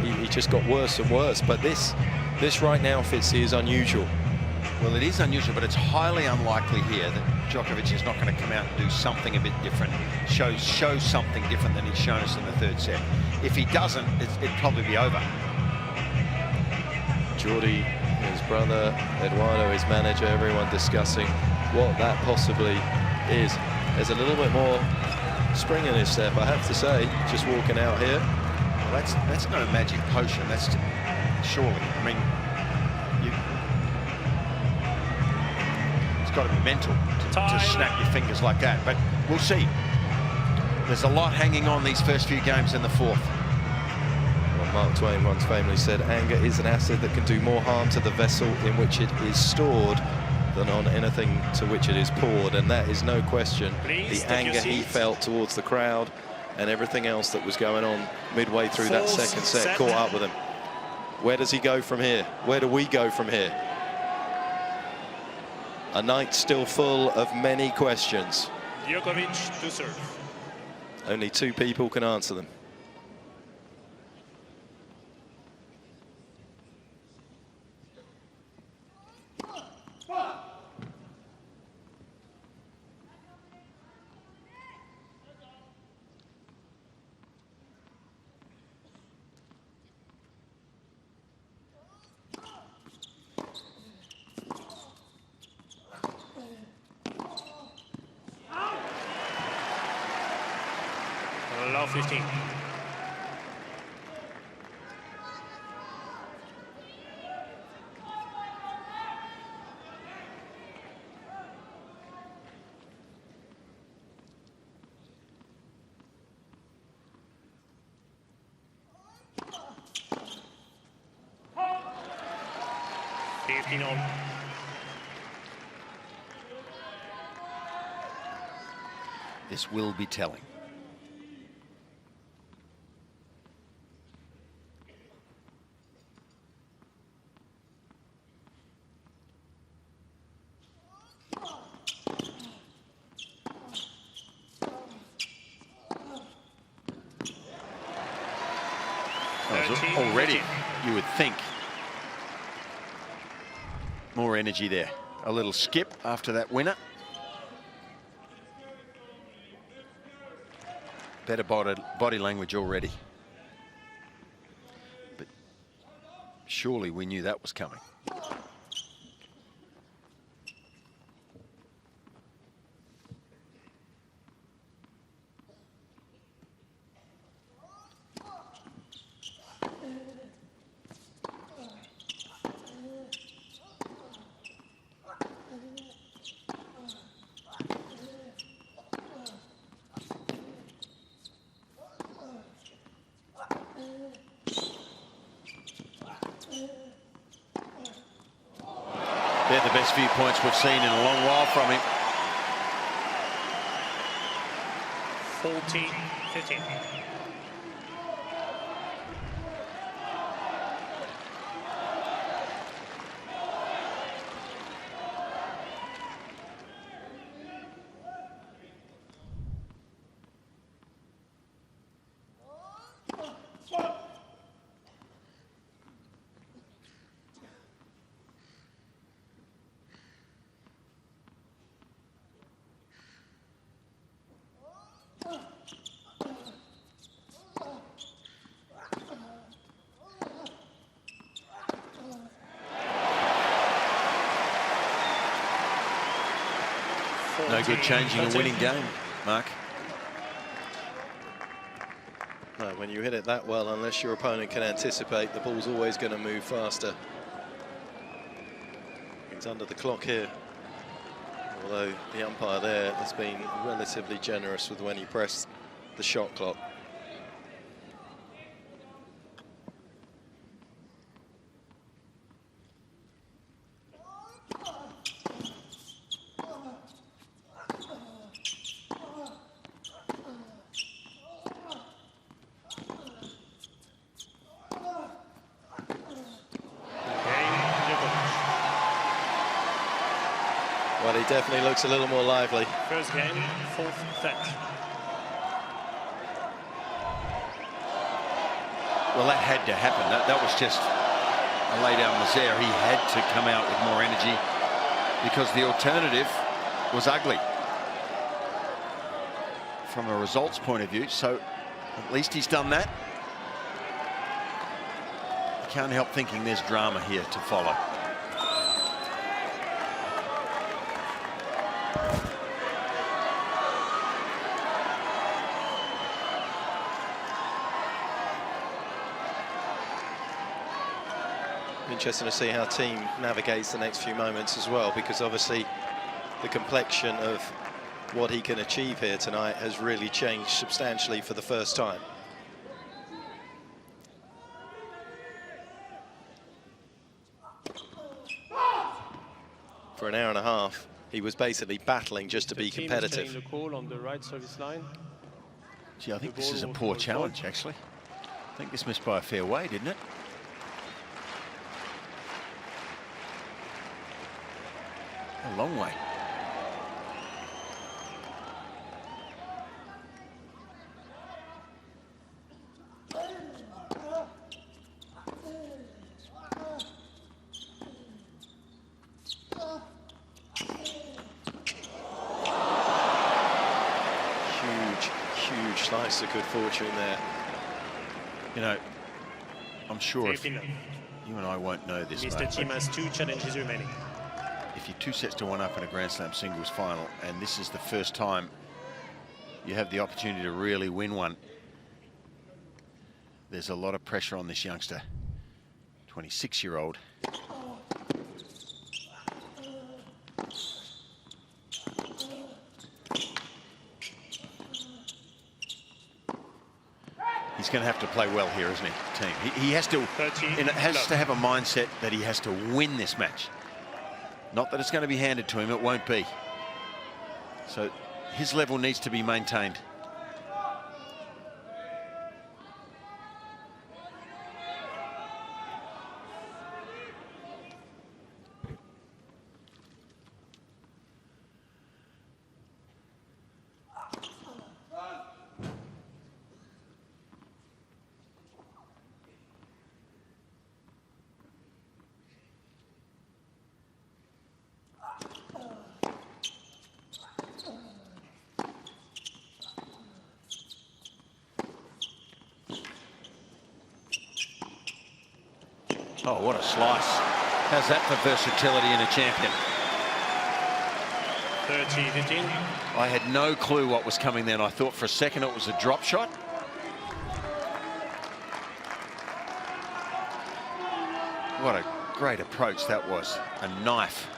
He just got worse and worse. But this right now, Fitzy, is unusual. Well, it is unusual, but it's highly unlikely here that Djokovic is not going to come out and do something a bit different, show something different than he's shown us in the third set. If he doesn't, it'd probably be over. Jordi, his brother, Eduardo, his manager, everyone discussing what that possibly is. There's a little bit more spring in his step, I have to say, just walking out here. Well, that's no magic potion, that's surely, I mean, got to be mental to snap your fingers like that, but we'll see. There's a lot hanging on these first few games in the fourth. Well, Mark Twain once famously said, anger is an acid that can do more harm to the vessel in which it is stored than on anything to which it is poured. And that is no question. The anger he felt towards the crowd and everything else that was going on midway through that second set caught up with him. Where does he go from here? Where do we go from here? A night still full of many questions. Djokovic to serve. Only two people can answer them. Allow 15. On. This will be telling. Already, you would think. More energy there. A little skip after that winner. Better body language already. But surely we knew that was coming. They're the best few points we've seen in a long while from him. 14-15. No good changing a winning game, Mark. No, when you hit it that well, unless your opponent can anticipate, the ball's always going to move faster. He's under the clock here. Although the umpire there has been relatively generous with when he pressed the shot clock. Well, he definitely looks a little more lively. First game, fourth set. Well, that had to happen. That was just a lay-down misère. He had to come out with more energy because the alternative was ugly from a results point of view. So at least he's done that. You can't help thinking there's drama here to follow. Interesting to see how Thiem navigates the next few moments as well, because obviously the complexion of what he can achieve here tonight has really changed substantially for the first time. For an hour and a half, he was basically battling just to be competitive. The call on the right service line. Gee, I think this is a poor challenge, actually. I think this missed by a fair way, didn't it? A long way. Huge slice of good fortune there. You know, I'm sure if you and I won't know this, Mr. Thiem has 2 challenges remaining. If you're 2 sets to 1 up in a Grand Slam singles final, and this is the first time you have the opportunity to really win one, there's a lot of pressure on this youngster, 26-year-old. He's going to have to play well here, isn't he, Thiem? He has to, to have a mindset that he has to win this match. Not that it's going to be handed to him, it won't be. So his level needs to be maintained. Oh, what a slice. How's that for versatility in a champion? 30-15. I had no clue what was coming then. I thought for a second it was a drop shot. What a great approach that was. A knife.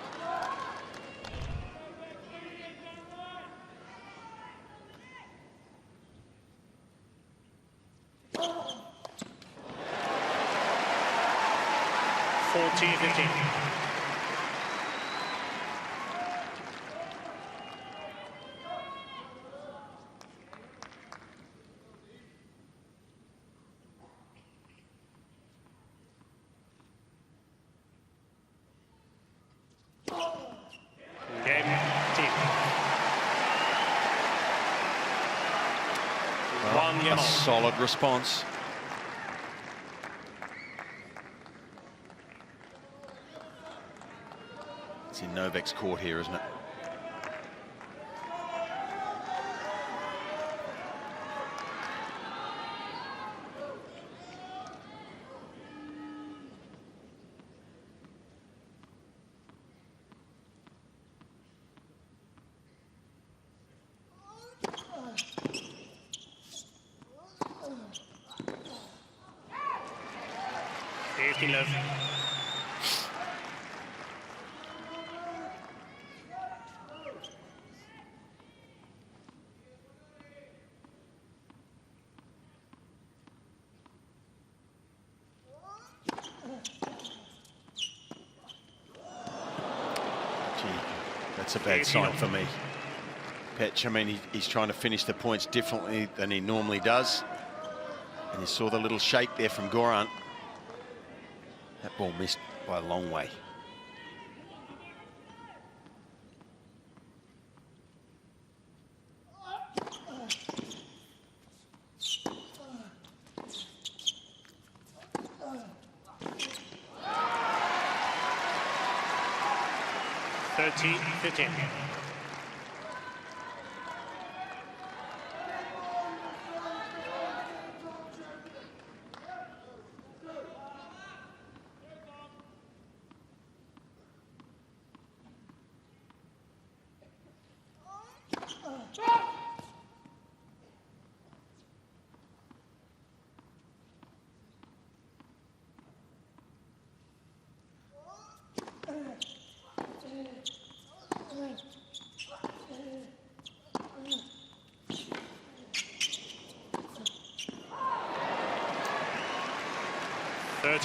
A solid response. It's in Novak's court here, isn't it? That's a bad sign for me. Petch, I mean, he's trying to finish the points differently than he normally does. And you saw the little shake there from Goran. That ball missed by a long way.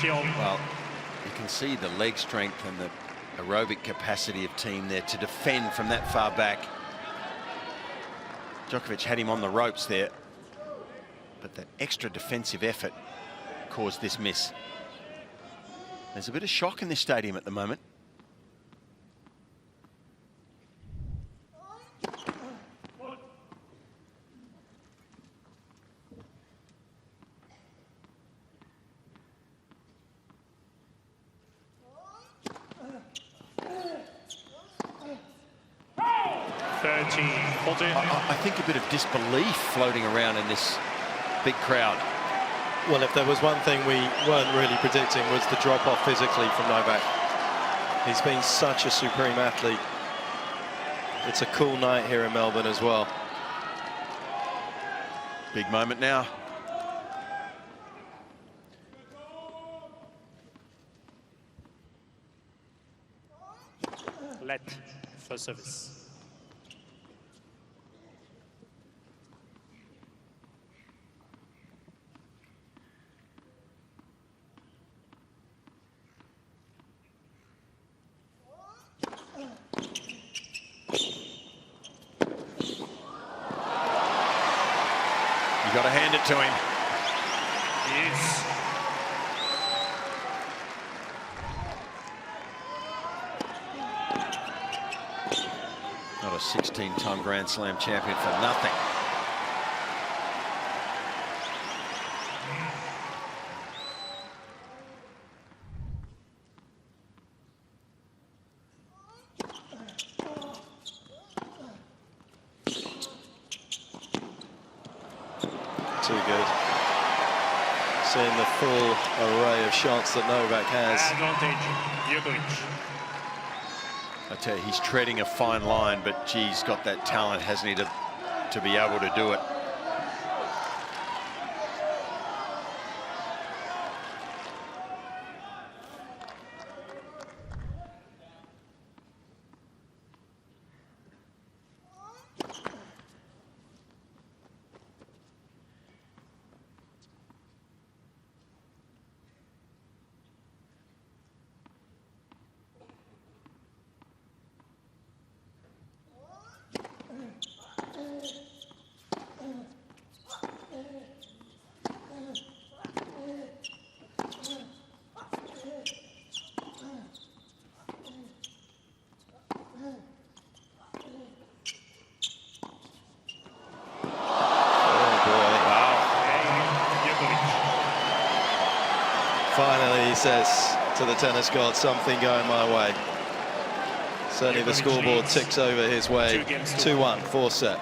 Well, you can see the leg strength and the aerobic capacity of Thiem there to defend from that far back. Djokovic had him on the ropes there, but that extra defensive effort caused this miss. There's a bit of shock in this stadium at the moment. I think a bit of disbelief floating around in this big crowd. Well, if there was one thing we weren't really predicting was the drop-off physically from Novak. He's been such a supreme athlete. It's a cool night here in Melbourne as well. Big moment now. Let for service. You got to hand it to him. Yes. Not a 16-time Grand Slam champion for nothing. Too good. Seeing the full array of shots that Novak has. Advantage, Djokovic. I tell you, he's treading a fine line, but gee, he's got that talent, hasn't he, to be able to do it. Finally, he says to the tennis god, something going my way. Certainly the scoreboard ticks over his way. 2-1, 4 set.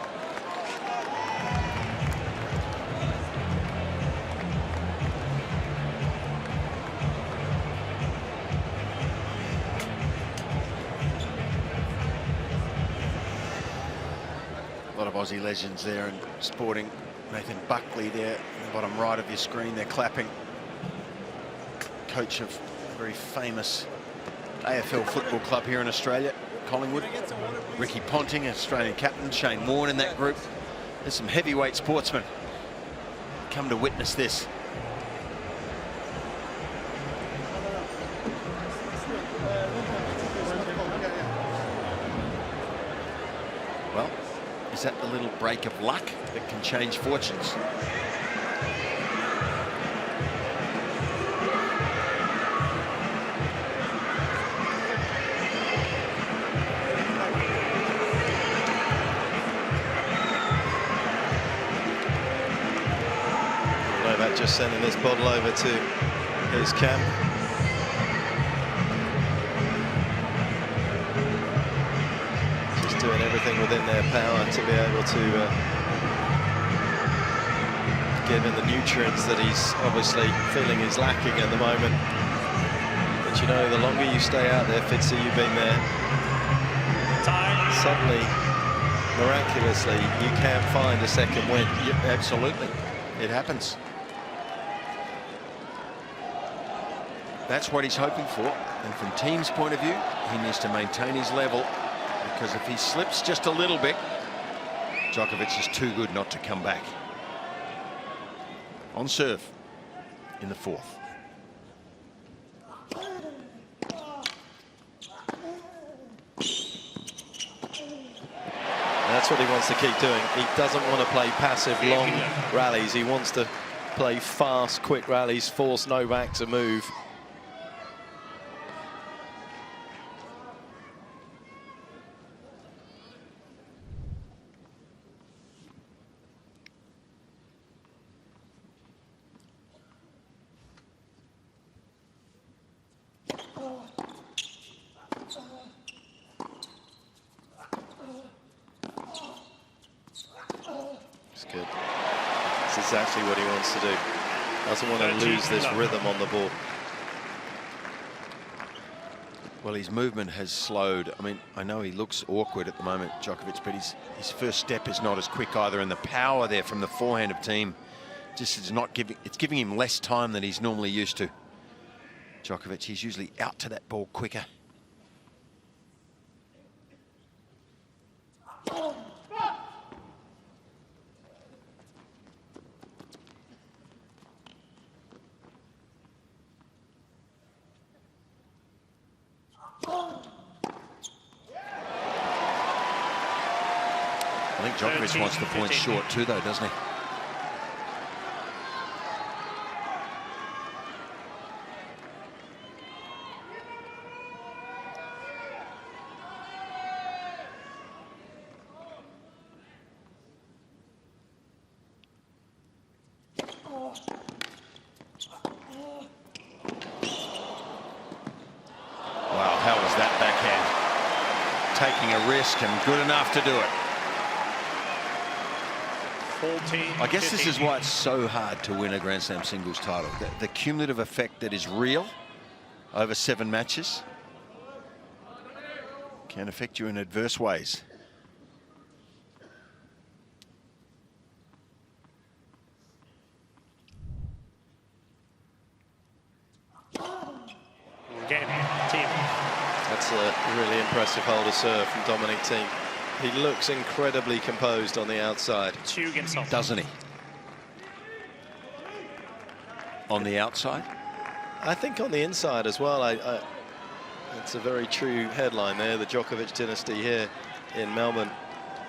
A lot of Aussie legends there and sporting. Nathan Buckley there in the bottom right of your screen, they're clapping. Coach of a very famous AFL football club here in Australia, Collingwood. Ricky Ponting, Australian captain. Shane Warne in that group. There's some heavyweight sportsmen come to witness this. Well, is that the little break of luck that can change fortunes? Just sending this bottle over to his camp. Just doing everything within their power to be able to give him the nutrients that he's obviously feeling is lacking at the moment. But you know, the longer you stay out there, Fitzy, you've been there, suddenly, miraculously, you can find a second win. Yep, absolutely. It happens. That's what he's hoping for, and from Thiem's point of view, he needs to maintain his level, because if he slips just a little bit, Djokovic is too good not to come back. On serve in the fourth. That's what he wants to keep doing. He doesn't want to play passive, long rallies. He wants to play fast, quick rallies, force Novak to move. It's good. It's exactly what he wants to do. Doesn't want to lose this rhythm on the ball. Well, his movement has slowed. I mean, I know he looks awkward at the moment, Djokovic, but his first step is not as quick either, and the power there from the forehand of Thiem just is not giving. It's giving him less time than he's normally used to. Djokovic, he's usually out to that ball quicker. I think Djokovic wants the points short too, though, doesn't he? Wow, how was that backhand? Taking a risk and good enough to do it. I guess this is why it's so hard to win a Grand Slam singles title. The cumulative effect that is real over 7 matches can affect you in adverse ways. Game, Thiem. That's a really impressive hold of serve from Dominic Thiem. He looks incredibly composed on the outside. Doesn't he? On the outside? I think on the inside as well. It's a very true headline there, the Djokovic dynasty here in Melbourne.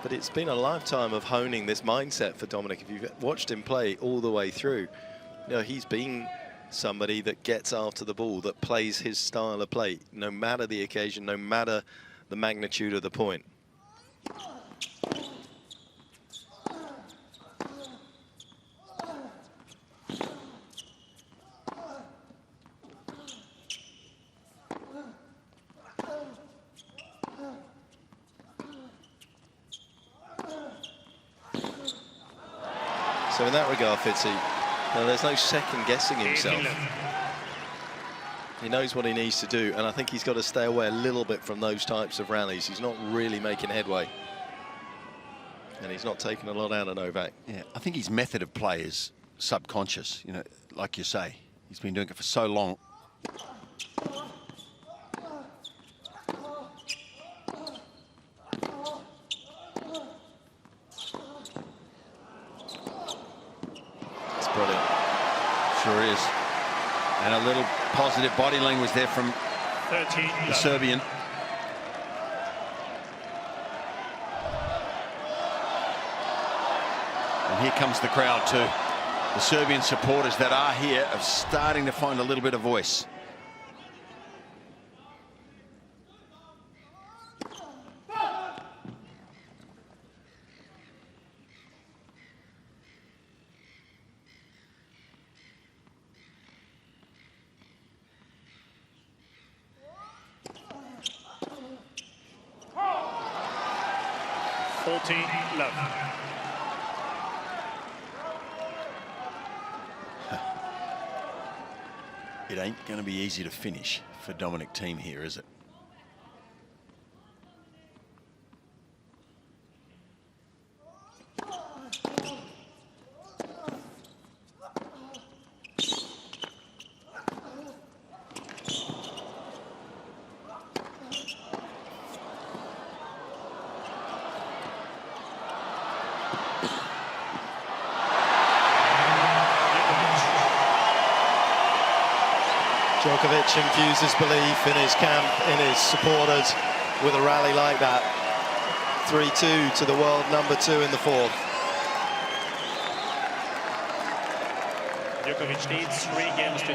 But it's been a lifetime of honing this mindset for Dominic. If you've watched him play all the way through, you know, he's been somebody that gets after the ball, that plays his style of play, no matter the occasion, no matter the magnitude of the point. So in that regard, Fitzy, there's no second guessing himself. He knows what he needs to do, and I think he's got to stay away a little bit from those types of rallies. He's not really making headway. And he's not taking a lot out of Novak. Yeah, I think his method of play is subconscious, you know, like you say. He's been doing it for so long. It's brilliant. Sure is. And a little positive body language there from the Serbian. And here comes the crowd too. The Serbian supporters that are here are starting to find a little bit of voice. Love. It ain't going to be easy to finish for Dominic Thiem here, is it? Djokovic infuses belief in his camp, in his supporters, with a rally like that. 3-2 to the world #2 in the fourth. Djokovic needs 3 games to 2.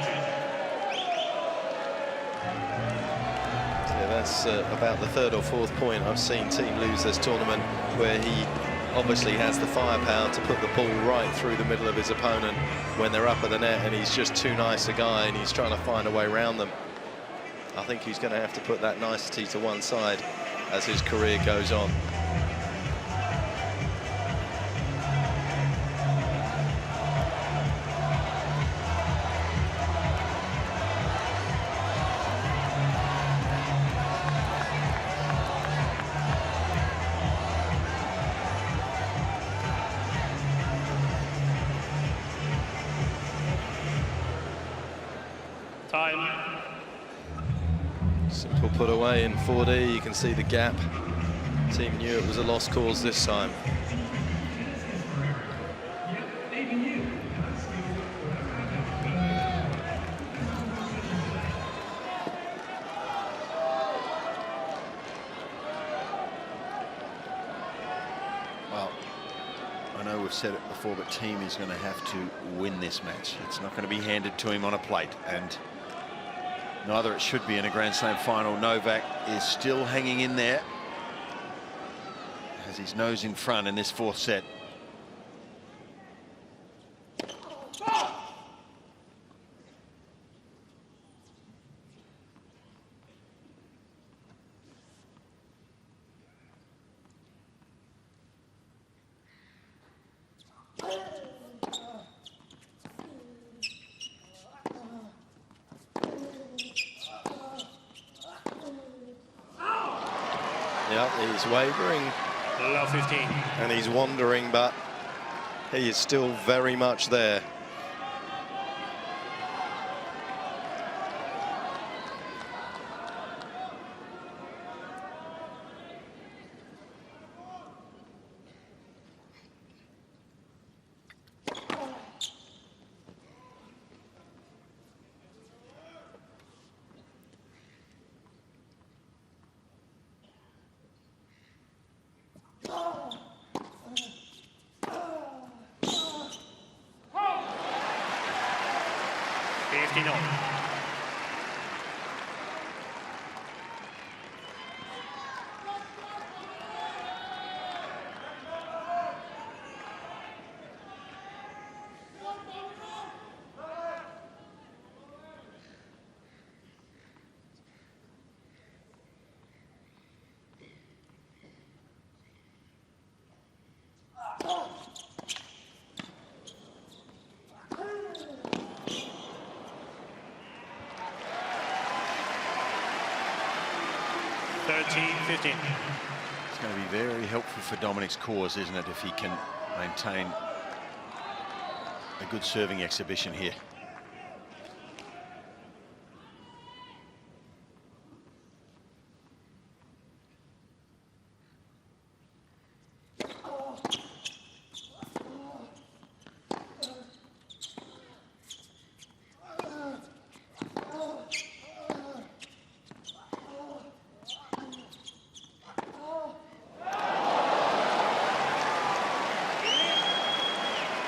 Yeah, that's about the 3rd or 4th point I've seen Thiem lose this tournament, where he obviously has the firepower to put the ball right through the middle of his opponent when they're up at the net, and he's just too nice a guy and he's trying to find a way around them. I think he's going to have to put that nicety to one side as his career goes on. Time. Simple put away in 4D. You can see the gap. Thiem knew it was a lost cause this time. Well, I know we've said it before, but Thiem is going to have to win this match. It's not going to be handed to him on a plate, and neither it should be in a Grand Slam final. Novak is still hanging in there. Has his nose in front in this 4th set. Yeah, he's wavering. Love 15. And he's wandering, but he is still very much there. It's going to be very helpful for Dominic's cause, isn't it, if he can maintain a good serving exhibition here.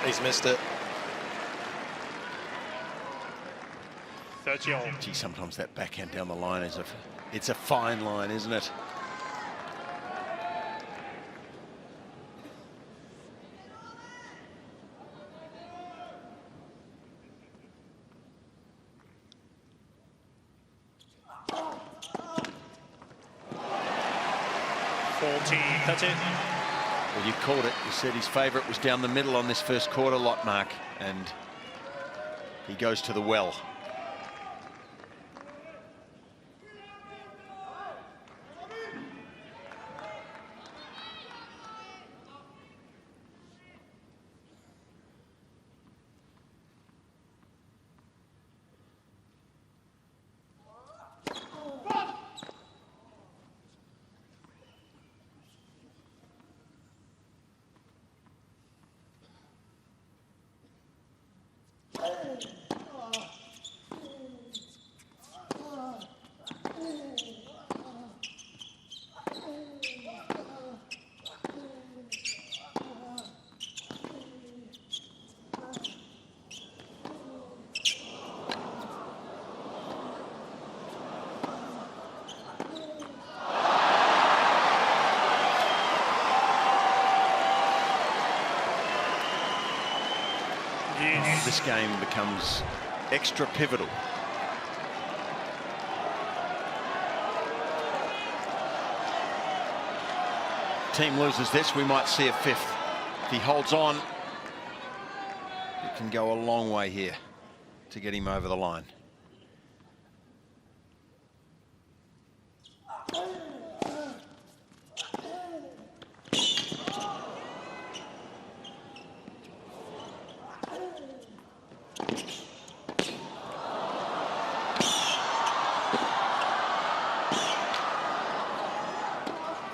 He's missed it. 30-all. Gee, sometimes that backhand down the line is it's a fine line, isn't it? That's it. Well, you called it. You said his favourite was down the middle on this first quarter lot, Mark, and he goes to the well. this game becomes extra pivotal. Team loses this, we might see a fifth. If he holds on, it can go a long way here to get him over the line.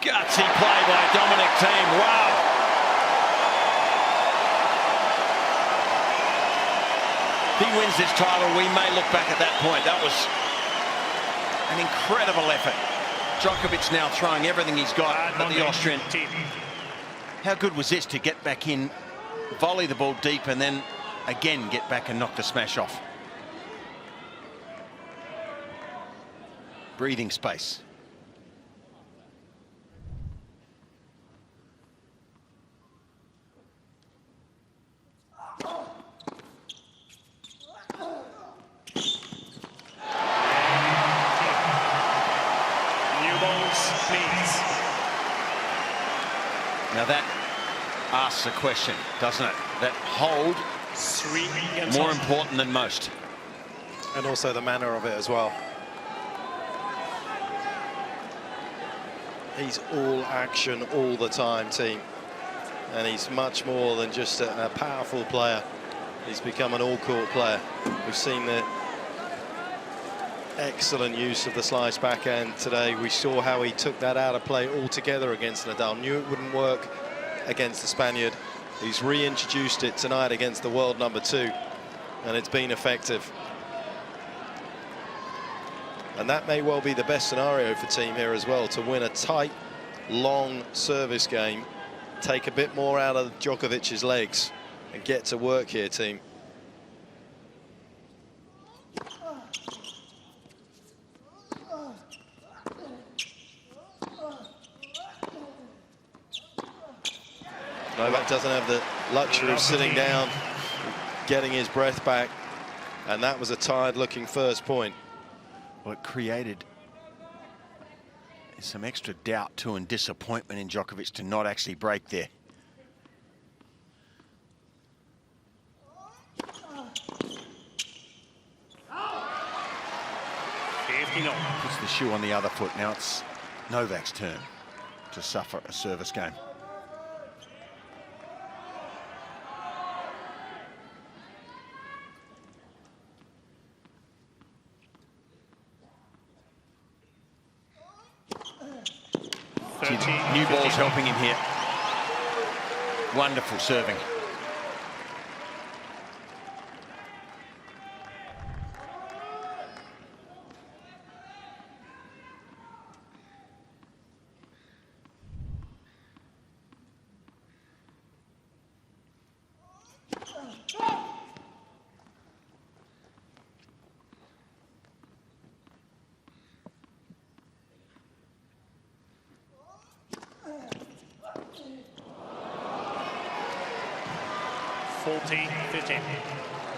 Gutsy play by Thiem. Wow. If he wins this title, we may look back at that point. That was an incredible effort. Djokovic now throwing everything he's got at the Austrian. How good was this to get back in, volley the ball deep, and then again get back and knock the smash off? Breathing space. Now that asks a question, doesn't it? That hold, more important than most. And also the manner of it as well. He's all action all the time, Thiem. And he's much more than just a powerful player. He's become an all-court player. We've seen the excellent use of the slice backhand today. We saw how he took that out of play altogether against Nadal. Knew it wouldn't work against the Spaniard. He's reintroduced it tonight against the world #2, and it's been effective. And that may well be the best scenario for Thiem here as well, to win a tight, long service game, take a bit more out of Djokovic's legs, and get to work here, Thiem. Novak doesn't have the luxury of sitting down, getting his breath back, and that was a tired-looking first point. Well, it created some extra doubt too and disappointment in Djokovic to not actually break there. Puts the shoe on the other foot. Now it's Novak's turn to suffer a service game. New ball's helping him here. Wonderful serving.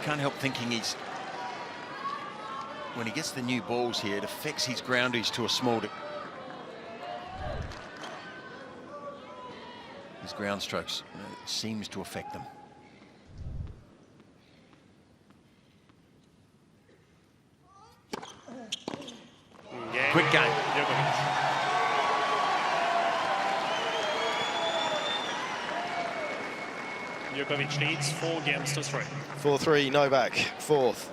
Can't help thinking he's, when he gets the new balls here, it affects his groundies to a small degree. His ground strokes, seems to affect them. Quick game. Djokovic leads 4 games to 3. 4-3, Novak, fourth.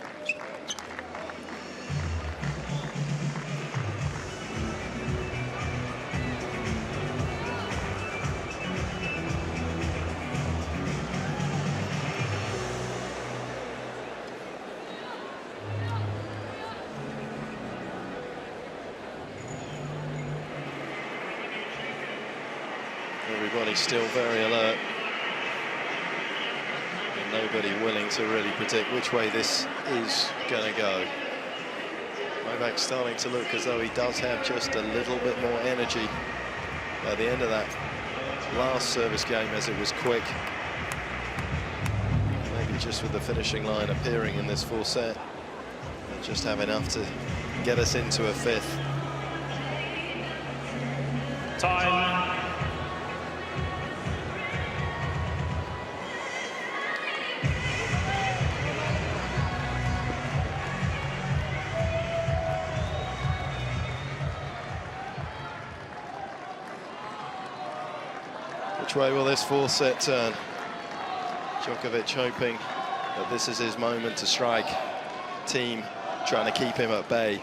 Everybody's still very alert. Nobody willing to really predict which way this is going to go. Novak's starting to look as though he does have just a little bit more energy at the end of that last service game, as it was quick. Maybe just with the finishing line appearing in this full set. They'll just have enough to get us into a fifth. Time. Which way will this fourth set turn? Djokovic hoping that this is his moment to strike. Thiem trying to keep him at bay.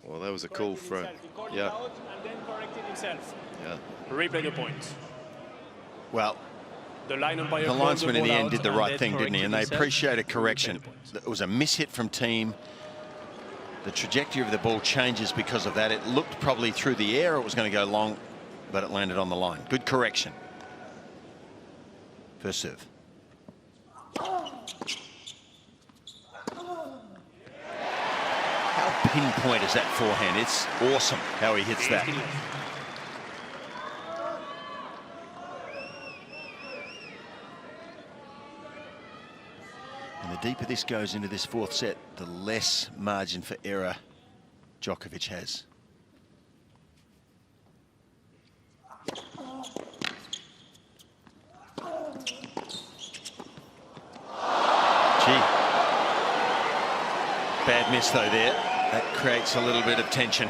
Well, that was a call for it. Yeah. And then corrected himself. Yeah. Replay the point. Well, the linesman in the end did the right thing, didn't he? And they appreciate a correction. It was a mishit from Thiem. The trajectory of the ball changes because of that. It looked probably through the air it was going to go long, but it landed on the line. Good correction. First serve. How pinpoint is that forehand? It's awesome how he hits that. And the deeper this goes into this fourth set, the less margin for error Djokovic has. Gee. Bad miss though there. That creates a little bit of tension.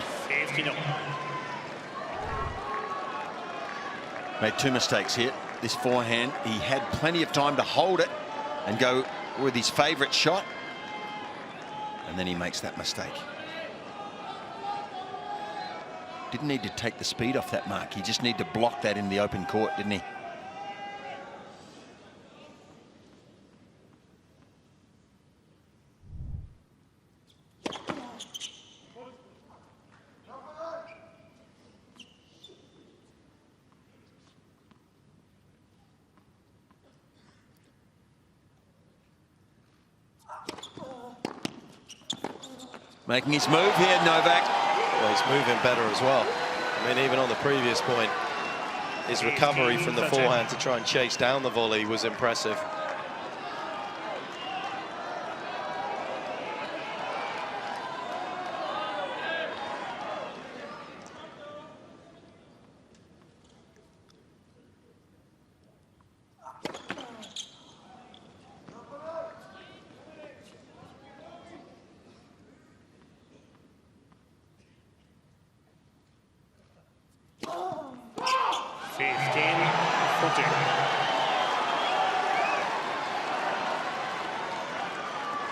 Made two mistakes here. This forehand, he had plenty of time to hold it and go with his favourite shot, and then he makes that mistake. Didn't need to take the speed off that mark. He just needed to block that in the open court, didn't he? Making his move here, Novak. Well, he's moving better as well. I mean, even on the previous point, his recovery from the forehand to try and chase down the volley was impressive.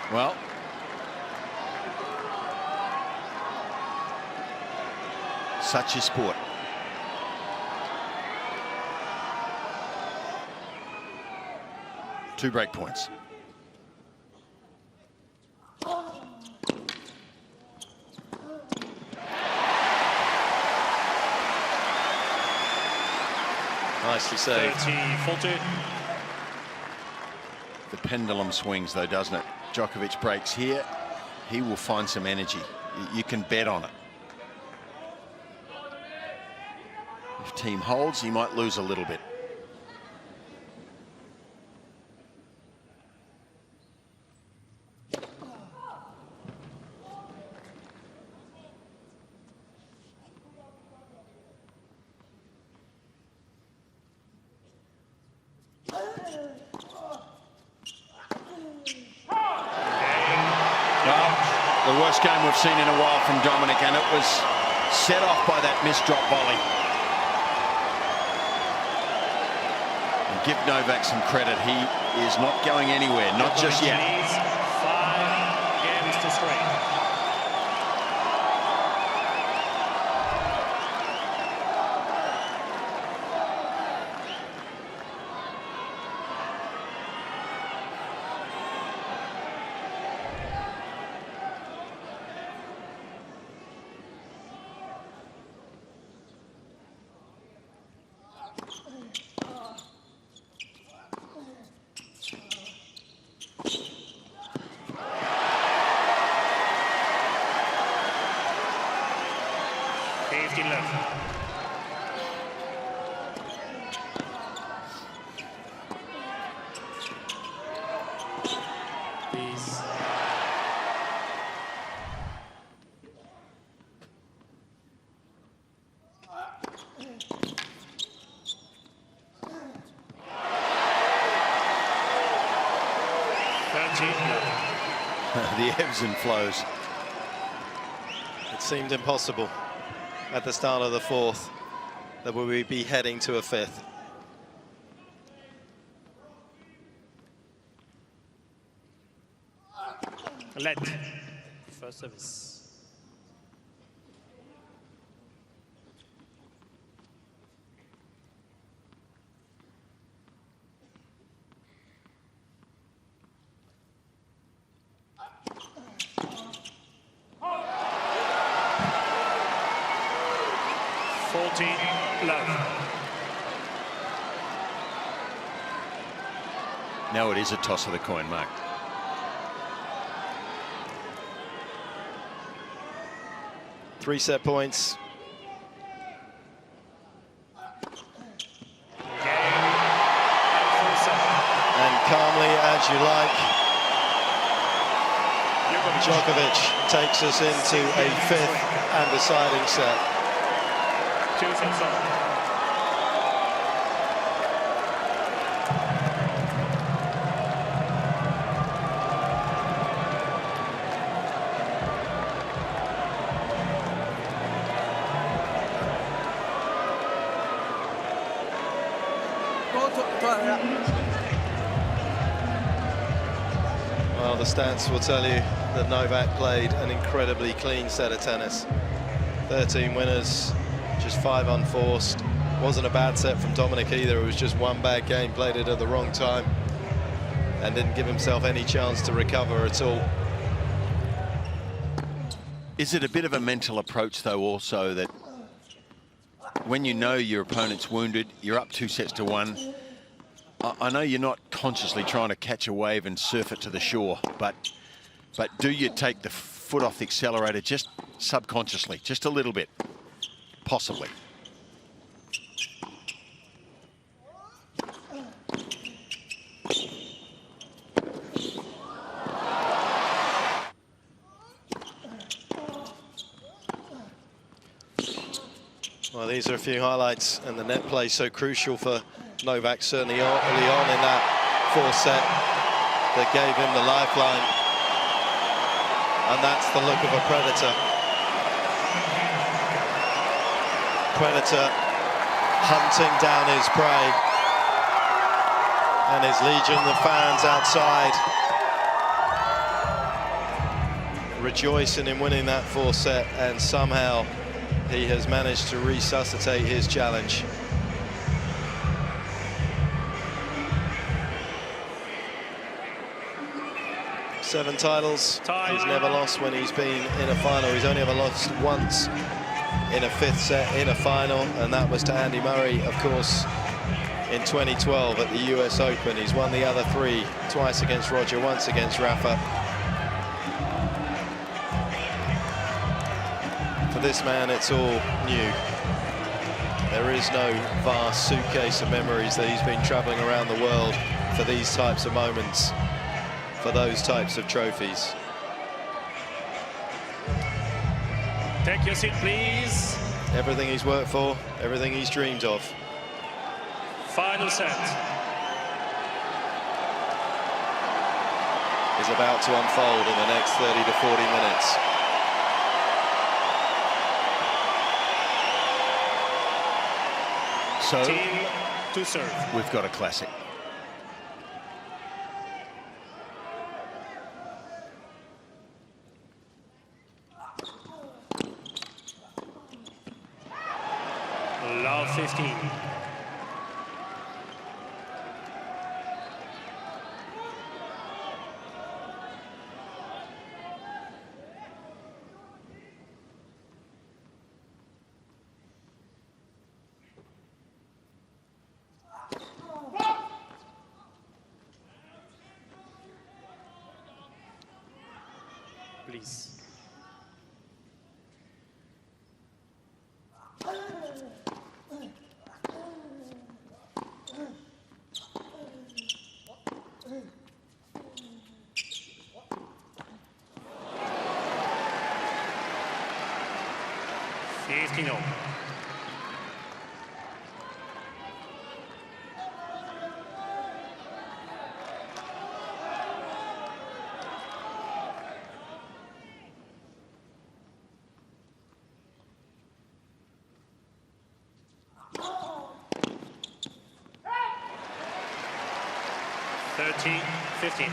Well, such is sport. Two break points. Nicely saved. 30-40. The pendulum swings though, doesn't it? Djokovic breaks here, he will find some energy. You can bet on it. If Thiem holds, he might lose a little bit. The worst game we've seen in a while from Dominic, and it was set off by that missed drop volley. And give Novak some credit. He is not going anywhere, not just yet. 5 games to straight. 15 left. Please. The ebbs and flows. It seemed impossible at the start of the fourth that we would be heading to a fifth. Let. First service. Now it is a toss of the coin, Mark. Three set points. And calmly as you like, Djokovic takes us into a fifth and deciding set. 2 sets up. Well, the stats will tell you that Novak played an incredibly clean set of tennis. 13 winners, just 5 unforced. Wasn't a bad set from Dominic either. It was just one bad game, played it at the wrong time and didn't give himself any chance to recover at all. Is it a bit of a mental approach, though, also, that when you know your opponent's wounded, you're up 2 sets to 1. I know you're not consciously trying to catch a wave and surf it to the shore, but do you take the foot off the accelerator just subconsciously, just a little bit, possibly? Well, these are a few highlights, and the net play so crucial for Novak, certainly early on in that fourth set, that gave him the lifeline. And that's the look of a predator. Predator hunting down his prey. And his legion of fans outside rejoicing in winning that fourth set, and somehow he has managed to resuscitate his challenge. Seven titles. He's never lost when he's been in a final. He's only ever lost once in a fifth set in a final, and that was to Andy Murray, of course, in 2012 at the US Open. He's won the other 3, twice against Roger, once against Rafa. For this man, it's all new. There is no vast suitcase of memories that he's been traveling around the world for these types of moments, for those types of trophies. Take your seat, please. Everything he's worked for, everything he's dreamed of. Final set. Is about to unfold in the next 30 to 40 minutes. So, Team to serve. we've got a classic. Love 15. Please. 15-all. $30-15.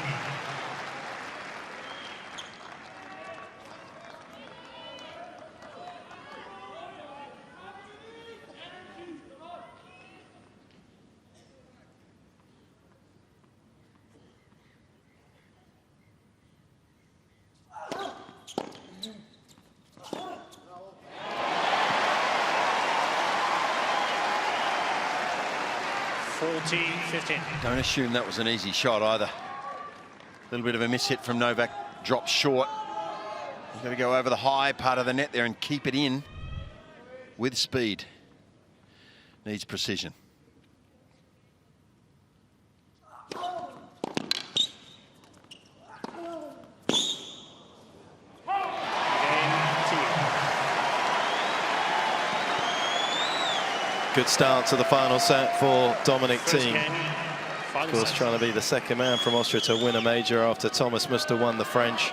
Don't assume that was an easy shot either. A little bit of a miss hit from Novak, drops short. He's got to go over the high part of the net there and keep it in with speed. Needs precision. Good start to the final set for Dominic Thiem. Of course, trying to be the second man from Austria to win a major after Thomas Muster won the French.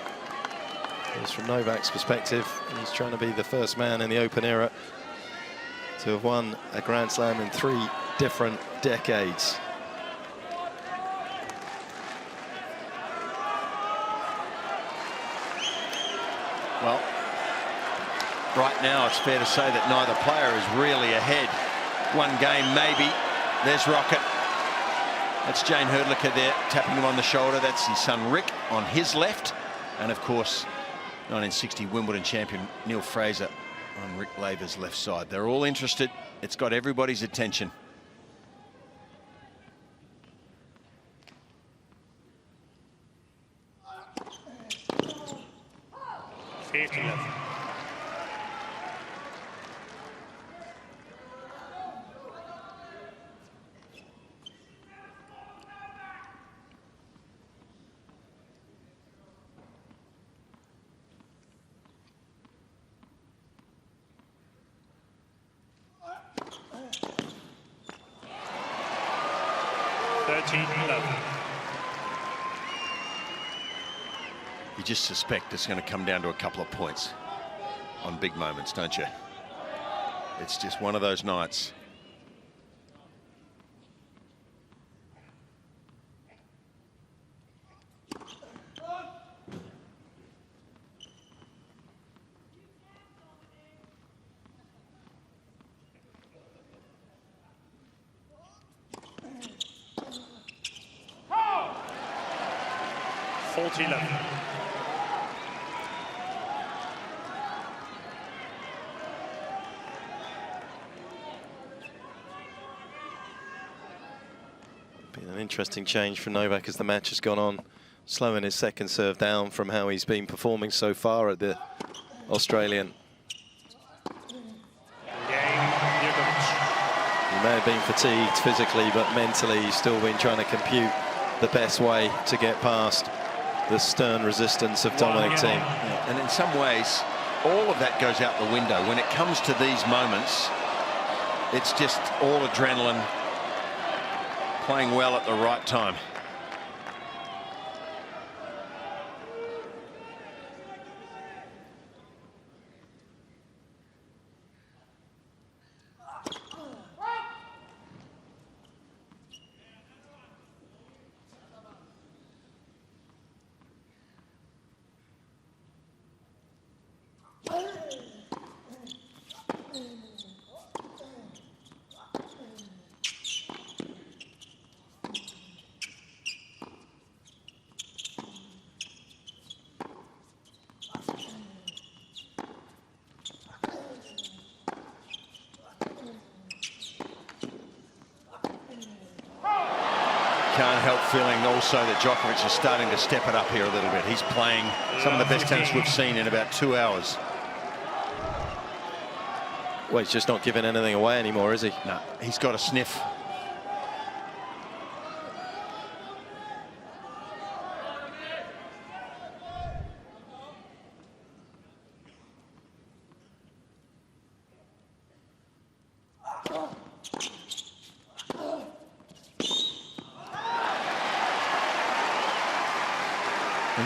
Because from Novak's perspective, he's trying to be the first man in the Open era to have won a Grand Slam in 3 different decades. Well, right now it's fair to say that neither player is really ahead. One game maybe. There's Rocket. That's Jane Herdlicker there, tapping him on the shoulder. That's his son Rick on his left. And of course, 1960 Wimbledon champion Neil Fraser on Rick Laver's left side. They're all interested. It's got everybody's attention. You just suspect it's going to come down to a couple of points on big moments, don't you? It's just one of those nights. Been an interesting change for Novak as the match has gone on, slowing his second serve down from how he's been performing so far at the Australian. He may have been fatigued physically, but mentally he's still been trying to compute the best way to get past the stern resistance of Dominic Thiem. Yeah, and in some ways, all of that goes out the window. When it comes to these moments, it's just all adrenaline, playing well at the right time. Can't help feeling also that Djokovic is starting to step it up here a little bit. He's playing some of the best tennis we've seen in about 2 hours. Well, he's just not giving anything away anymore, is he? No, he's got a sniff.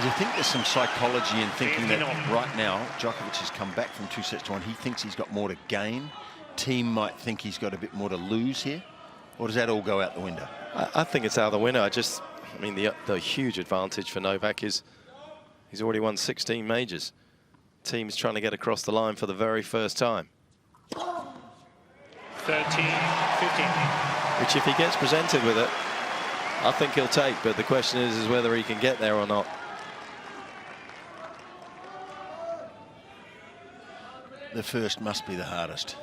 Do you think there's some psychology in thinking that right now Djokovic has come back from 2-1? He thinks he's got more to gain. Thiem might think he's got a bit more to lose here. Or does that all go out the window? I think it's out the window. I mean, the huge advantage for Novak is he's already won 16 majors. Thiem's trying to get across the line for the very first time. 13-15. Which, if he gets presented with it, I think he'll take. But the question is whether he can get there or not. The first must be the hardest.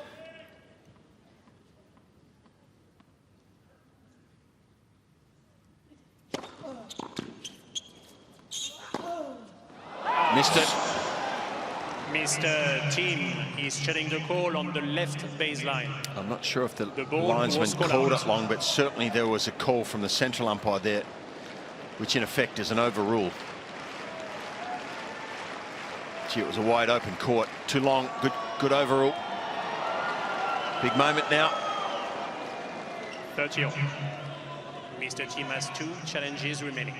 Missed it. Mr. Thiem is checking the call on the left baseline. I'm not sure if the ball linesman was called called out. it long, but certainly there was a call from the central umpire there, which in effect is an overrule. Gee, it was a wide open court. Too long. Good overrule. Big moment now. 30. Mr. Thiem has 2 challenges remaining.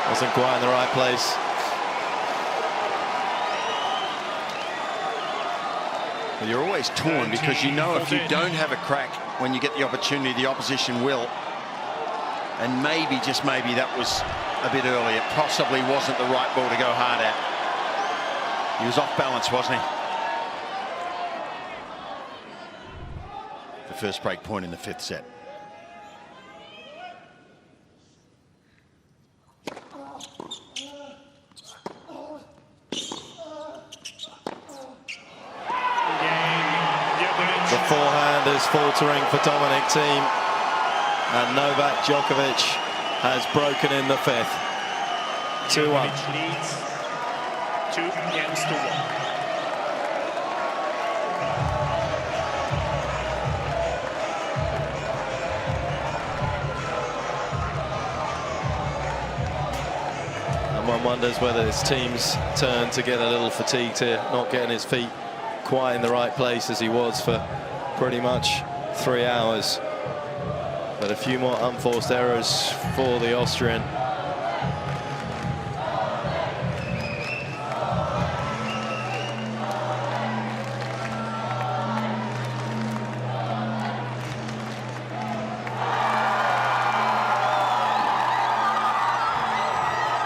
Wasn't quite in the right place. Well, you're always torn because you know if you don't have a crack when you get the opportunity, the opposition will. And maybe, just maybe, that was a bit early. It possibly wasn't the right ball to go hard at. He was off balance, wasn't he? The first break point in the 5th set. The forehand is faltering for Dominic Thiem, and Novak Djokovic has broken in the 5th. 2-1. Djokovic leads 2-1. And one wonders whether it's Thiem's turn to get a little fatigued here, not getting his feet quite in the right place as he was for pretty much 3 hours. But a few more unforced errors for the Austrian.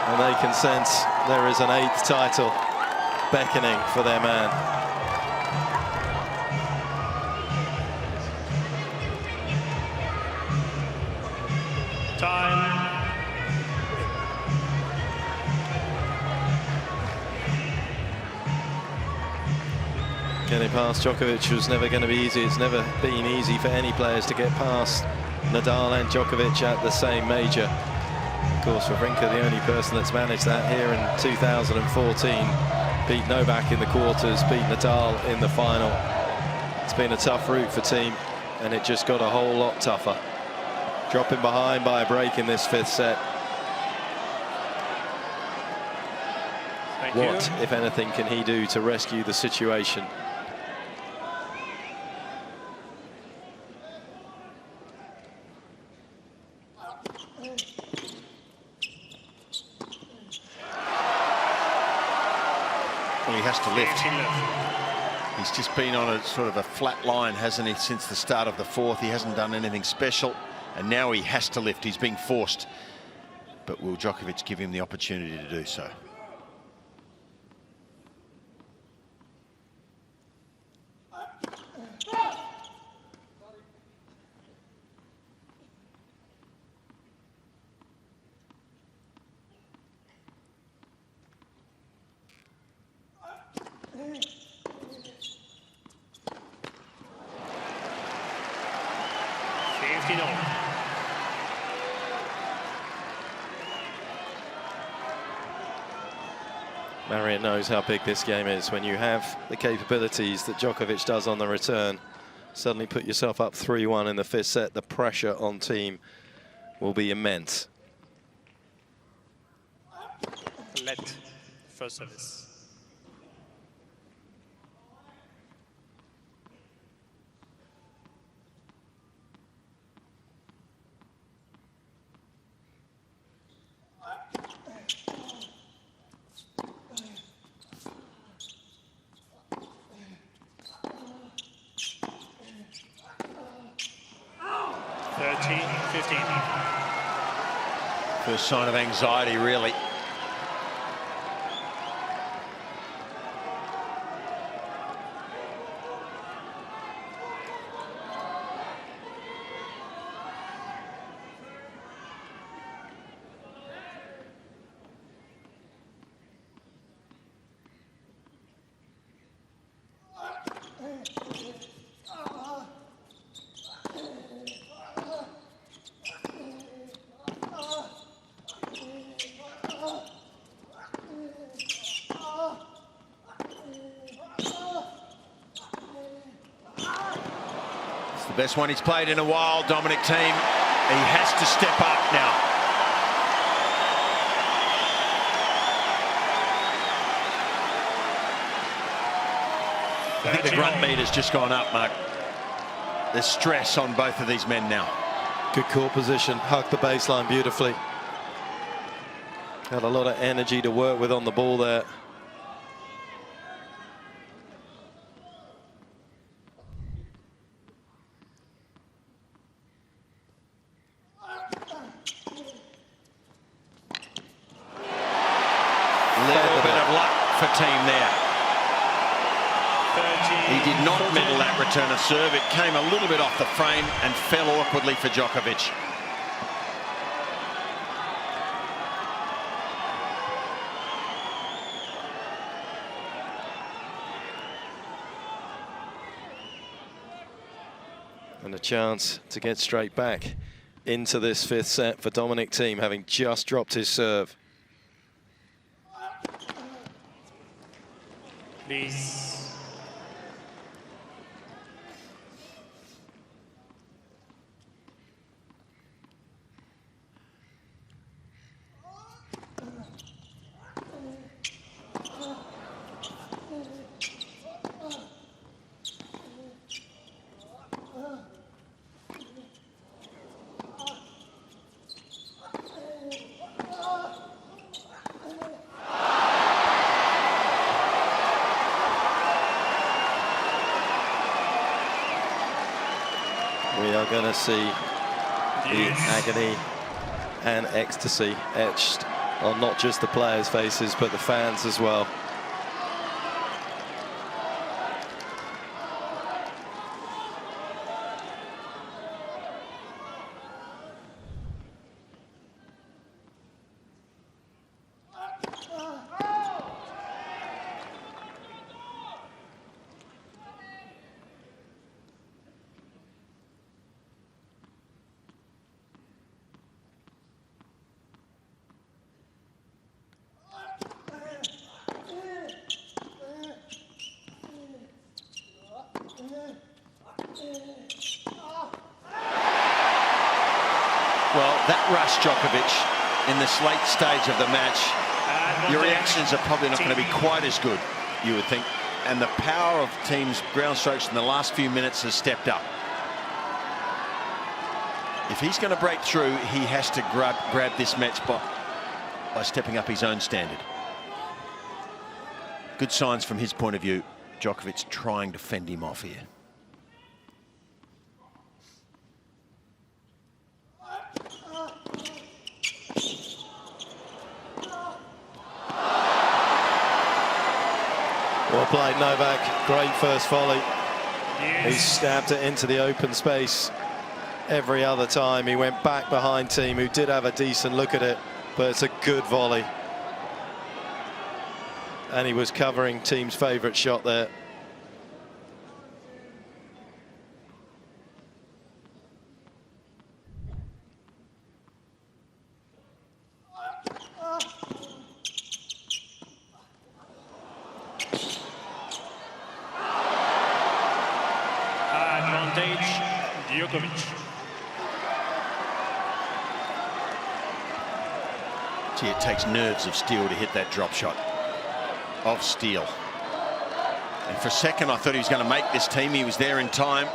And they can sense there is an 8th title beckoning for their man. Getting past Djokovic was never going to be easy. It's never been easy for any players to get past Nadal and Djokovic at the same major. Of course, Wawrinka, the only person that's managed that here in 2014. Beat Novak in the quarters, beat Nadal in the final. It's been a tough route for Thiem, and it just got a whole lot tougher. Dropping behind by a break in this 5th set. What, if anything, can he do to rescue the situation? Well, he has to lift. He's just been on a sort of a flat line, hasn't he, since the start of the 4th. He hasn't done anything special, and now he has to lift. He's being forced. But will Djokovic give him the opportunity to do so? Marion knows how big this game is. When you have the capabilities that Djokovic does on the return, suddenly put yourself up 3-1 in the fifth set, the pressure on Thiem will be immense. Let first service. First sign of anxiety, really. The best one he's played in a while, Dominic Thiem. He has to step up now. I think the grunt meter's just gone up, Mark. There's stress on both of these men now. Good court position, hugged the baseline beautifully. Had a lot of energy to work with on the ball there. Little bit of luck for Thiem there. He did not medal that return of serve. It came a little bit off the frame and fell awkwardly for Djokovic. And a chance to get straight back into this fifth set for Dominic Thiem, having just dropped his serve. Please. We are going to see the agony and ecstasy etched on not just the players' faces, but the fans as well. Well, that rushed Djokovic in this late stage of the match. Your reactions are probably not going to be quite as good, you would think. And the power of Thiem's ground strokes in the last few minutes has stepped up. If he's going to break through, he has to grab this match by stepping up his own standard. Good signs from his point of view. Djokovic trying to fend him off here. Well played, Novak. Great first volley. Yes. He stabbed it into the open space. Every other time he went back behind Thiem, who did have a decent look at it, but it's a good volley. And he was covering Thiem's favourite shot there. Advantage, Djokovic. Gee, it takes nerves of steel to hit that drop shot. Of steel. And for a second, I thought he was going to make this Thiem. He was there in time.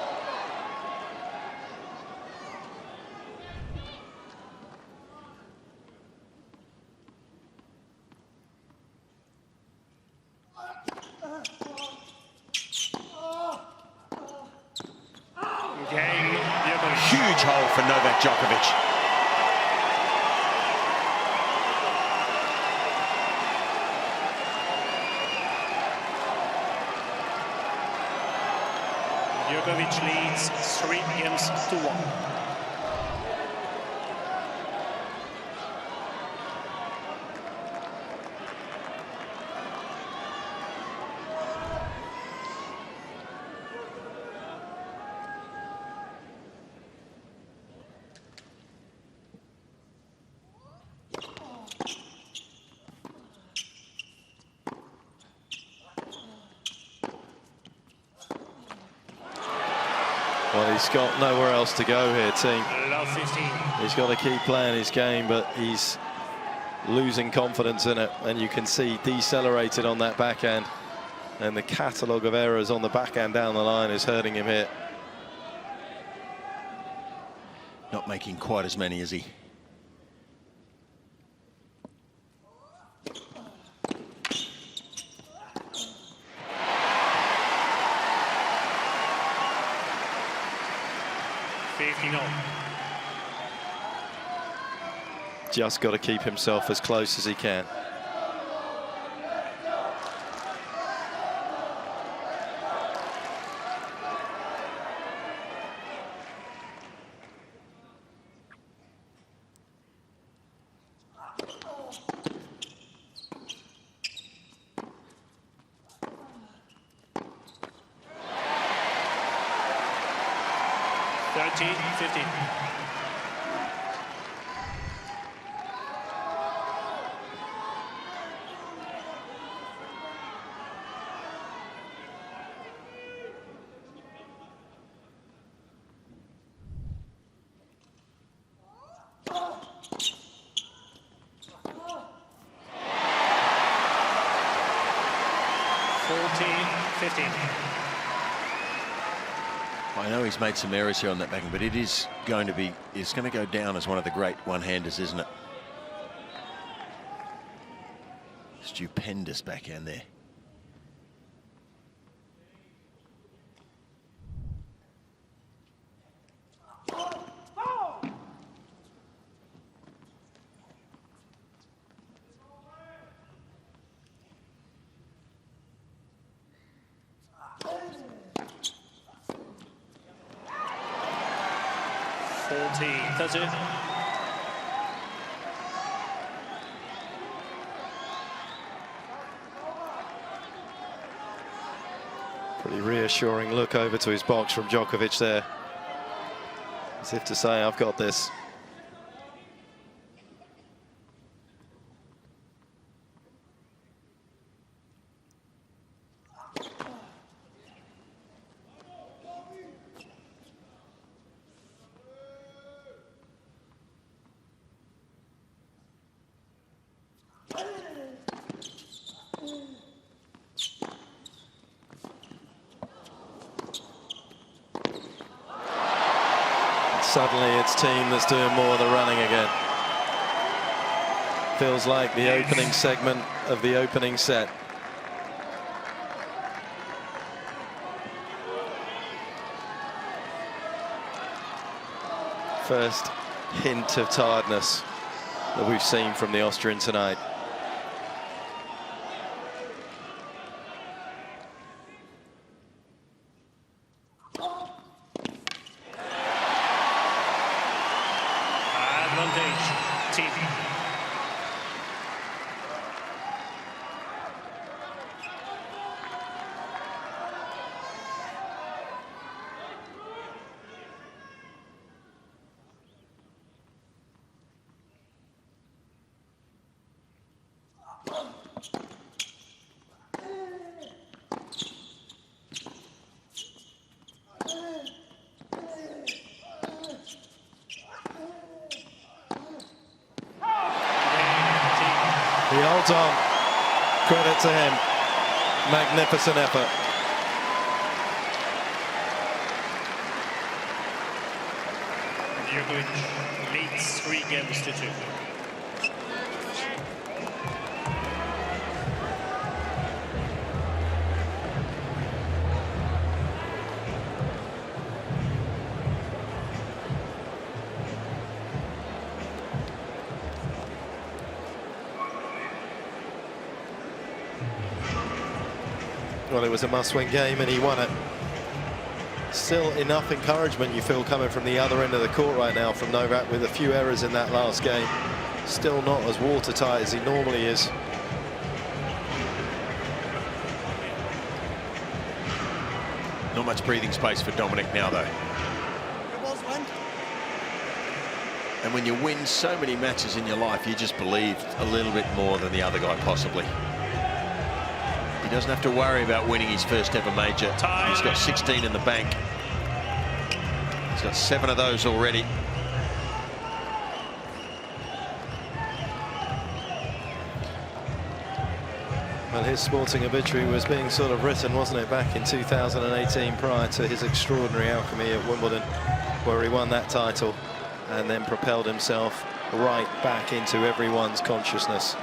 Huge hole for Novak Djokovic. Djokovic leads 3 games to 1. Well, he's got nowhere else to go here, Thiem. Love 15. He's got to keep playing his game, but he's losing confidence in it. And you can see decelerated on that backhand. And the catalogue of errors on the backhand down the line is hurting him here. Not making quite as many as he. Just got to keep himself as close as he can. I know he's made some errors here on that backhand, but it is going to be, it's going to go down as one of the great one-handers, isn't it? Stupendous backhand there. Does it? Pretty reassuring look over to his box from Djokovic there. As if to say, I've got this. Suddenly it's Thiem that's doing more of the running again. Feels like the opening segment of the opening set. First hint of tiredness that we've seen from the Austrian tonight. held on. Credit to him. Magnificent effort. Djokovic leads 3 games to 2. Well, it was a must-win game and he won it. Still enough encouragement, you feel, coming from the other end of the court right now from Novak, with a few errors in that last game. Still not as watertight as he normally is. Not much breathing space for Dominic now, though. And when you win so many matches in your life, you just believe a little bit more than the other guy possibly. He doesn't have to worry about winning his first ever major. He's got 16 in the bank. He's got 7 of those already. Well, his sporting obituary was being sort of written, wasn't it, back in 2018, prior to his extraordinary alchemy at Wimbledon, where he won that title and then propelled himself right back into everyone's consciousness.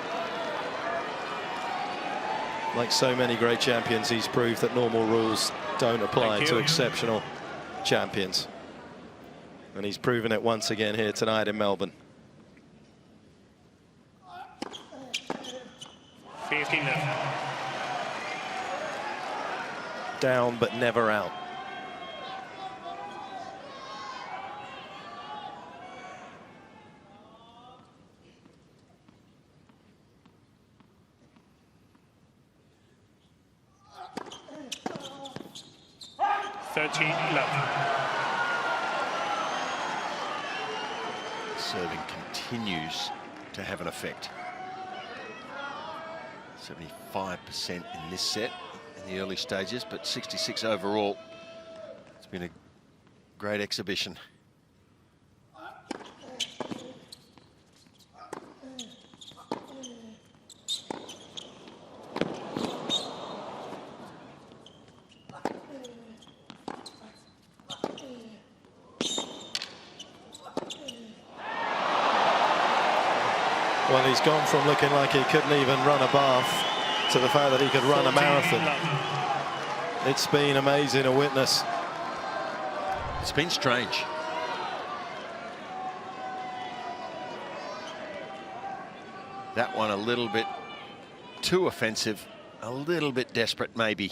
Like so many great champions, he's proved that normal rules don't apply to exceptional champions. And he's proven it once again here tonight in Melbourne. 15 left. Down but never out. Serving continues to have an effect. 75% in this set in the early stages, but 66 overall. It's been a great exhibition. Well, he's gone from looking like he couldn't even run a bath to the fact that he could run a marathon. It's been amazing to witness. It's been strange. That one a little bit too offensive, a little bit desperate maybe.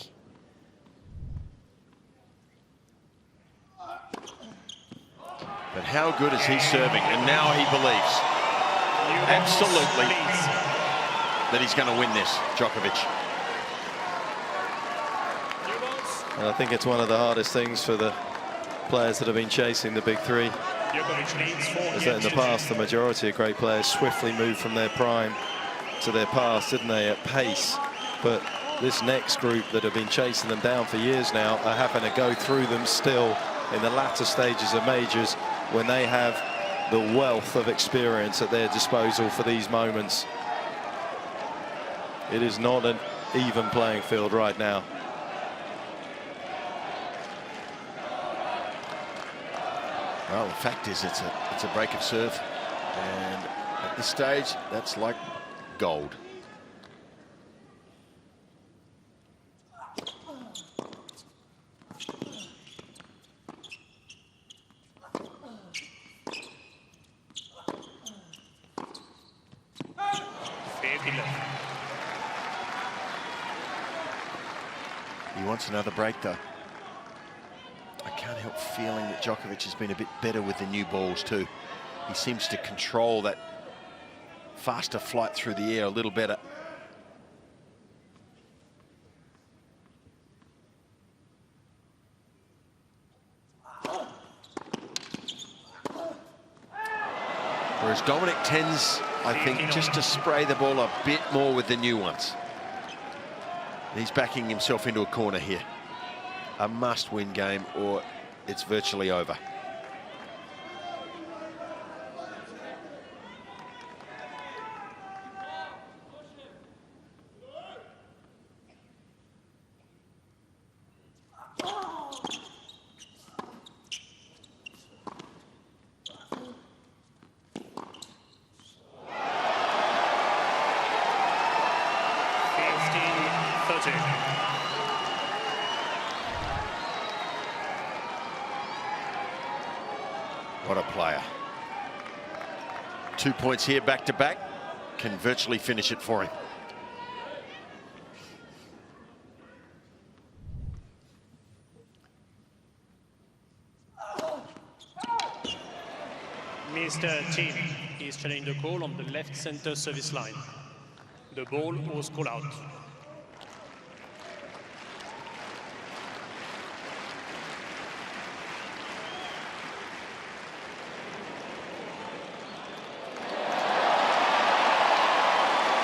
But how good is he serving? And now he believes absolutely that he's going to win this, Djokovic. And I think it's one of the hardest things for the players that have been chasing the big three. Is that in the past, the majority of great players swiftly moved from their prime to their past, didn't they, at pace. But this next group that have been chasing them down for years now are having to go through them still in the latter stages of majors, when they have the wealth of experience at their disposal for these moments. It is not an even playing field right now. Well, the fact is it's a break of serve, and at this stage that's like gold. He wants another break, though. I can't help feeling that Djokovic has been a bit better with the new balls, too. He seems to control that faster flight through the air a little better. Whereas Dominic tends, I think, just to spray the ball a bit more with the new ones. He's backing himself into a corner here. A must-win game or it's virtually over. What a player. 2 points here back to back. Can virtually finish it for him. Mr. Thiem is challenging the call on the left center service line. The ball was called out.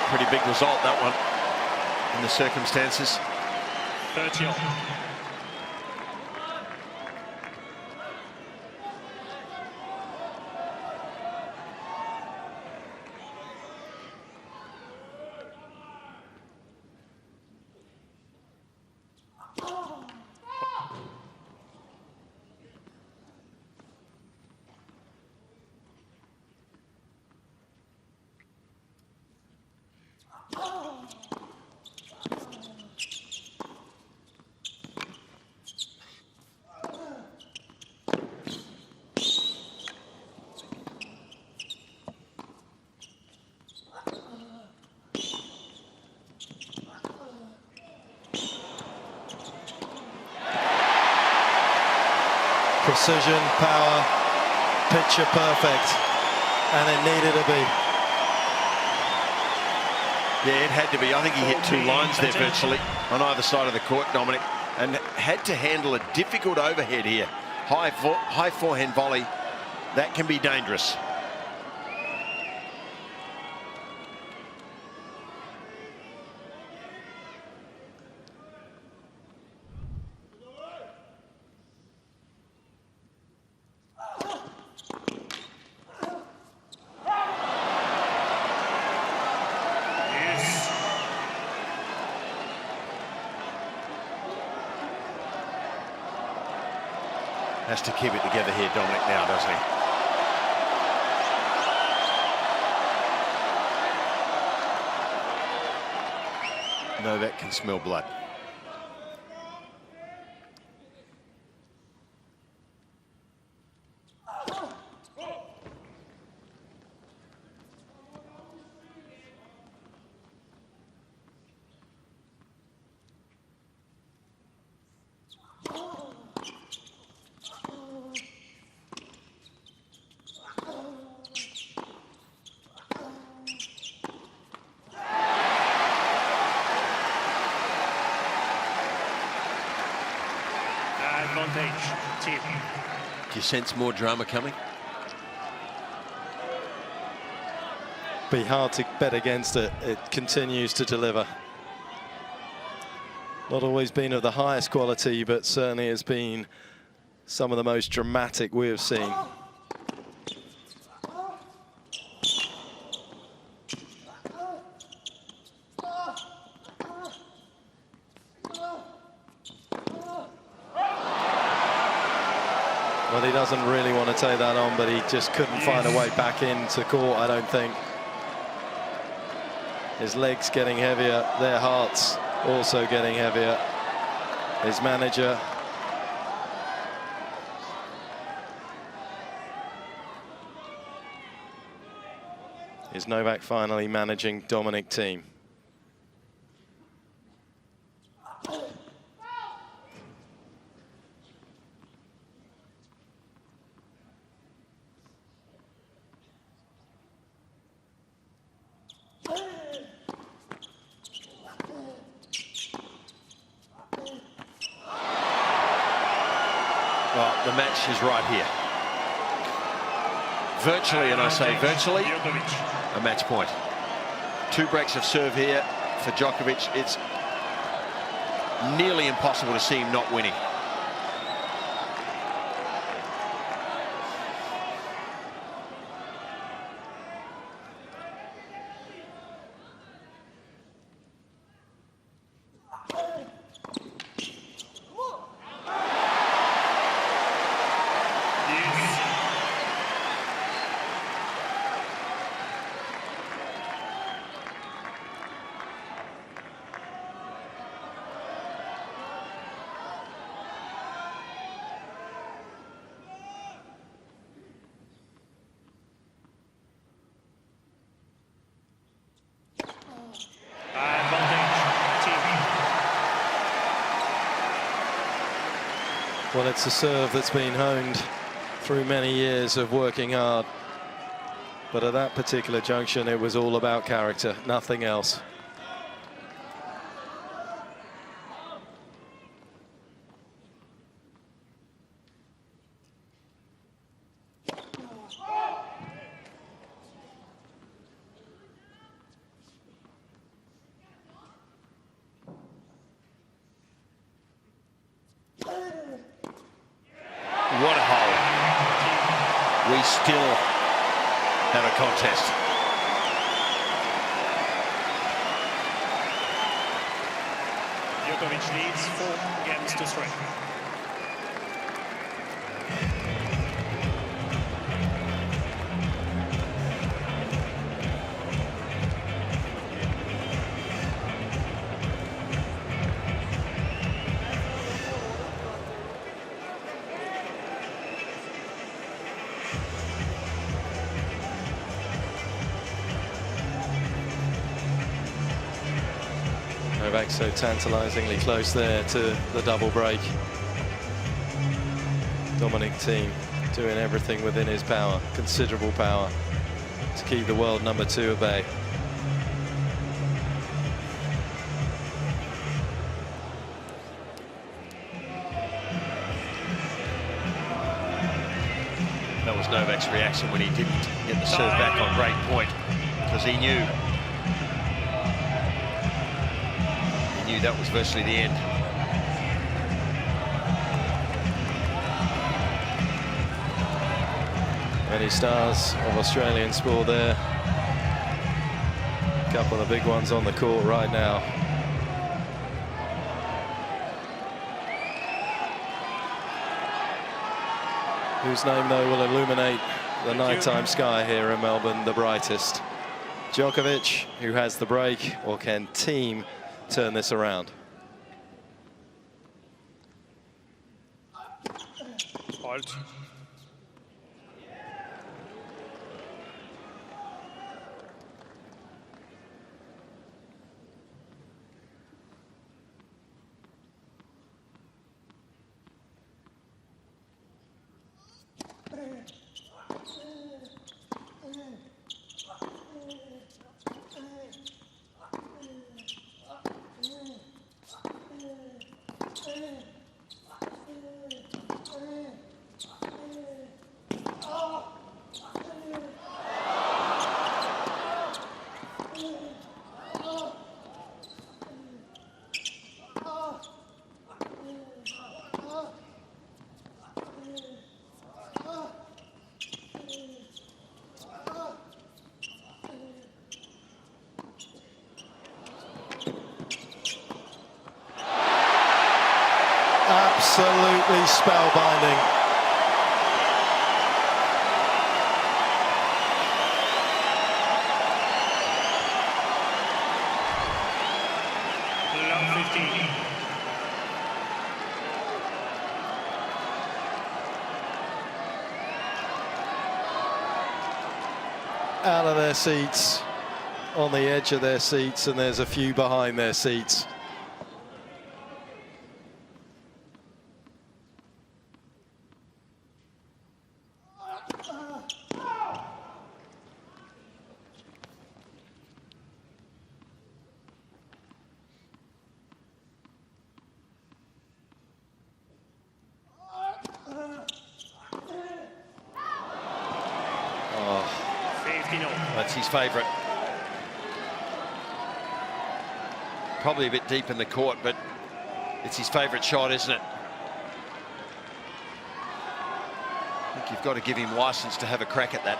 Pretty big result, that one, in the circumstances. 30-all. Precision, power, picture perfect, and it needed to be. Yeah, it had to be. I think he hit 2 lines there virtually on either side of the court, Dominic, and had to handle a difficult overhead here. High forehand volley. That can be dangerous. Has to keep it together here, Dominic, now, doesn't he? Novak can smell blood. Advantage, Thiem. Do you sense more drama coming? Be hard to bet against it. It continues to deliver. Not always been of the highest quality, but certainly has been some of the most dramatic we have seen. Well, he doesn't really want to take that on, but he just couldn't find a way back into court, I don't think. His legs getting heavier, their hearts also getting heavier. His manager. Is Novak finally managing Dominic Thiem? Well, the match is right here. Virtually, and I say virtually, a match point. 2 breaks of serve here for Djokovic. It's nearly impossible to see him not winning. Well, it's a serve that's been honed through many years of working hard. But at that particular junction, it was all about character, nothing else. What a hole. We still have a contest. Djokovic leads 4 games to 3. Novak so tantalizingly close there to the double break. Dominic Thiem doing everything within his power, considerable power, to keep the world number 2 at bay. That was Novak's reaction when he didn't get the serve back on break point, because he knew that was virtually the end. Many stars of Australian sport there. A couple of the big ones on the court right now. Whose name, though, will illuminate the nighttime sky here in Melbourne the brightest? Djokovic, who has the break, or can Thiem turn this around? Halt. Absolutely spellbinding. Love 15. Out of their seats, on the edge of their seats, and there's a few behind their seats. That's his favourite. Probably a bit deep in the court, but it's his favourite shot, isn't it? I think you've got to give him licence to have a crack at that.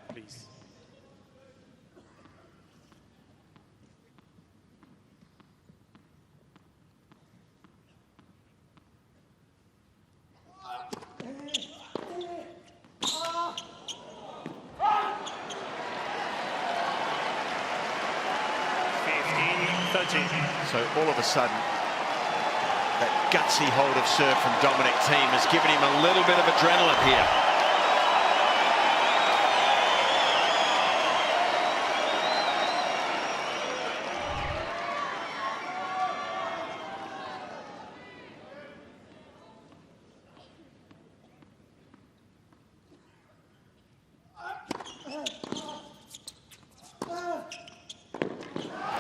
Please. So all of a sudden, that gutsy hold of serve from Dominic Thiem has given him a little bit of adrenaline here.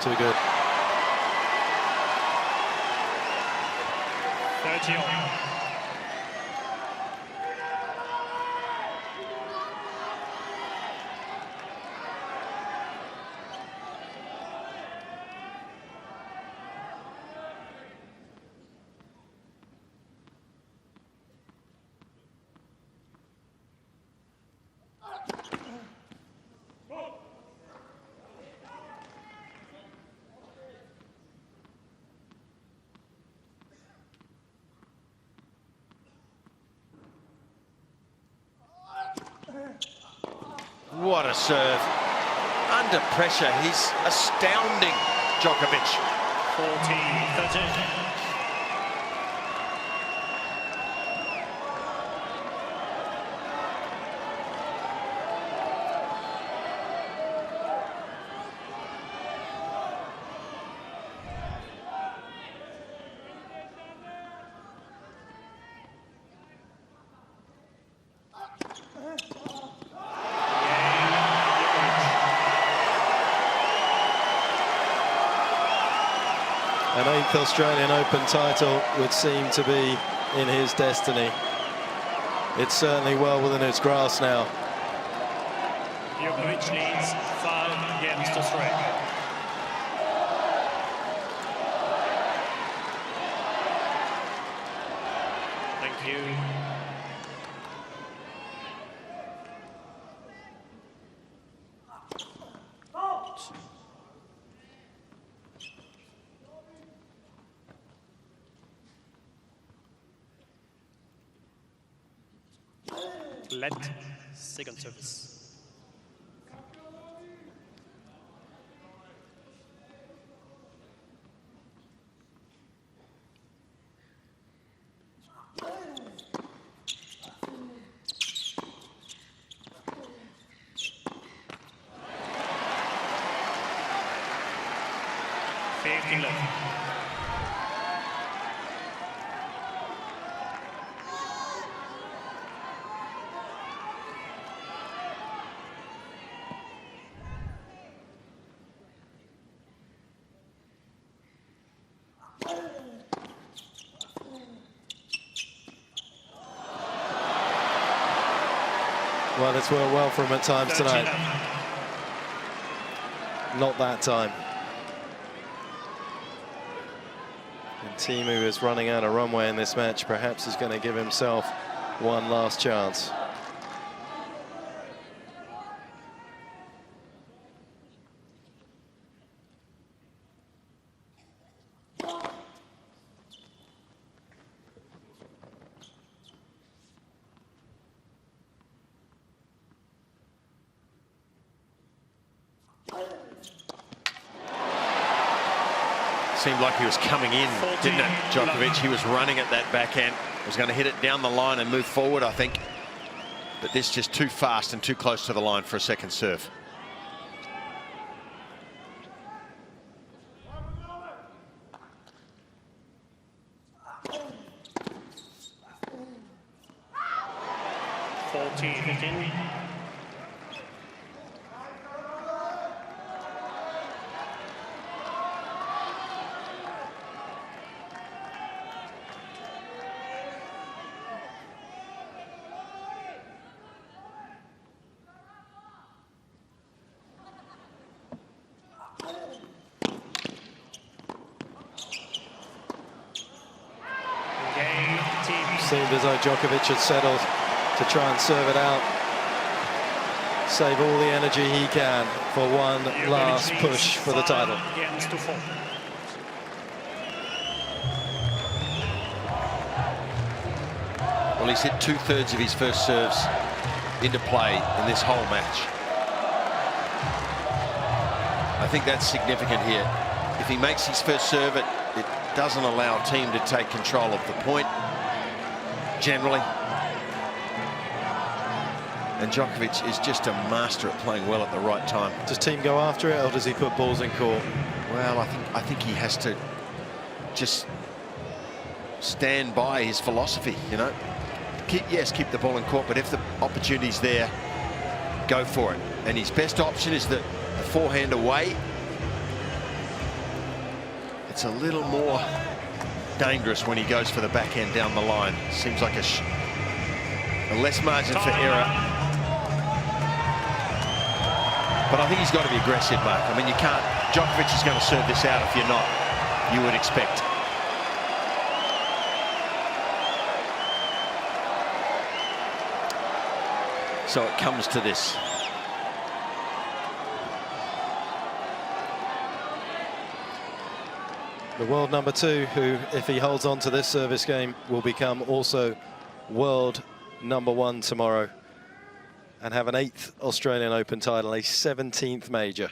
Too good. 30-all. What a serve. Under pressure, he's astounding, Djokovic. 14-13. An 8th Australian Open title would seem to be in his destiny. It's certainly well within its grasp now. Djokovic leads 5 games to 3. Thank you. Let second service. Well, it's worked well for him at times tonight. Not that time. And Thiem, who is running out of runway in this match, perhaps is going to give himself one last chance. Seemed like he was coming in, didn't it, Djokovic? He was running at that backhand. Was going to hit it down the line and move forward, I think. But this just too fast and too close to the line for a second serve. Seemed as though Djokovic had settled to try and serve it out. Save all the energy he can for one last push for the title. Well, he's hit 2/3 of his first serves into play in this whole match. I think that's significant here. If he makes his first serve, it doesn't allow Thiem to take control of the point, generally. And Djokovic is just a master at playing well at the right time. Does Thiem go after it, or does he put balls in court? Well, I think he has to just stand by his philosophy, you know. Keep the ball in court, but if the opportunity's there, go for it. And his best option is the forehand away. It's a little more dangerous when he goes for the backhand down the line. Seems like a less margin for error. But I think he's got to be aggressive, Mark. I mean, you can't... Djokovic is going to serve this out if you're not, you would expect. So it comes to this. The world number 2, who, if he holds on to this service game, will become also world number 1 tomorrow and have an 8th Australian Open title, a 17th major.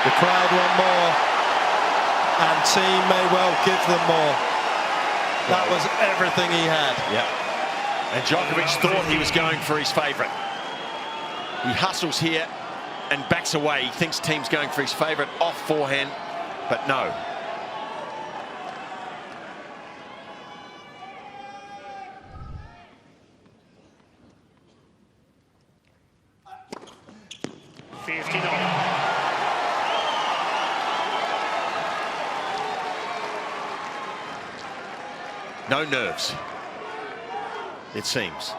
The crowd want more, and Thiem may well give them more. That was everything he had. Yeah. And Djokovic thought he was going for his favourite. He hustles here and backs away. He thinks Thiem's going for his favourite off forehand, but no. No nerves, it seems.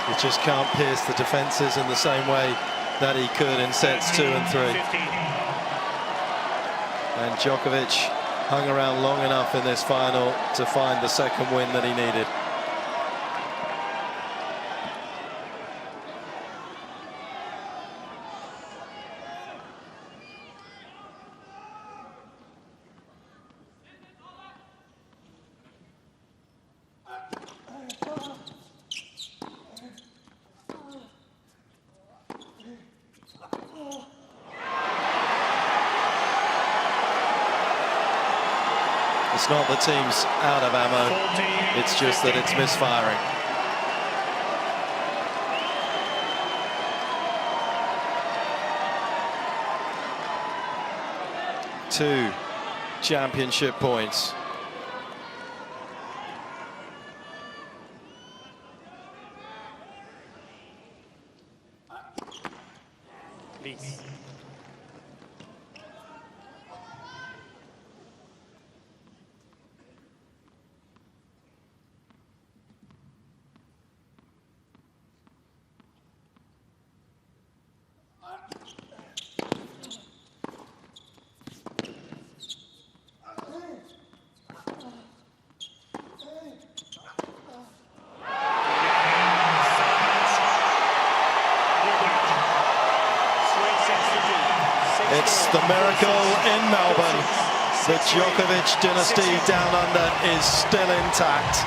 He just can't pierce the defences in the same way that he could in sets 2 and 3. And Djokovic hung around long enough in this final to find the second win that he needed. It's not that Thiem's out of ammo, it's just that it's misfiring. Two championship points. Please. It's the miracle in Melbourne. The Djokovic dynasty down under is still intact.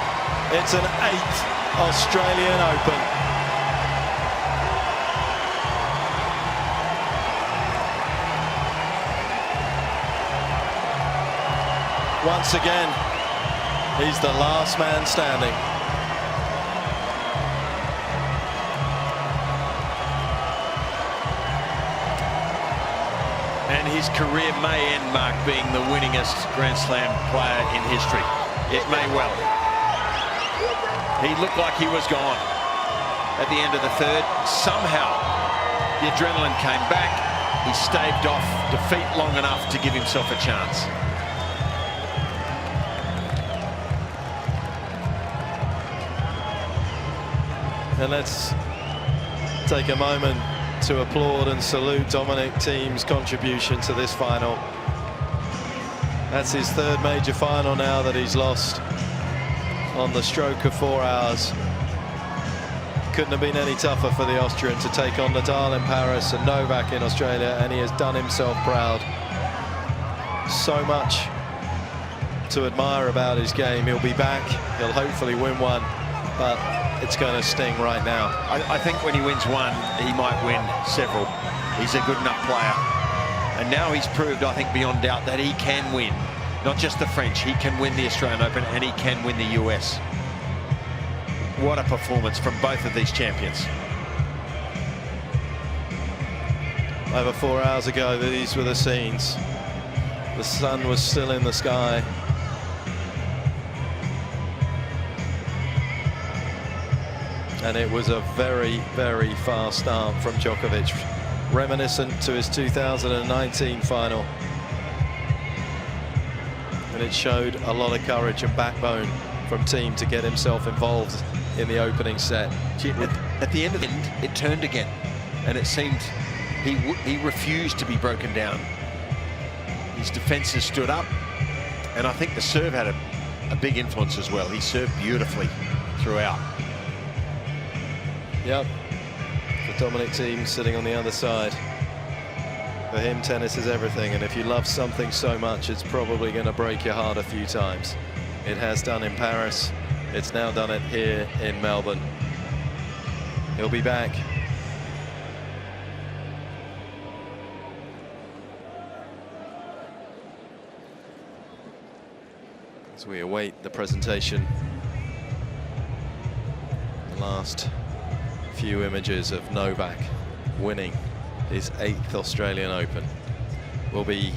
It's an 8th Australian Open. Once again, he's the last man standing. And his career may end, Mark, being the winningest Grand Slam player in history. It may well. He looked like he was gone at the end of the third. Somehow, the adrenaline came back. He staved off defeat long enough to give himself a chance. And let's take a moment to applaud and salute Dominic Thiem's contribution to this final. That's his third major final now that he's lost on the stroke of 4 hours. Couldn't have been any tougher for the Austrian to take on Nadal in Paris and Novak in Australia, and he has done himself proud. So much to admire about his game. He'll be back, he'll hopefully win one, but it's going to sting right now. I think when he wins one, he might win several. He's a good enough player. And now he's proved, I think, beyond doubt that he can win. Not just the French, he can win the Australian Open and he can win the US. What a performance from both of these champions. Over 4 hours ago, these were the scenes. The sun was still in the sky. And it was a very, very fast start from Djokovic, reminiscent to his 2019 final. And it showed a lot of courage and backbone from Thiem to get himself involved in the opening set. At the end of it, it turned again, and it seemed he refused to be broken down. His defences stood up, and I think the serve had a big influence as well. He served beautifully throughout. Yep, for Dominic Thiem sitting on the other side. For him, tennis is everything, and if you love something so much, it's probably going to break your heart a few times. It has done in Paris, it's now done it here in Melbourne. He'll be back. As we await the presentation, the last few images of Novak winning his 8th Australian Open will be